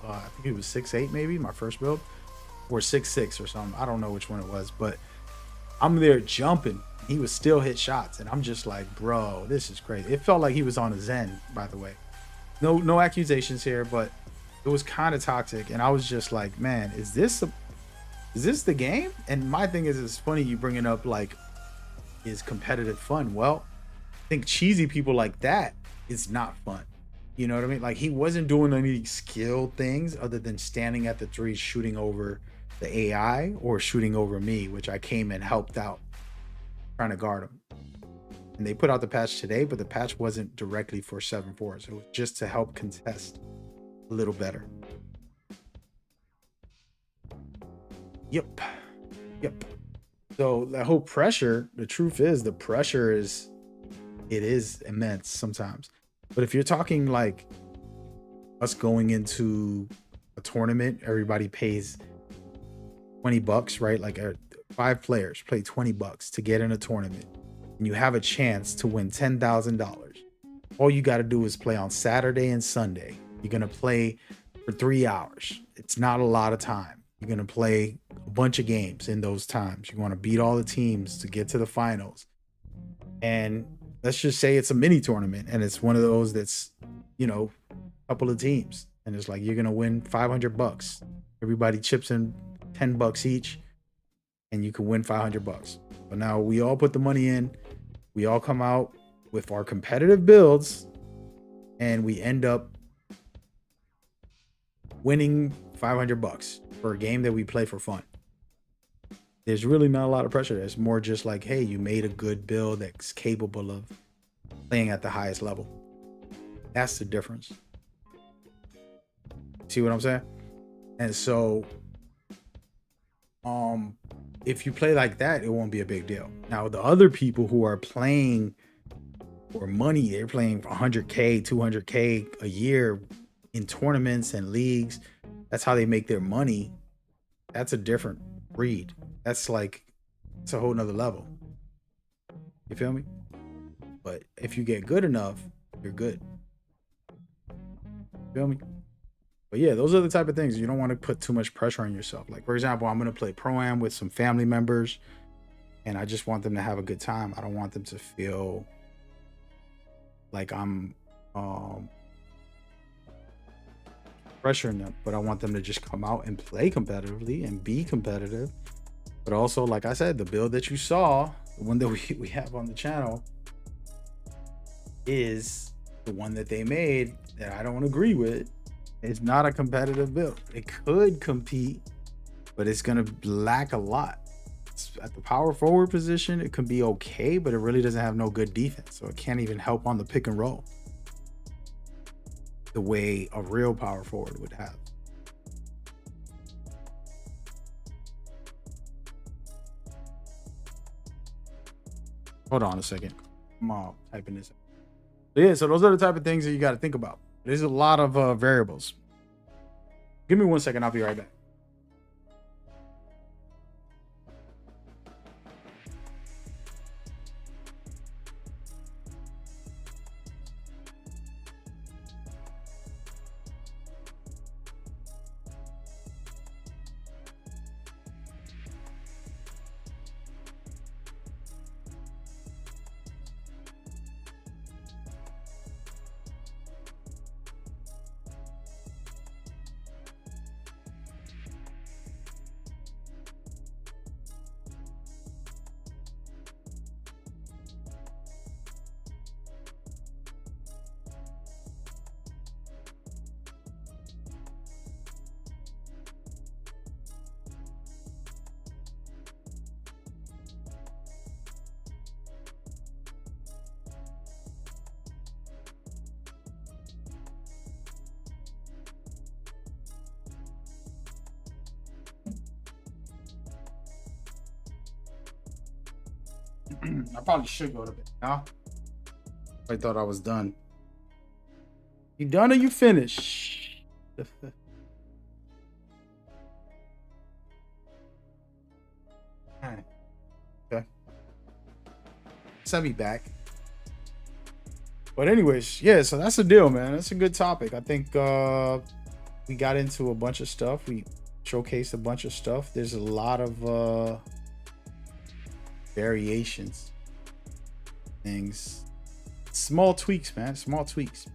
I think it was 6'8", maybe my first build, or 6'6" or something. I don't know which one it was, but I'm there jumping. He was still hit shots, and I'm just like, bro, this is crazy. It felt like he was on a Zen, by the way. No accusations here, but it was kind of toxic, and I was just like, man, is this the game? And my thing is, it's funny you bringing up like, is competitive fun? Well, I think cheesy people like that is not fun. You know what I mean? Like, he wasn't doing any skill things other than standing at the 3 shooting over the AI or shooting over me, which I came and helped out trying to guard him. And they put out the patch today, but the patch wasn't directly for 7.4s. It was just to help contest a little better. Yep. So that whole pressure, the truth is, the pressure is immense sometimes. But if you're talking like us going into a tournament, everybody pays $20, right? Like 5 players play $20 to get in a tournament, and you have a chance to win $10,000. All you got to do is play on Saturday and Sunday. You're going to play for 3 hours. It's not a lot of time. You're going to play a bunch of games in those times. You want to beat all the teams to get to the finals. And let's just say it's a mini tournament, and it's one of those that's, you know, a couple of teams, and it's like you're going to win $500. Everybody chips in $10 each, and you can win $500. But now we all put the money in, we all come out with our competitive builds, and we end up winning $500 for a game that we play for fun. There's really not a lot of pressure. It's more just like, hey, you made a good build that's capable of playing at the highest level. That's the difference. See what I'm saying? And so if you play like that, it won't be a big deal. Now, the other people who are playing for money, they're playing for 100K, 200K a year in tournaments and leagues. That's how they make their money. That's a different breed. That's like, it's a whole nother level. You feel me? But if you get good enough, you're good. Feel me? But yeah, those are the type of things you don't want to put too much pressure on yourself. Like, for example, I'm going to play Pro-Am with some family members, and I just want them to have a good time. I don't want them to feel like I'm pressuring them, but I want them to just come out and play competitively and be competitive. But also, like I said, the build that you saw, the one that we have on the channel, is the one that they made that I don't agree with. It's not a competitive build. It could compete, but it's gonna lack a lot. At the power forward position, it can be okay, but it really doesn't have no good defense, so it can't even help on the pick and roll the way a real power forward would have. Hold on a second. I'm typing this. Yeah, so those are the type of things that you got to think about. There's a lot of variables. Give me 1 second. I'll be right back. I probably should go to bed now. I thought I was done. You done or you finished? Alright. Okay. Send me back. But anyways, yeah, so that's the deal, man. That's a good topic. I think we got into a bunch of stuff. We showcased a bunch of stuff. There's a lot of variations, things, small tweaks, man, small tweaks.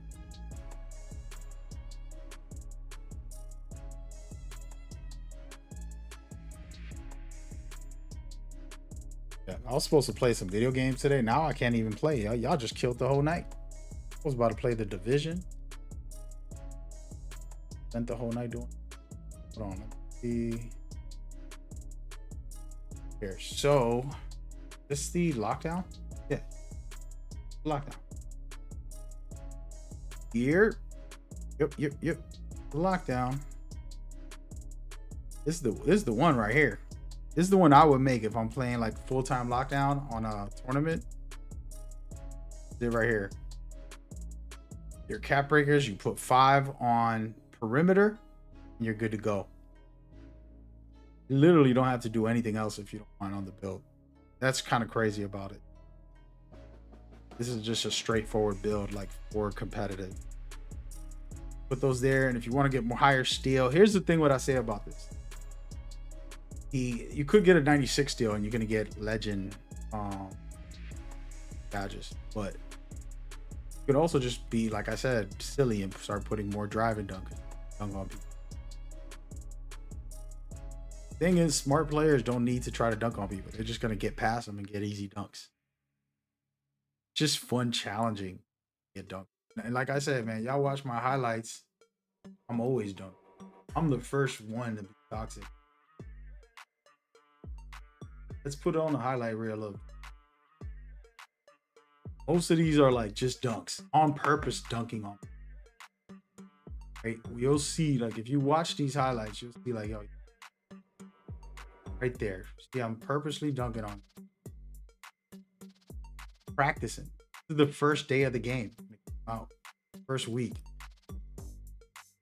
Yeah, I was supposed to play some video games today. Now I can't even play. Y'all just killed the whole night. I was about to play The Division. Spent the whole night doing. Hold on, let me see. Here, so this is the lockdown. Yeah, lockdown. Here, yep. Lockdown. This is the one right here. This is the one I would make if I'm playing like full-time lockdown on a tournament. This right here. Your cap breakers, you put 5 on perimeter, and you're good to go. You literally don't have to do anything else if you don't want on the build. That's kind of crazy about it. This is just a straightforward build, like for competitive. Put those there, and if you want to get more higher steel, here's the thing what I say about this. You could get a 96 steel and you're gonna get legend badges, but you could also just be, like I said, silly and start putting more drive and dunk on people. Thing is, smart players don't need to try to dunk on people. They're just gonna get past them and get easy dunks. Just fun, challenging, get dunked. And like I said, man, y'all watch my highlights. I'm always dunked. I'm the first one to be toxic. Let's put it on the highlight reel of. Most of these are like just dunks on purpose, dunking on. Right? You'll see, like, if you watch these highlights, you'll see, like, yo, right there. See, I'm purposely dunking on. Practicing. This is the first day of the game. Wow. First week.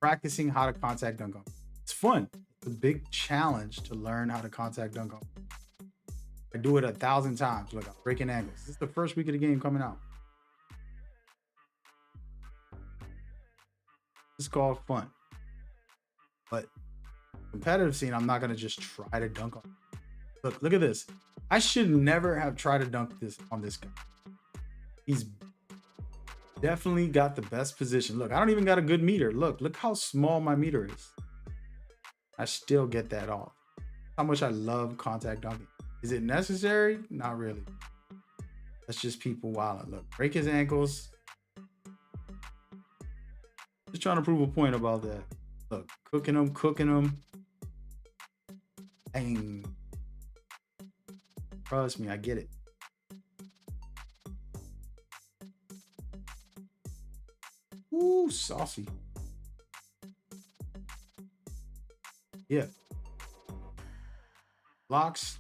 Practicing how to contact dunk on. It's fun. It's a big challenge to learn how to contact dunk on. I do it 1,000 times. Look, I'm breaking angles. This is the first week of the game coming out. It's called fun. But competitive scene, I'm not gonna just try to dunk on. Look at this. I should never have tried to dunk this on this guy. He's definitely got the best position. Look, I don't even got a good meter. Look how small my meter is. I still get that off. How much I love contact dunking. Is it necessary? Not really. That's just people wilding. Look, break his ankles. Just trying to prove a point about that. Look, cooking them. Dang. Trust me, I get it. Ooh, saucy. Yeah. Locks.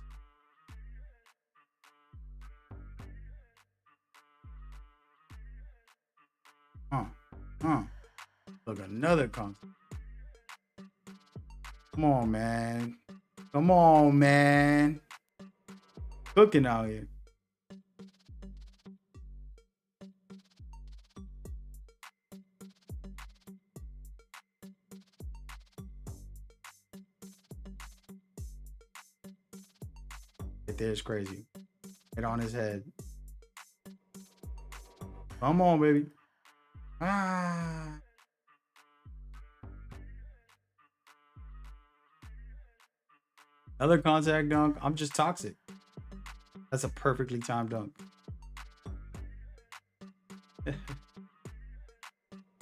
Look, another concept. Come on, man. Come on, man. Cooking out here. Right there's crazy. Hit on his head. Come on, baby. Ah. Another contact dunk. I'm just toxic. That's a perfectly timed dunk.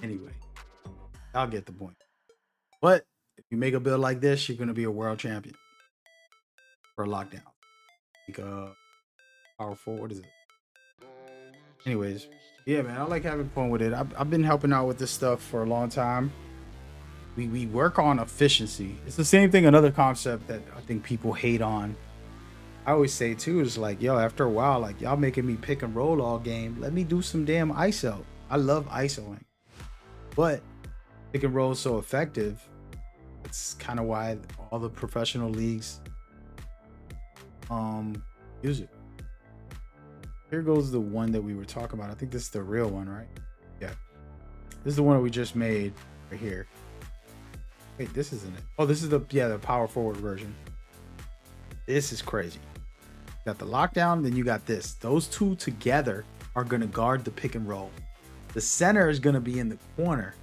Anyway, I'll get the point. But if you make a build like this, you're going to be a world champion for a lockdown. Like power forward, what is it? Anyways, yeah, man, I like having fun with it. I've been helping out with this stuff for a long time. We work on efficiency. It's the same thing, another concept that I think people hate on. I always say too is like, yo, after a while, like y'all making me pick and roll all game. Let me do some damn ISO. I love ISOing, but pick and roll is so effective. It's kind of why all the professional leagues use it. Here goes the one that we were talking about. I think this is the real one, right? Yeah, this is the one that we just made right here. Wait, this isn't it. Oh, this is the power forward version. This is crazy. You got the lockdown, then you got this. Those two together are going to guard the pick and roll. The center is going to be in the corner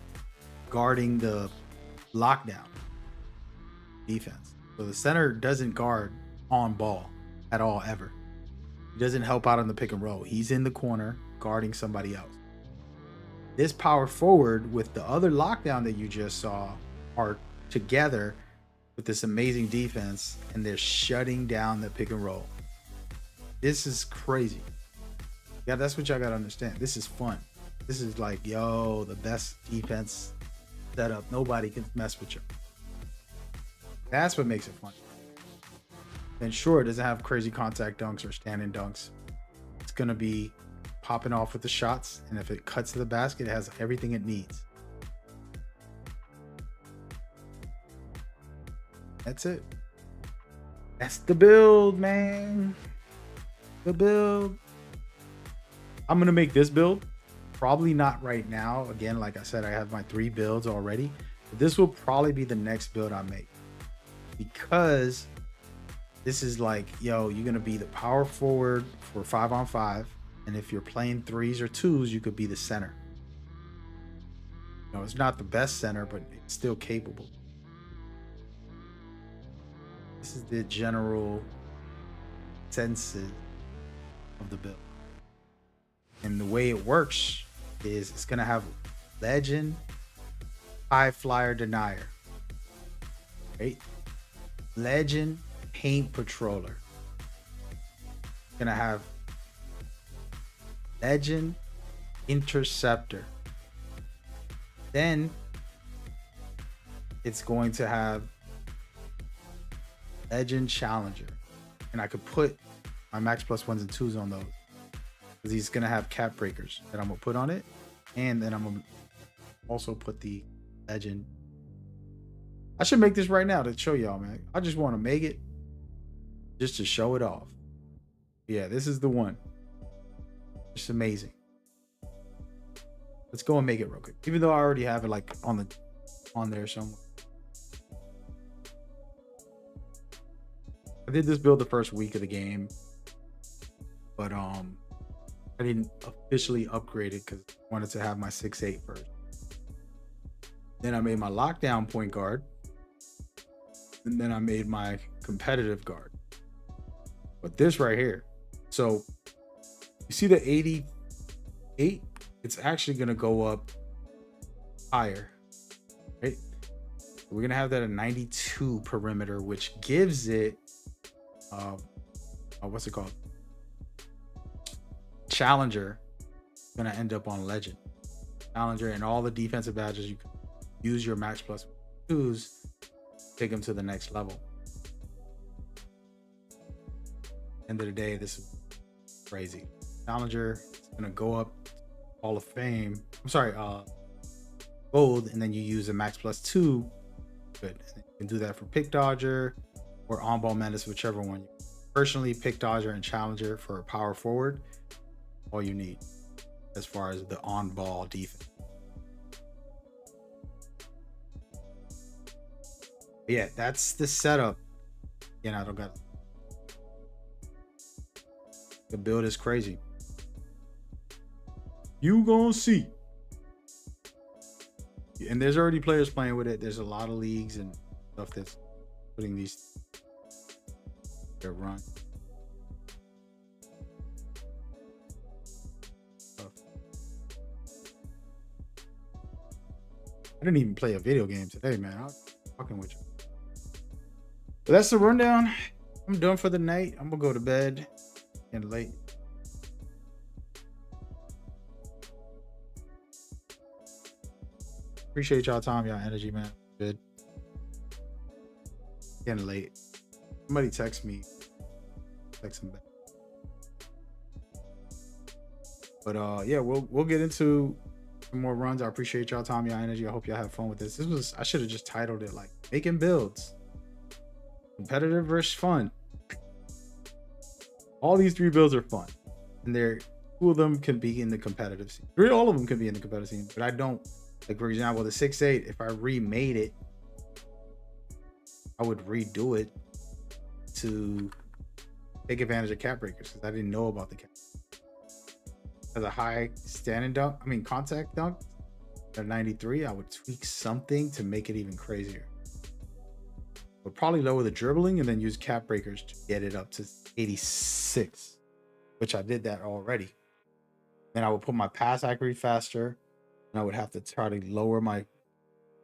guarding the lockdown defense. So the center doesn't guard on ball at all, ever. He doesn't help out on the pick and roll. He's in the corner guarding somebody else. This power forward with the other lockdown that you just saw are together with this amazing defense, and they're shutting down the pick and roll. This is crazy. Yeah, that's what y'all gotta understand. This is fun. This is like, yo, the best defense setup. Nobody can mess with you. That's what makes it fun. And sure, it doesn't have crazy contact dunks or stand-in dunks. It's gonna be popping off with the shots, and if it cuts to the basket, it has everything it needs. That's it. That's the build, man. The build. I'm gonna make this build. Probably not right now. Again, like I said, I have my 3 builds already. But this will probably be the next build I make, because this is like, yo, you're gonna be the power forward for 5-on-5, and if you're playing 3s or 2s, you could be the center. You know, it's not the best center, but it's still capable. This is the general senses of the build. And the way it works is it's going to have Legend, High Flyer Denier, right? Legend, Paint Patroller. It's going to have Legend, Interceptor. Then it's going to have Legend Challenger, and I could put my max plus 1s and 2s on those, because he's gonna have cap breakers that I'm gonna put on it, and then I'm gonna also put the Legend. I should make this right now to show y'all, man. I just want to make it just to show it off. Yeah, this is the one. It's amazing. Let's go and make it real quick. Even though I already have it like on there somewhere. I did this build the first week of the game, but I didn't officially upgrade it because I wanted to have my 6'8" first. Then I made my lockdown point guard, and then I made my competitive guard. But this right here, so you see the 88? It's actually gonna go up higher, right? We're gonna have that at 92 perimeter, which gives it what's it called? Challenger. Gonna end up on legend. Challenger and all the defensive badges, you can use your max plus 2s, take them to the next level. End of the day, this is crazy. Challenger is gonna go up Hall of Fame. I'm sorry, gold, and then you use a max plus 2. Good. You can do that for pick dodger or on ball menace, whichever one. Personally, pick dodger and challenger for a power forward. All you need as far as the on ball defense. Yeah, that's the setup. Again, I don't got. The build is crazy. You gonna see. And there's already players playing with it. There's a lot of leagues and stuff that's putting these their run. I didn't even play a video game today, man. I was fucking with you. But that's the rundown. I'm done for the night. I'm gonna go to bed. Getting late. Appreciate y'all time, y'all energy, man. Good. Getting late. Somebody text me. Text him back. But yeah, we'll get into some more runs. I appreciate y'all time, y'all energy. I hope y'all have fun with this. I should have just titled it like making builds. Competitive versus fun. All these 3 builds are fun. And 2 of them can be in the competitive scene. All of them can be in the competitive scene, but I don't. Like, for example, the 6'8", if I remade it, I would redo it to take advantage of cap breakers because I didn't know about the cap. As a high standing dunk, contact dunk at 93, I would tweak something to make it even crazier. Would probably lower the dribbling and then use cap breakers to get it up to 86, which I did that already. Then I would put my pass accuracy faster, and I would have to try to lower my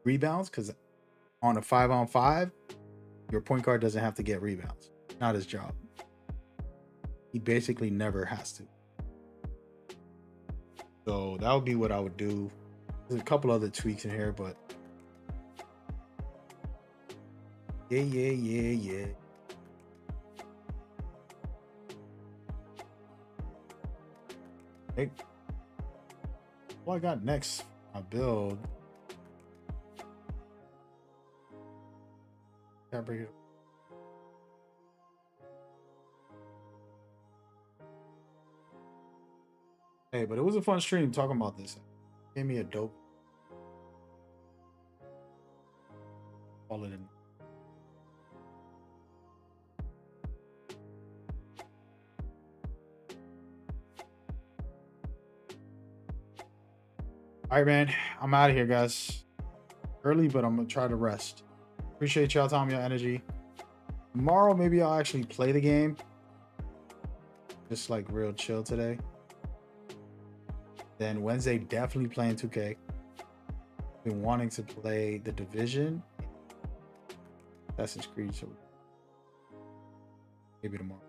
rebounds because on a 5-on-5, your point guard doesn't have to get rebounds. Not his job. He basically never has to. So that would be what I would do. There's a couple other tweaks in here, but yeah. Hey, what I got next? I build. Can't bring it. Hey, but it was a fun stream talking about this. Gave me a dope. Call it in. All right, man. I'm out of here, guys. Early, but I'm gonna try to rest. Appreciate y'all time, y'all energy. Tomorrow, maybe I'll actually play the game. Just like real chill today. Then Wednesday, definitely playing 2K. Been wanting to play the Division. Assassin's Creed, so maybe tomorrow.